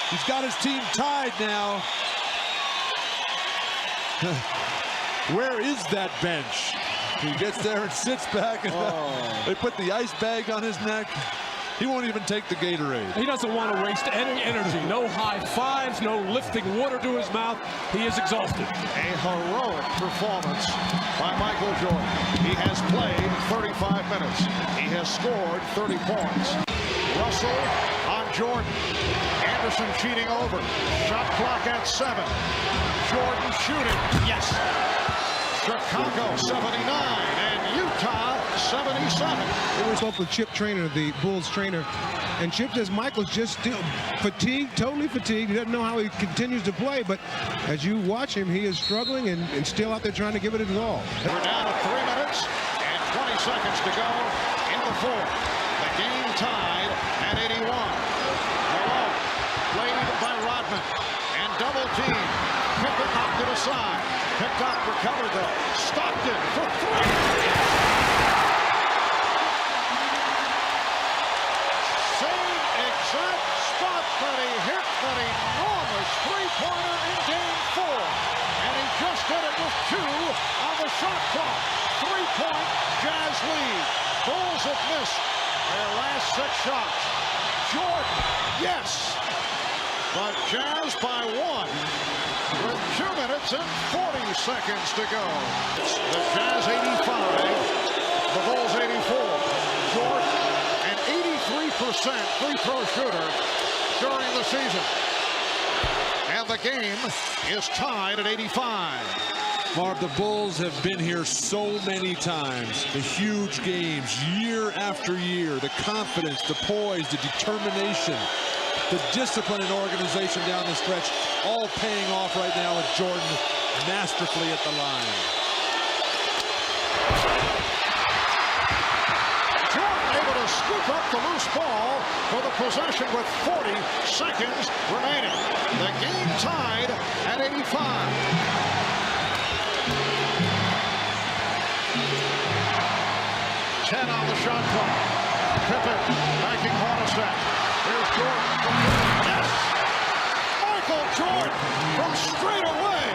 He's got his team tied now. Where is that bench? He gets there and sits back, and they put the ice bag on his neck. He won't even take the Gatorade. he doesn't want to waste any energy. No high fives, no lifting water to his mouth. He is exhausted. A heroic performance by Michael Jordan. He has played 35 minutes. He has scored 30 points. Russell on Jordan. Anderson cheating over. Shot clock at 7. Jordan shooting. Yes. Chicago 79 and Utah 77. We spoke with Chip Trainer, the Bulls trainer, and Chip says Michael's just still fatigued, totally fatigued. He doesn't know how he continues to play, but as you watch him, he is struggling and still out there trying to give it his all. We're down to 3 minutes and 20 seconds to go in the 4th. The game tied at 81. Malone played by Rodman and double team. Pippen knocked it aside. Picked up, recovered though. Stockton for 3. Same exact spot that he hit that enormous 3-pointer in game 4. And he just did it with 2 on the shot clock. 3-point Jazz lead. Bulls have missed their last 6 shots. Jordan, yes. But Jazz by 1. With 2 minutes and 40 seconds to go. The Jazz 85, the Bulls 84. Jordan, an 83% free throw shooter during the season. And the game is tied at 85. Marv, the Bulls have been here so many times. The huge games, year after year. The confidence, the poise, the determination, the discipline and organization down the stretch, all paying off right now with Jordan masterfully at the line. Jordan able to scoop up the loose ball for the possession with 40 seconds remaining. The game tied at 85. On the shot clock. Pippen backing Hornacek. Here's Jordan. Yes! Michael Jordan from straight away.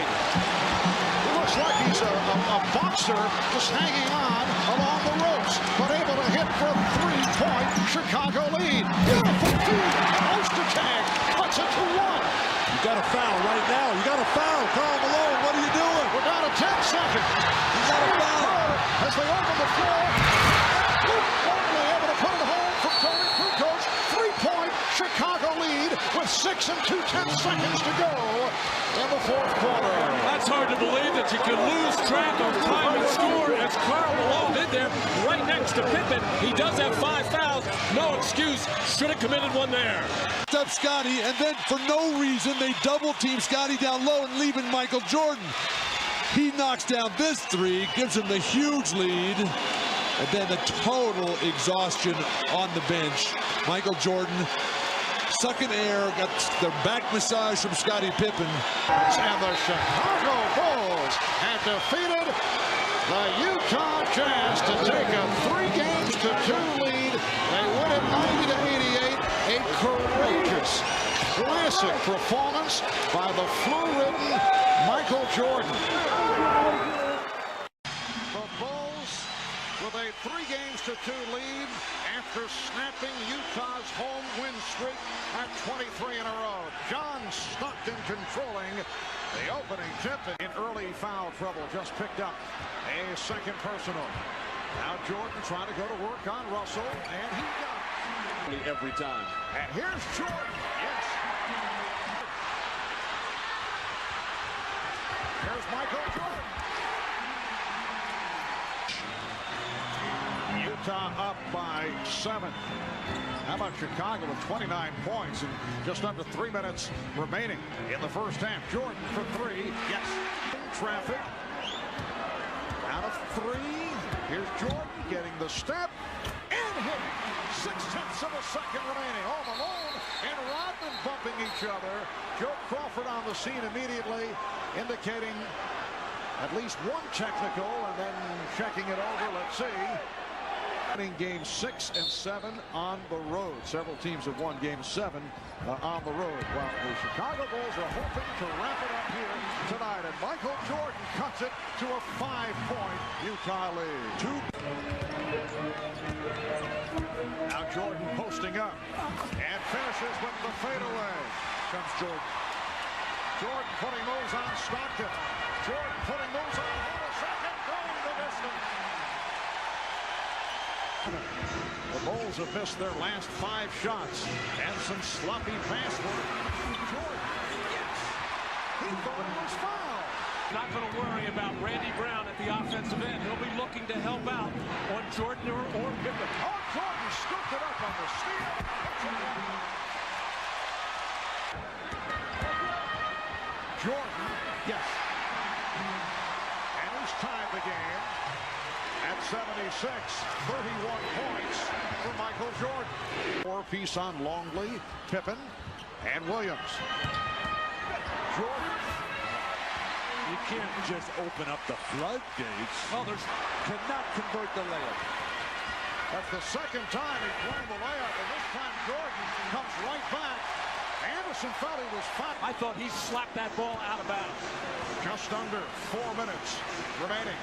He looks like he's a boxer just hanging on along the ropes, but able to hit for a 3-point Chicago lead. Beautiful feed. Post attack. Cuts it to 1. You got a foul right now. You got a foul. Karl Malone, what are you doing? We're down to 10 seconds. You got a foul. As they open the floor. Barkley able to put it home from Tony Kukoc. 3-point Chicago lead with 6 2/10 seconds to go in the fourth quarter. That's hard to believe that you can lose track of time and score as Karl Malone did there right next to Pippen. He does have 5 fouls. No excuse. Should have committed one there. Up Scotty, and then for no reason they double team Scotty down low and leaving Michael Jordan. He knocks down this 3, gives him the huge lead, and then the total exhaustion on the bench. Michael Jordan sucking air, got the back massage from Scottie Pippen. And the Chicago Bulls have defeated the Utah Jazz to take a 3-2 lead. They win it 90-88. A courageous, classic performance by the flu-ridden Michael Jordan. The Bulls with a 3-2 lead after snapping Utah's home win streak at 23 in a row. John Stockton controlling the opening tip in early foul trouble. Just picked up a second personal. Now Jordan trying to go to work on Russell, and he got it. Every time. And here's Jordan. Yes. Here's Michael Jordan. Utah up by 7. How about Chicago with 29 points and just under 3 minutes remaining in the first half. Jordan for 3. Yes. Traffic. Out of 3. Here's Jordan getting the step and hitting. 6/10 of a second remaining. Oh, Malone and Rodman bumping each other. Joe Crawford on the scene immediately, indicating at least one technical, and then checking it over. Let's see. Game 6 and 7 on the road. Several teams have won Game 7 on the road. Well, the Chicago Bulls are hoping to wrap it up here tonight, and Michael Jordan cuts it to a 5-point Utah lead. Now Jordan posting up and finishes with the fadeaway. Comes Jordan. Jordan putting those on Stockton. Jordan putting those on Hornacek and going the distance. The Bulls have missed their last 5 shots and some sloppy pass work. Jordan, yes, he thought it was foul. Not going to worry about Randy Brown at the offensive end. He'll be looking to help out on Jordan or Pippen. Oh, Jordan scooped it up on the steal. Jordan, yes. And he's tied the game at 76, 31 points for Michael Jordan. 4-piece on Longley, Pippen, and Williams. Jordan. You can't just open up the floodgates. Others cannot convert the layup. That's the second time he's blown the layup, and this time Jordan comes right back. Anderson felt he was fouled. I thought he slapped that ball out of bounds. Just under 4 minutes remaining.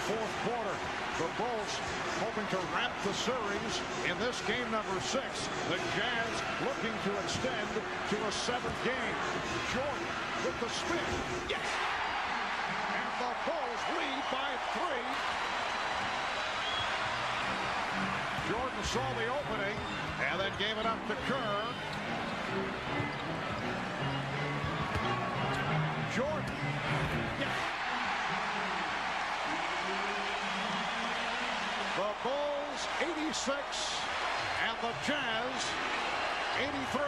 Fourth quarter. The Bulls hoping to wrap the series in this game number 6. The Jazz looking to extend to a 7th game. Jordan with the spin. Yes. And the Bulls lead by 3. Jordan saw the opening and then gave it up to Kerr. Jordan. Yes. The Bulls 86 and the Jazz 83.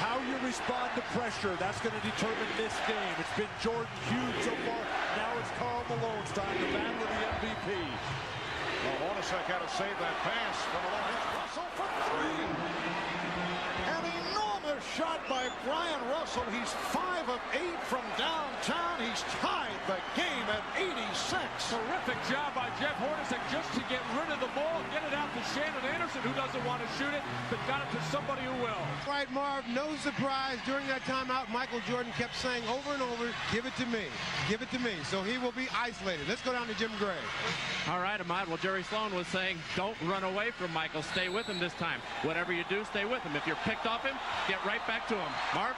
How you respond to pressure, that's going to determine this game. It's been Jordan Hughes so far. Now it's Karl Malone's time to battle the MVP. Well, Hornacek had to save that pass from Malone. Russell for three. An enormous shot by Brian Russell. He's 5 of 8 from downtown. He's tied the game at 86. Terrific job by Jeff Hornacek just to get rid of the ball, get it out to Shannon Anderson, who doesn't want to shoot it, but got it to somebody who will. Right, Marv, no surprise. During that timeout, Michael Jordan kept saying over and over, give it to me, give it to me. So he will be isolated. Let's go down to Jim Gray. All right, Ahmad. Well, Jerry Sloan was saying, don't run away from Michael. Stay with him this time. Whatever you do, stay with him. If you're picked off him, get right back to him. Mark?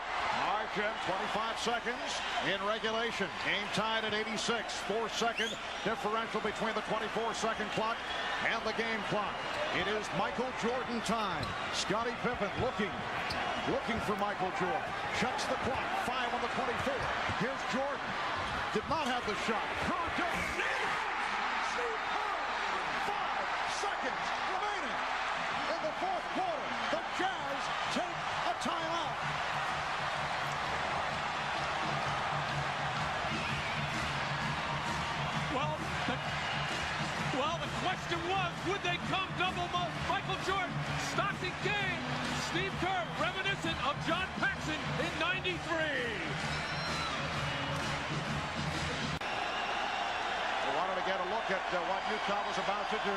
All right, Jim, 25 seconds in regulation. Game tied at 86. 4-second differential between the 24-second clock and the game clock. It is Michael Jordan time. Scottie Pippen looking for Michael Jordan. Checks the clock. 5 on the 24. Here's Jordan. Did not have the shot. Kerr does. 5 seconds remaining in the fourth quarter. The Jazz take a timeout. Well, the question was, would they come double Michael Jordan? Stockton game. Steve Kerr, reminiscent of John Paxson in '93. We wanted to get a look at what Utah was about to do.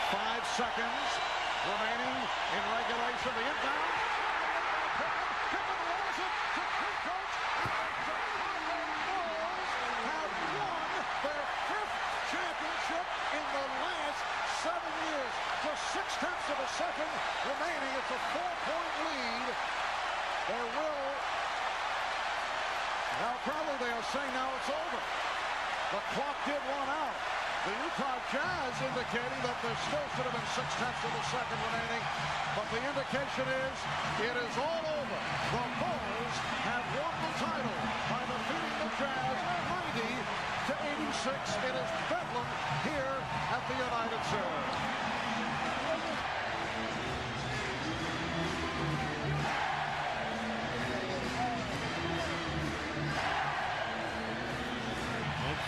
5 seconds remaining in regulation. The inbound. Pippen rolls it to Kukoc. The Bulls have won their 5th championship in the last 7 years. Just 0.6 of a second remaining. It's a 4-point lead. There will. Now probably they are saying now it's over. The clock did run out. The Utah Jazz indicating that there still should have been 0.6 of a second remaining. But the indication is it is all over. The Bulls have won the title by defeating the Jazz 90-86. It is Bedlam here at the United Center.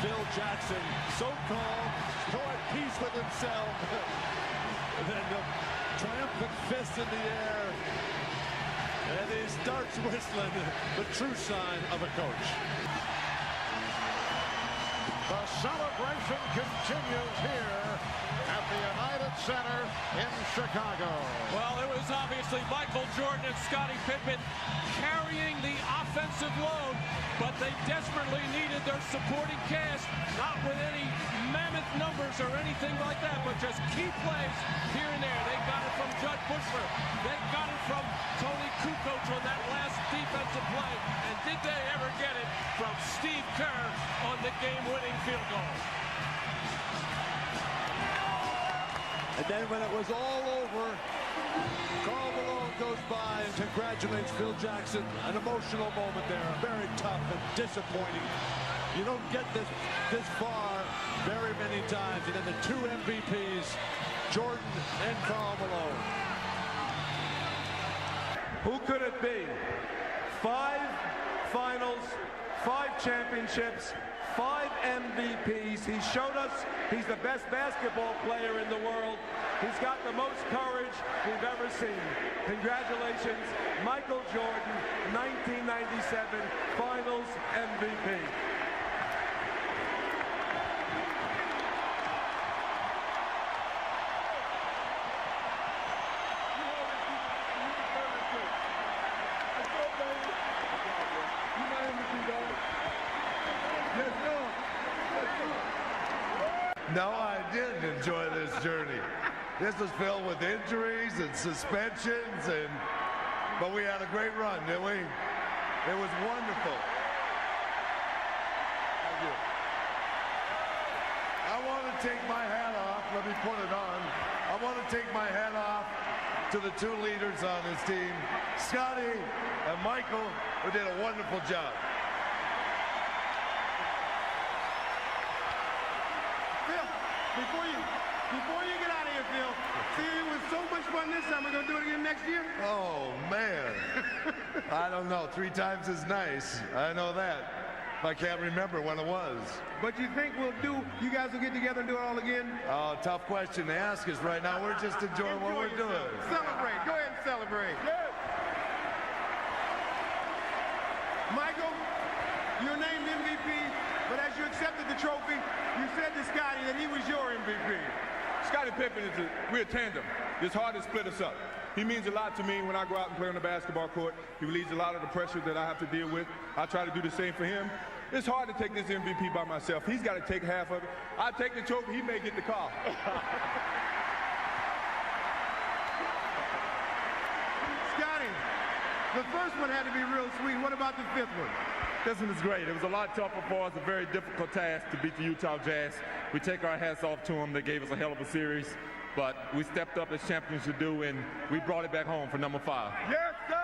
Phil Jackson, so calm, so at peace with himself. And then the triumphant fist in the air. And he starts whistling, the true sign of a coach. The celebration continues here at the United Center in Chicago. Well, it was obviously Michael Jordan and Scottie Pippen carrying the offensive load, but they desperately needed their supporting cast, not with any mammoth numbers or anything like that, but just key plays here and there. They got it from Judd Bushler. They got it from Tony Kukoc on that last defensive play. And did they ever get it from Steve Kerr on the game-winning field goal? And then when it was all over, Karl Malone goes by and congratulates Phil Jackson. An emotional moment there, very tough and disappointing. You don't get this far very many times. And then the 2 MVPs, Jordan and Karl Malone. Who could it be? 5 finals, 5 championships, 5 MVPs. He showed us he's the best basketball player in the world. He's got the most courage we've ever seen. Congratulations, Michael Jordan, 1997 Finals MVP. No, I didn't enjoy this journey. This was filled with injuries and suspensions, but we had a great run, didn't we? It was wonderful. Thank you. I want to take my hat off. Let me put it on. I want to take my hat off to the 2 leaders on this team, Scottie and Michael, who did a wonderful job. Before you get out of here, Phil, see, it was so much fun won this time. We're going to do it again next year? Oh, man. I don't know. 3 times is nice. I know that. I can't remember when it was. But you think you guys will get together and do it all again? Oh, tough question to ask us right now. We're just enjoying what we're doing. Celebrate. Go ahead and celebrate. Yeah. Michael, you're named MVP, but as you accepted the trophy, you said to Scotty that he was your MVP. Scottie Pippen we're a tandem. It's hard to split us up. He means a lot to me when I go out and play on the basketball court. He relieves a lot of the pressure that I have to deal with. I try to do the same for him. It's hard to take this MVP by myself. He's got to take half of it. I take the trophy, he may get the call. Scotty, the first one had to be real sweet. What about the 5th one? This one is great. It was a lot tougher for us, a very difficult task to beat the Utah Jazz. We take our hats off to them. They gave us a hell of a series, but we stepped up as champions should do, and we brought it back home for number 5. Yes, sir!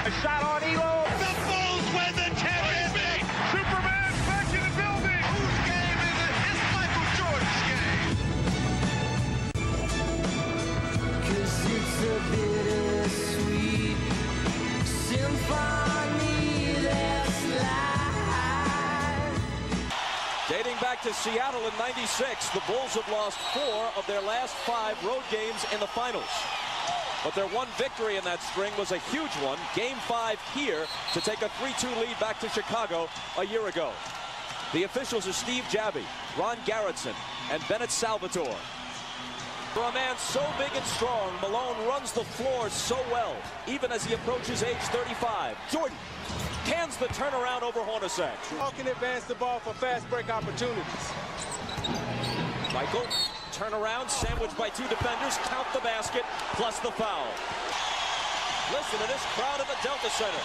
A shot on Elo. The Bulls win the championship. Superman back in the building. Whose game is it? It's Michael Jordan's game. 'Cause it's a bittersweet symphony that's live. Dating back to Seattle in '96, the Bulls have lost 4 of their last 5 road games in the finals. But their one victory in that string was a huge one, Game 5 here, to take a 3-2 lead back to Chicago a year ago. The officials are Steve Jabby, Ron Garrettson, and Bennett Salvatore. For a man so big and strong, Malone runs the floor so well, even as he approaches age 35. Jordan hands the turnaround over Hornacek. How can advance the ball for fast break opportunities? Michael, turnaround, sandwiched by 2 defenders, count the basket, plus the foul. Listen to this crowd at the Delta Center.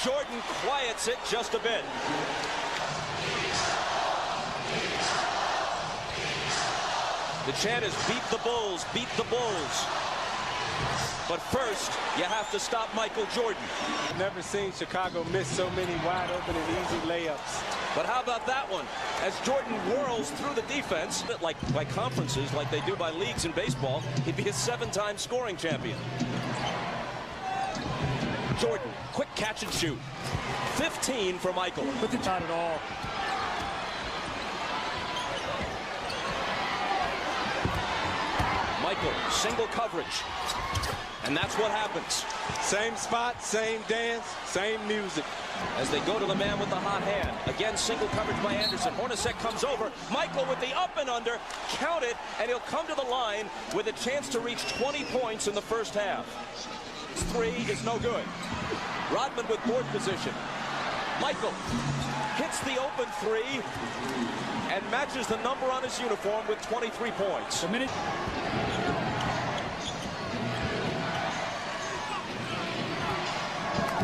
Jordan quiets it just a bit. The chant is beat the Bulls, beat the Bulls. But first, you have to stop Michael Jordan. Never seen Chicago miss so many wide open and easy layups. But how about that one? As Jordan whirls through the defense, like by conferences, like they do by leagues in baseball, he'd be a 7-time scoring champion. Jordan, quick catch and shoot. 15 for Michael. But it's not at all. Michael, single coverage. And that's what happens. Same spot, same dance, same music. As they go to the man with the hot hand. Again, single coverage by Anderson. Hornacek comes over. Michael with the up and under. Count it, and he'll come to the line with a chance to reach 20 points in the first half. 3 is no good. Rodman with board position. Michael hits the open 3 and matches the number on his uniform with 23 points. A minute.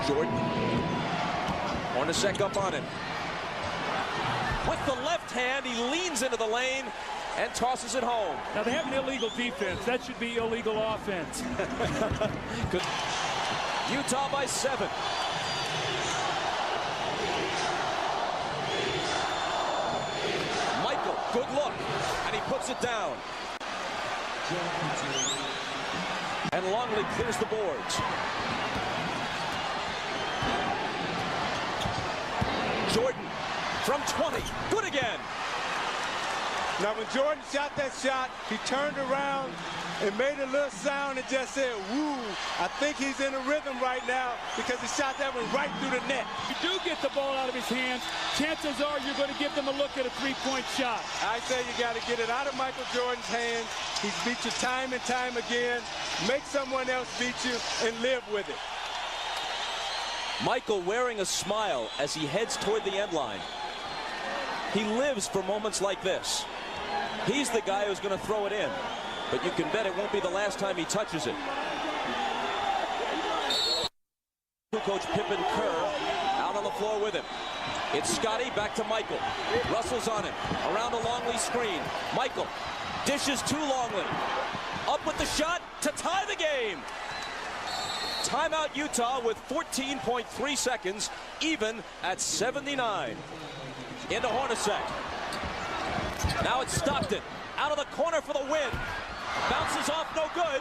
Jordan. Hornacek up on him. With the left hand, he leans into the lane and tosses it home. Now, they have an illegal defense. That should be illegal offense. Good. Utah by 7. Michael, good look, and he puts it down. And Longley clears the boards. Jordan from 20, good again. Now when Jordan shot that shot, he turned around and made a little sound and just said, woo. I think he's in a rhythm right now because he shot that one right through the net. If you do get the ball out of his hands, chances are you're going to give them a look at a 3-point shot. I say you got to get it out of Michael Jordan's hands. He's beat you time and time again. Make someone else beat you and live with it. Michael wearing a smile as he heads toward the end line. He lives for moments like this. He's the guy who's going to throw it in, but you can bet it won't be the last time he touches it. Coach Pippen Kerr out on the floor with him. It's Scotty back to Michael. Russell's on him. Around a Longley screen. Michael dishes to Longley. Up with the shot to tie the game. Timeout Utah with 14.3 seconds, even at 79. into Hornacek. Now it's Stockton. Out of the corner for the win. Bounces off, no good.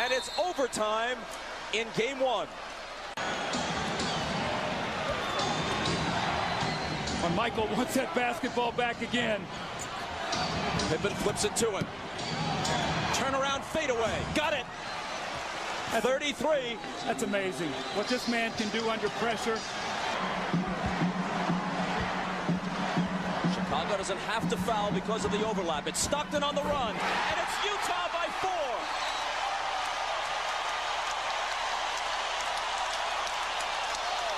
And it's overtime in game one. When Michael wants that basketball back again. Pippen flips it to him. Turnaround fadeaway. Got it. 33. That's amazing. What this man can do under pressure. Chicago doesn't have to foul because of the overlap. It's Stockton on the run. And it's Utah by 4.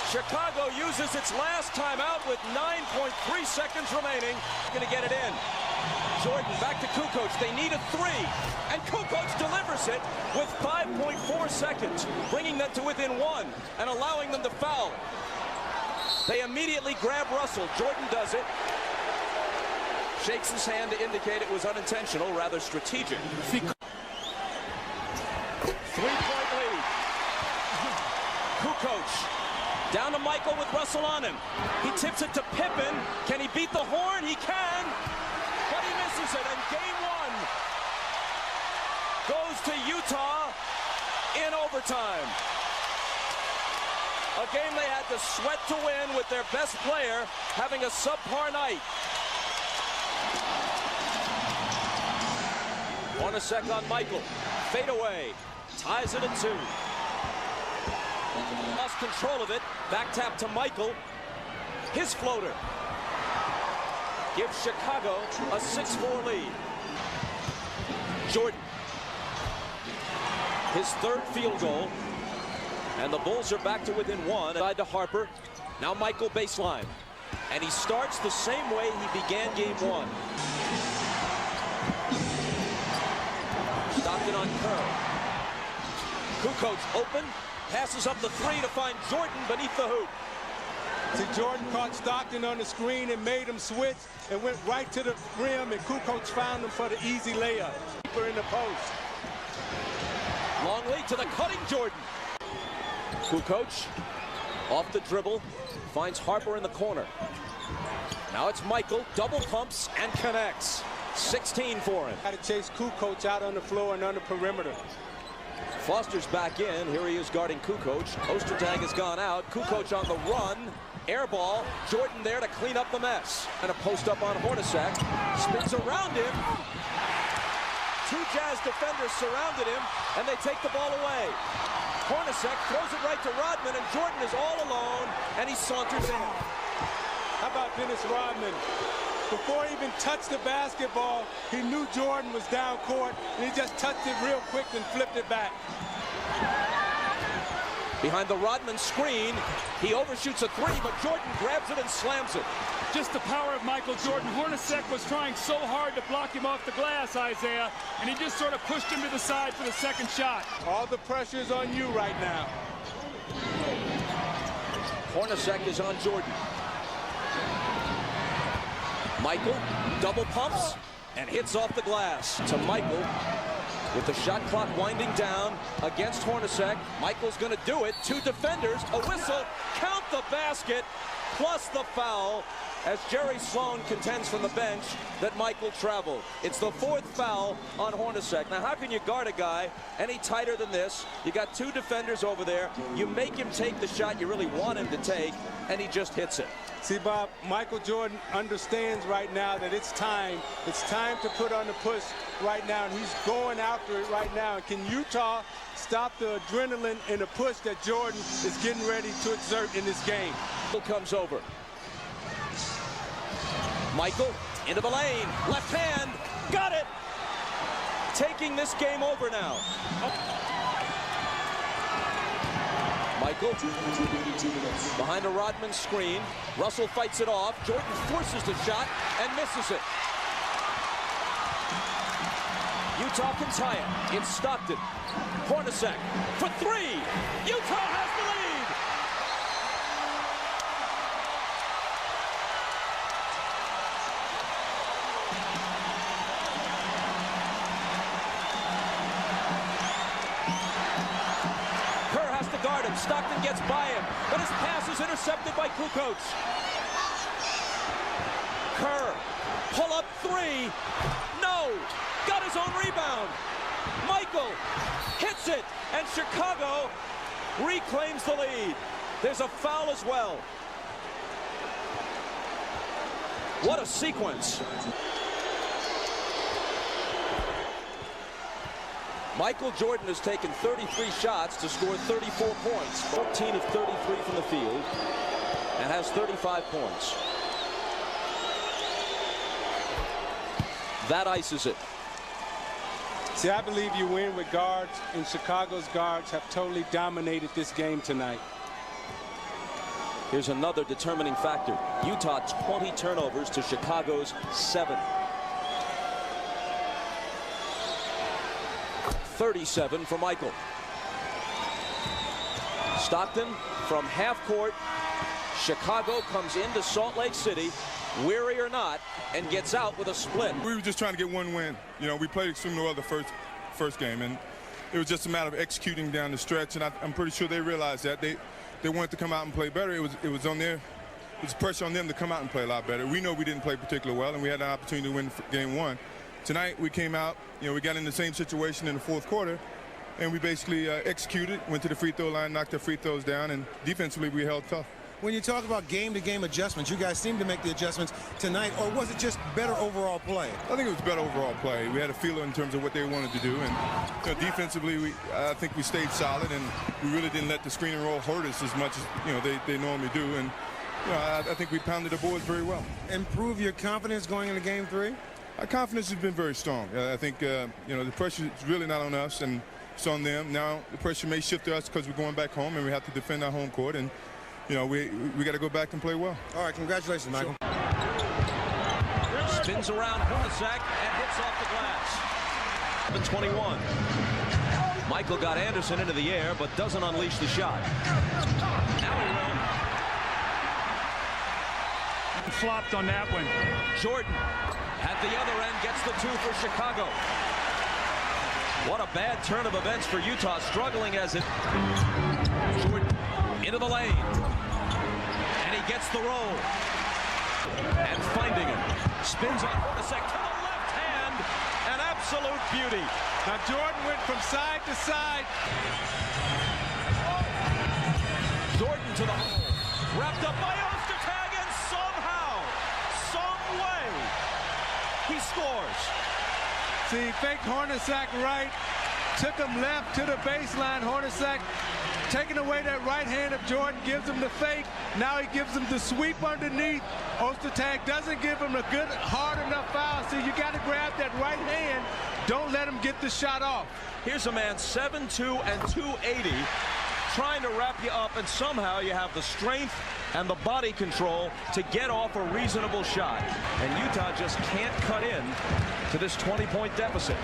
Chicago uses its last timeout with 9.3 seconds remaining. Going to get it in. Jordan back to Kukoc. They need a 3. And Kukoc delivers it with 5.4 seconds, bringing them to within 1 and allowing them to foul. They immediately grab Russell. Jordan does it. Shakes his hand to indicate it was unintentional, rather strategic. 3-point lead. Kukoc. Down to Michael with Russell on him. He tips it to Pippen. Can he beat the horn? He can. But he misses it. And game one goes to Utah in overtime. A game they had to sweat to win with their best player having a subpar night. Hornacek on Michael. Fade away. Ties it at 2. Lost control of it. Back tap to Michael. His floater gives Chicago a 6-4 lead. Jordan. His 3rd field goal. And the Bulls are back to within 1. Side to Harper. Now Michael baseline. And he starts the same way he began game 1. Stockton on Kerr. Kukoc open. Passes up the 3 to find Jordan beneath the hoop. See, Jordan caught Stockton on the screen and made him switch and went right to the rim, and Kukoc found him for the easy layup. Keeper in the post. Long lead to the cutting Jordan. Kukoc off the dribble, finds Harper in the corner. Now it's Michael, double pumps and connects. 16 for him. Got to chase Kukoc out on the floor and on the perimeter. Foster's back in. Here he is guarding Kukoc. Ostertag has gone out. Kukoc on the run. Air ball. Jordan there to clean up the mess. And a post up on Hornacek. Spins around him. 2 Jazz defenders surrounded him, and they take the ball away. Hornacek throws it right to Rodman, and Jordan is all alone, and he saunters in. How about Dennis Rodman? Before he even touched the basketball, he knew Jordan was down court, and he just touched it real quick and flipped it back. Behind the Rodman screen, he overshoots a 3, but Jordan grabs it and slams it. Just the power of Michael Jordan. Hornacek was trying so hard to block him off the glass, Isaiah, and he just sort of pushed him to the side for the second shot. All the pressure is on you right now. Hornacek is on Jordan. Michael double pumps and hits off the glass to Michael with the shot clock winding down against Hornacek. Michael's going to do it. 2 defenders, a whistle, count the basket, plus the foul as Jerry Sloan contends from the bench that Michael traveled. It's the 4th foul on Hornacek. Now, how can you guard a guy any tighter than this? You got 2 defenders over there. You make him take the shot you really want him to take, and he just hits it. See, Bob, Michael Jordan understands right now that it's time. It's time to put on the push right now, and he's going after it right now. Can Utah stop the adrenaline and the push that Jordan is getting ready to exert in this game? Comes over. Michael into the lane, left hand, got it! Taking this game over now. Michael behind a Rodman screen. Russell fights it off. Jordan forces the shot and misses it. Utah can tie it. It's Stockton. Hornacek for 3. Utah has the lead. Kerr has to guard him. Stockton gets by him, but his pass is intercepted by Kukoc. pull-up three. No. Got his own rebound. Michael hits it, and Chicago reclaims the lead. There's a foul as well. What a sequence. Michael Jordan has taken 33 shots to score 34 points, 14 of 33 from the field, and has 35 points. That ices it. See, I believe you win with guards, and Chicago's guards have totally dominated this game tonight. Here's another determining factor. Utah 20 turnovers to Chicago's 7. 37 for Michael. Stockton from half court. Chicago comes into Salt Lake City, weary or not, and gets out with a split. We were just trying to get one win. You know, we played extremely well the first game, and it was just a matter of executing down the stretch, and I'm pretty sure they realized that. They wanted to come out and play better. It was on there. It was pressure on them to come out and play a lot better. We know we didn't play particularly well, and we had an opportunity to win game one. Tonight we came out, you know, we got in the same situation in the fourth quarter, and we basically executed, went to the free throw line, knocked the free throws down, and defensively we held tough. When you talk about game-to-game adjustments, you guys seem to make the adjustments tonight, or was it just better overall play? I think it was better overall play. We had a feeler in terms of what they wanted to do, and you know, defensively, I think we stayed solid, and we really didn't let the screen and roll hurt us as much as they normally do. And you know, I think we pounded the boards very well. Improve your confidence going into Game 3? Our confidence has been very strong. I think you know, the pressure is really not on us, and it's on them. Now the pressure may shift to us because we're going back home, and we have to defend our home court. And you know, we got to go back and play well. All right, congratulations, Michael. Spins around Hornacek and hits off the glass. 21. Michael got Anderson into the air, but doesn't unleash the shot. Now he will. Flopped on that one. Jordan at the other end gets the 2 for Chicago. What a bad turn of events for Utah, struggling as it. Jordan into the lane. And he gets the roll. And finding him. Spins on Hornacek to the left hand. An absolute beauty. Now Jordan went from side to side. Jordan to the hole. Wrapped up by Ostertag, and somehow, some way, he scores. See, faked Hornacek right. Took him left to the baseline. Hornacek taking away that right hand of Jordan, gives him the fake. Now he gives him the sweep underneath. Ostertag doesn't give him a good, hard enough foul. So you got to grab that right hand. Don't let him get the shot off. Here's a man 7'2" and 280 trying to wrap you up, and somehow you have the strength and the body control to get off a reasonable shot. And Utah just can't cut in to this 20-point deficit.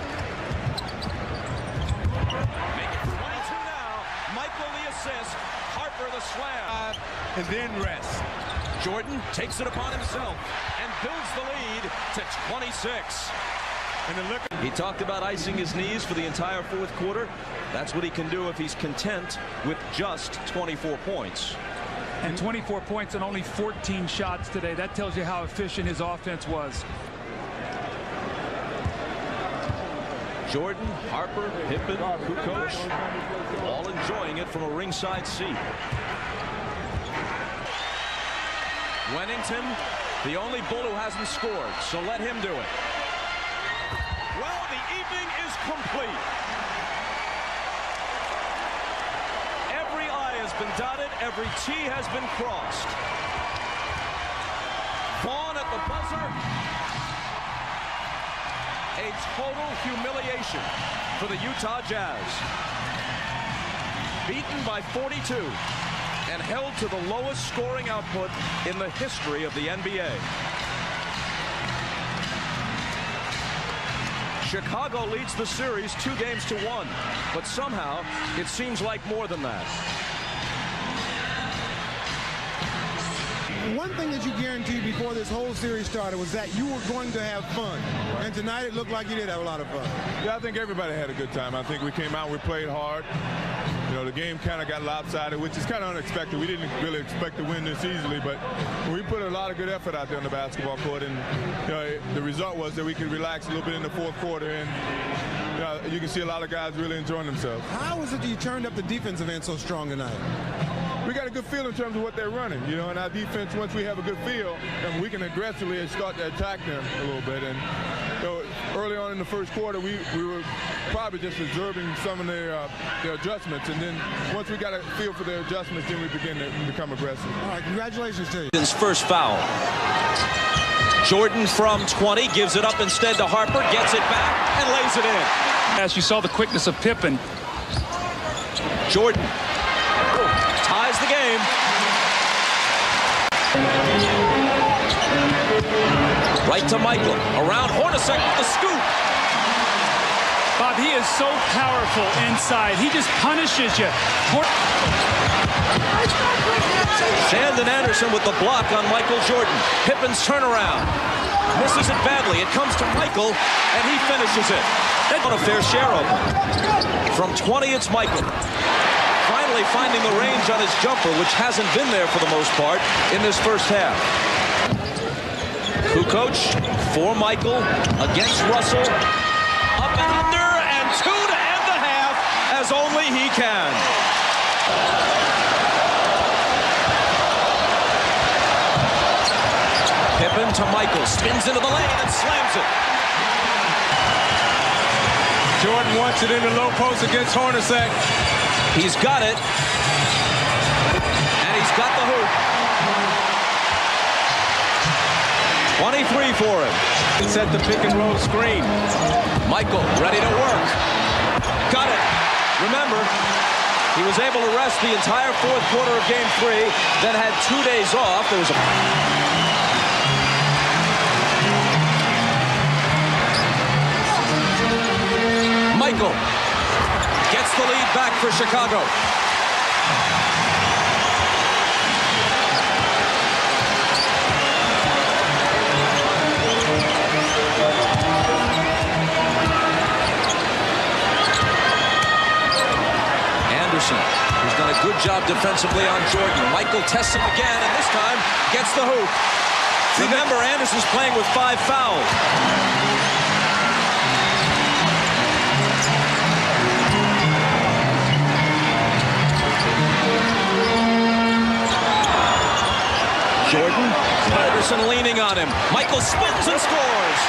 Make it 22 now. Michael the assist. Harper the slam. And then rest. Jordan takes it upon himself and builds the lead to 26. He talked about icing his knees for the entire fourth quarter. That's what he can do if he's content with just 24 points. And 24 points and only 14 shots today. That tells you how efficient his offense was. Jordan, Harper, Pippen, Kukoc, all enjoying it from a ringside seat. Wennington, the only Bull who hasn't scored, so let him do it. Well, the evening is complete. Every I has been dotted, every T has been crossed. Vaughn at the buzzer. A total humiliation for the Utah Jazz. Beaten by 42 and held to the lowest scoring output in the history of the NBA. Chicago leads the series 2-1, but somehow it seems like more than that. one thing that you guaranteed before this whole series started was that you were going to have fun. And tonight it looked like you did have a lot of fun. Yeah, I think everybody had a good time. I think we came out, we played hard. You know, the game kind of got lopsided, which is kind of unexpected. We didn't really expect to win this easily, but we put a lot of good effort out there on the basketball court, and you know, the result was that we could relax a little bit in the fourth quarter, and you can see a lot of guys really enjoying themselves. How is it that you turned up the defensive end so strong tonight? We got a good feel in terms of what they're running, you know, and our defense, once we have a good feel, and we can aggressively start to attack them a little bit. And you know, early on in the first quarter, we were probably just observing some of their adjustments, and then once we got a feel for their adjustments, then we begin to become aggressive. All right, congratulations to you. His first foul. Jordan from 20 gives it up instead to Harper, gets it back, and lays it in. As you saw the quickness of Pippen. Jordan ties the game. Right to Michael. Around Hornacek with the scoop. Bob, he is so powerful inside. He just punishes you. Shandon Anderson with the block on Michael Jordan. Pippen's turnaround. Misses it badly. It comes to Michael, and he finishes it. On a fair share of it. From 20, it's Michael. Finally finding the range on his jumper, which hasn't been there for the most part in this first half. Kukoc for Michael against Russell. Up and under, and 2 to end the half, as only he can. Pippen to Michael, spins into the lane and slams it. Jordan wants it in the low post against Hornacek. He's got it, and he's got the hoop. 23 for him. Set the pick and roll screen. Michael ready to work. Got it. Remember, he was able to rest the entire fourth quarter of game 3, then had 2 days off. There was a... Michael gets the lead back for Chicago. Anderson, who's done a good job defensively on Jordan. Michael tests him again, and this time gets the hoop. Remember, Anderson's playing with 5 fouls. Jordan, Anderson leaning on him. Michael spins and scores.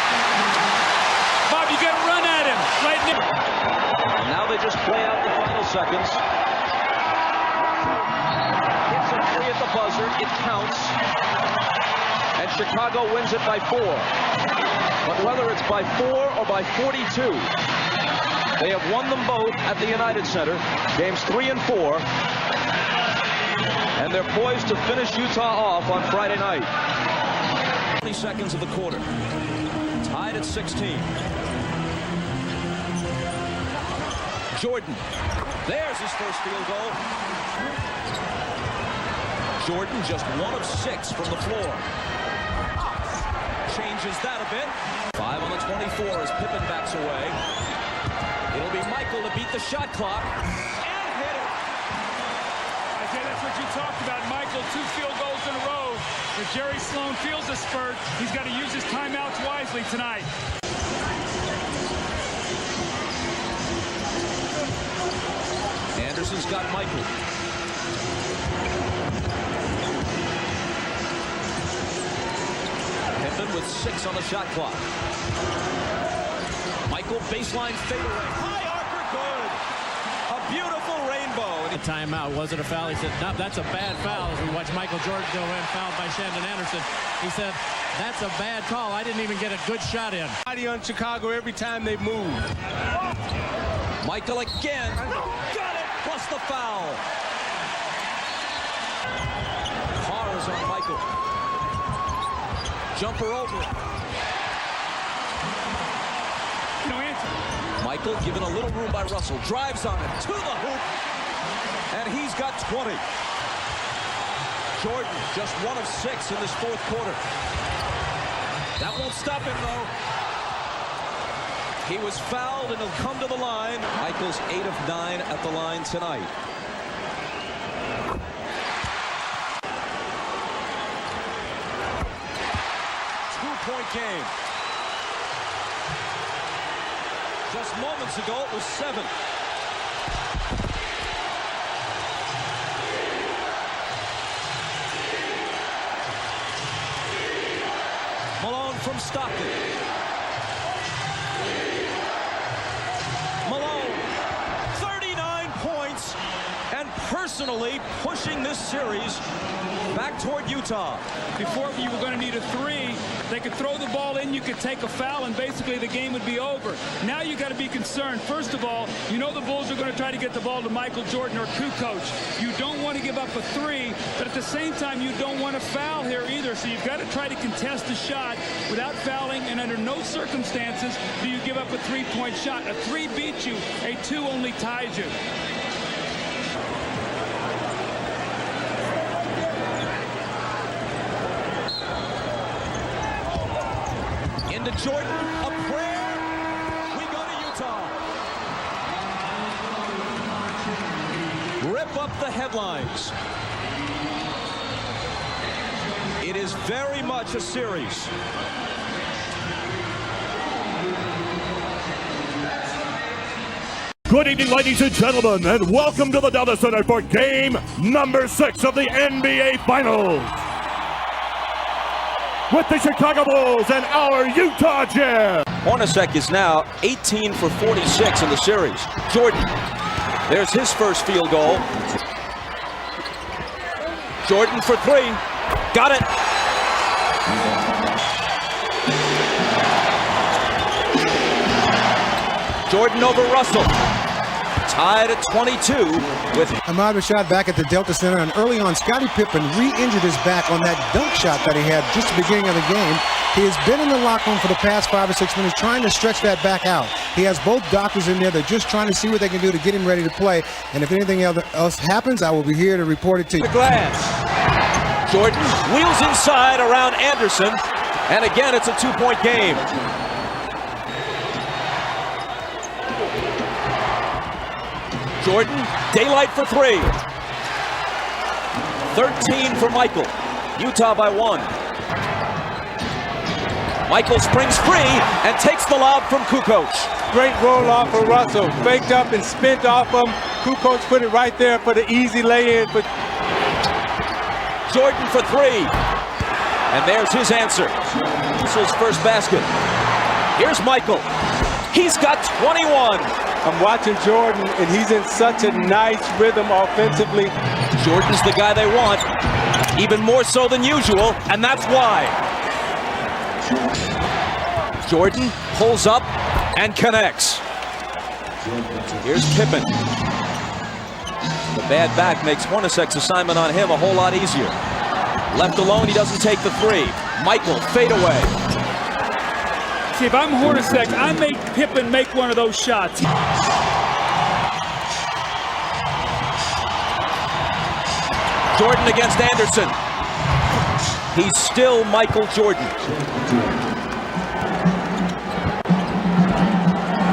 Bob, you got to run at him right now. Now they just play out the final seconds. Hits a 3 at the buzzer. It counts. And Chicago wins it by 4. But whether it's by 4 or by 42, they have won them both at the United Center. Games 3 and 4. And they're poised to finish Utah off on Friday night. 20 seconds of the quarter. Tied at 16. Jordan. There's his first field goal. Jordan just 1 of 6 from the floor. Changes that a bit. 5 on the 24 as Pippen backs away. It'll be Michael to beat the shot clock. That's what you talked about. Michael, 2 field goals in a row. If Jerry Sloan feels a spurt, he's got to use his timeouts wisely tonight. Anderson's got Michael. Pippen with 6 on the shot clock. Michael baseline fadeaway. High archer, good. A beautiful rainbow. A timeout. Was it a foul? He said, no, that's a bad foul. As we watch Michael Jordan go in, fouled by Shandon Anderson. He said, that's a bad call. I didn't even get a good shot in. Body on Chicago every time they move. Michael again. Got it. Plus the foul. Kerr is on Michael. Jumper over. Michael given a little room by Russell. Drives on it to the hoop. And he's got 20. Jordan, just 1 of 6 in this fourth quarter. That won't stop him, though. He was fouled, and he'll come to the line. Michael's 8 of 9 at the line tonight. Two-point game. Just moments ago, it was 7. Malone from Stockton. Malone, 39 points, and personally pushing this series back toward Utah. Before you were going to need a 3, they could throw the ball in, you could take a foul, and basically the game would be over. Now you got to be concerned. First of all, you know the Bulls are going to try to get the ball to Michael Jordan or Kukoc. You don't want to give up a 3, but at the same time, you don't want to foul here either. So you've got to try to contest the shot without fouling, and under no circumstances do you give up a 3-point shot. A 3 beats you, a 2 only ties you. Into Jordan, a prayer. We go to Utah. Rip up the headlines. It is very much a series. Good evening, ladies and gentlemen, and welcome to the Data Center for game number 6 of the NBA Finals. With the Chicago Bulls and our Utah Jazz. Hornacek is now 18 for 46 in the series. Jordan, there's his first field goal. Jordan for 3, got it. Jordan over Russell. Tied at 22 with Ahmad Rashad back at the Delta Center, and early on, Scottie Pippen re-injured his back on that dunk shot that he had just at the beginning of the game. He has been in the locker room for the past 5 or 6 minutes trying to stretch that back out. He has both doctors in there. They're just trying to see what they can do to get him ready to play. And if anything else happens, I will be here to report it to you. The glass. Jordan wheels inside around Anderson, and again, it's a 2-point game. Jordan, daylight for 3. 13 for Michael. Utah by 1. Michael springs free and takes the lob from Kukoc. Great roll off for Russell. Faked up and spent off him. Kukoc put it right there for the easy lay-in. But Jordan for 3. And there's his answer. Russell's first basket. Here's Michael. He's got 21. I'm watching Jordan, and he's in such a nice rhythm offensively. Jordan's the guy they want, even more so than usual, and that's why. Jordan pulls up and connects. Here's Pippen. The bad back makes Hornacek's assignment on him a whole lot easier. Left alone, he doesn't take the 3. Michael, fade away. See, if I'm Hornacek, I make Pippen make one of those shots. Jordan against Anderson. He's still Michael Jordan.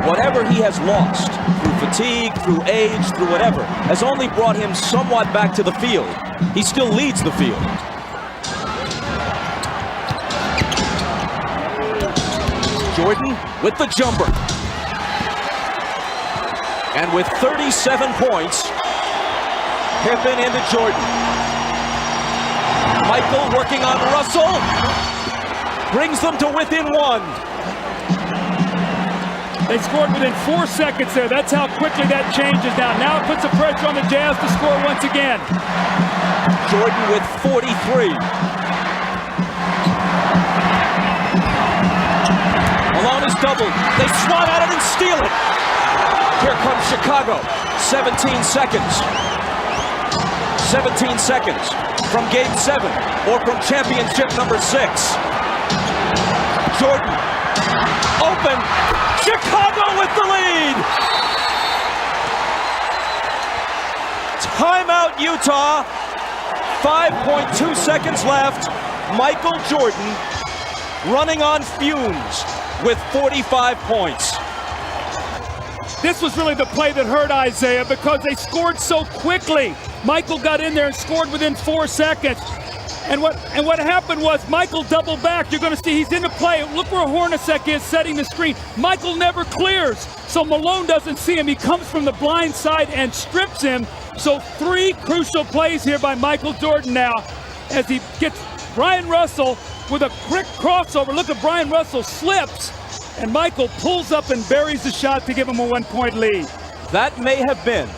Whatever he has lost, through fatigue, through age, through whatever, has only brought him somewhat back to the field. He still leads the field. Jordan with the jumper. And with 37 points, Pippen into Jordan. Michael working on Russell. Brings them to within 1. They scored within 4 seconds there. That's how quickly that changes now. Now it puts the pressure on the Jazz to score once again. Jordan with 43. Malone is doubled. They swat at it and steal it. Here comes Chicago. 17 seconds. 17 seconds from Game 7 or from championship number 6. Jordan open. Chicago with the lead. Timeout Utah. 5.2 seconds left. Michael Jordan running on fumes with 45 points. This was really the play that hurt Isaiah because they scored so quickly. Michael got in there and scored within 4 seconds. And what happened was Michael doubled back. You're going to see he's in the play. Look where Hornacek is setting the screen. Michael never clears, so Malone doesn't see him. He comes from the blind side and strips him. So 3 crucial plays here by Michael Jordan now as he gets Brian Russell with a quick crossover. Look at Brian Russell slips, and Michael pulls up and buries the shot to give him a 1-point lead. That may have been,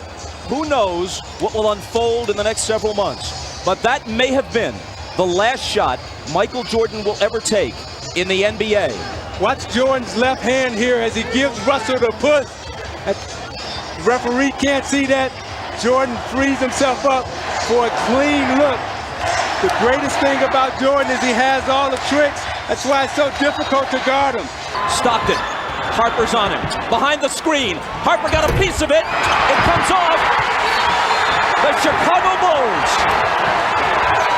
who knows what will unfold in the next several months, but that may have been the last shot Michael Jordan will ever take in the NBA. Watch Jordan's left hand here as he gives Russell the push. The referee can't see that. Jordan frees himself up for a clean look. The greatest thing about Jordan is he has all the tricks. That's why it's so difficult to guard him. Stockton, Harper's on him. Behind the screen, Harper got a piece of it. It comes off. The Chicago Bulls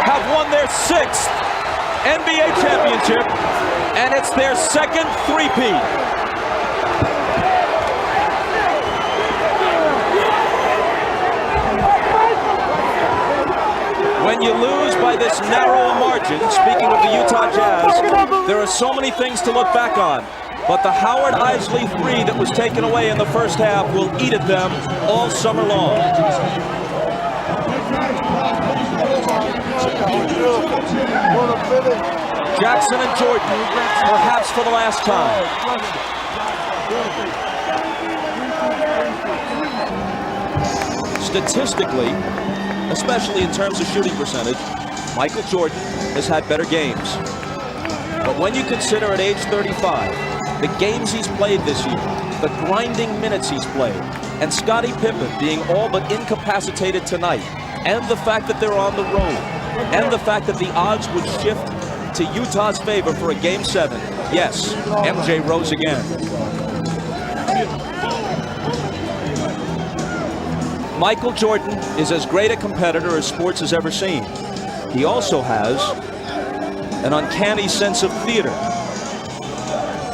have won their 6th NBA championship, and it's their 2nd three-peat. When you lose by this narrow margin, speaking of the Utah Jazz, there are so many things to look back on. But the Howard Isley 3 that was taken away in the first half will eat at them all summer long. Jackson and Jordan, perhaps for the last time. Statistically, especially in terms of shooting percentage, Michael Jordan has had better games. But when you consider at age 35, the games he's played this year, the grinding minutes he's played, and Scottie Pippen being all but incapacitated tonight, and the fact that they're on the road, and the fact that the odds would shift to Utah's favor for a Game 7, yes, MJ rose again. Michael Jordan is as great a competitor as sports has ever seen. He also has an uncanny sense of theater.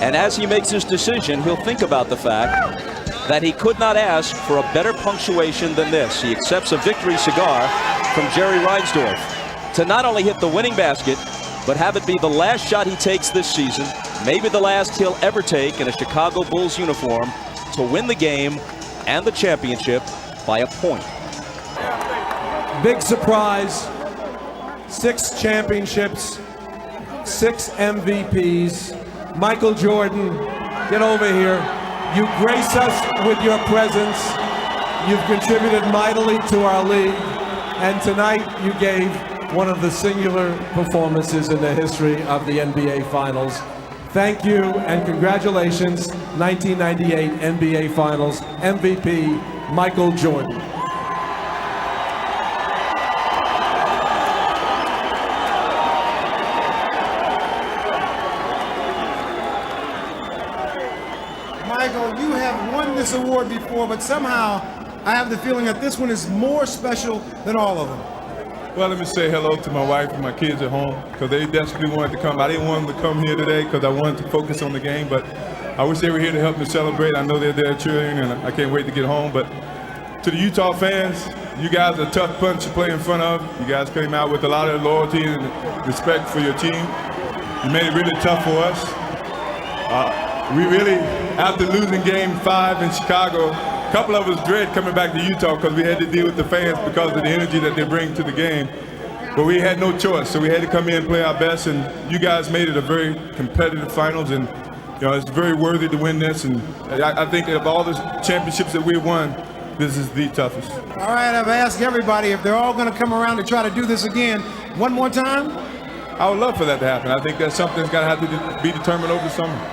And as he makes his decision, he'll think about the fact that he could not ask for a better punctuation than this. He accepts a victory cigar from Jerry Reinsdorf to not only hit the winning basket, but have it be the last shot he takes this season, maybe the last he'll ever take in a Chicago Bulls uniform, to win the game and the championship by a point. Big surprise, 6 championships, 6 MVPs. Michael Jordan, get over here. You grace us with your presence. You've contributed mightily to our league. And tonight you gave one of the singular performances in the history of the NBA Finals. Thank you and congratulations, 1998 NBA Finals MVP, Michael Jordan. Michael, you have won this award before, but somehow I have the feeling that this one is more special than all of them. Well, let me say hello to my wife and my kids at home because they desperately wanted to come. I didn't want them to come here today because I wanted to focus on the game, but I wish they were here to help me celebrate. I know they're there cheering, and I can't wait to get home. But to the Utah fans, you guys are a tough bunch to play in front of. You guys came out with a lot of loyalty and respect for your team. You made it really tough for us. We really, after losing Game 5 in Chicago, a couple of us dread coming back to Utah because we had to deal with the fans because of the energy that they bring to the game. But we had no choice, so we had to come in and play our best, and you guys made it a very competitive finals, and you know, it's very worthy to win this, and I think of all the championships that we've won, this is the toughest. All right, I've asked everybody if they're all going to come around to try to do this again. One more time? I would love for that to happen. I think that's something that's got to have to be determined over the summer.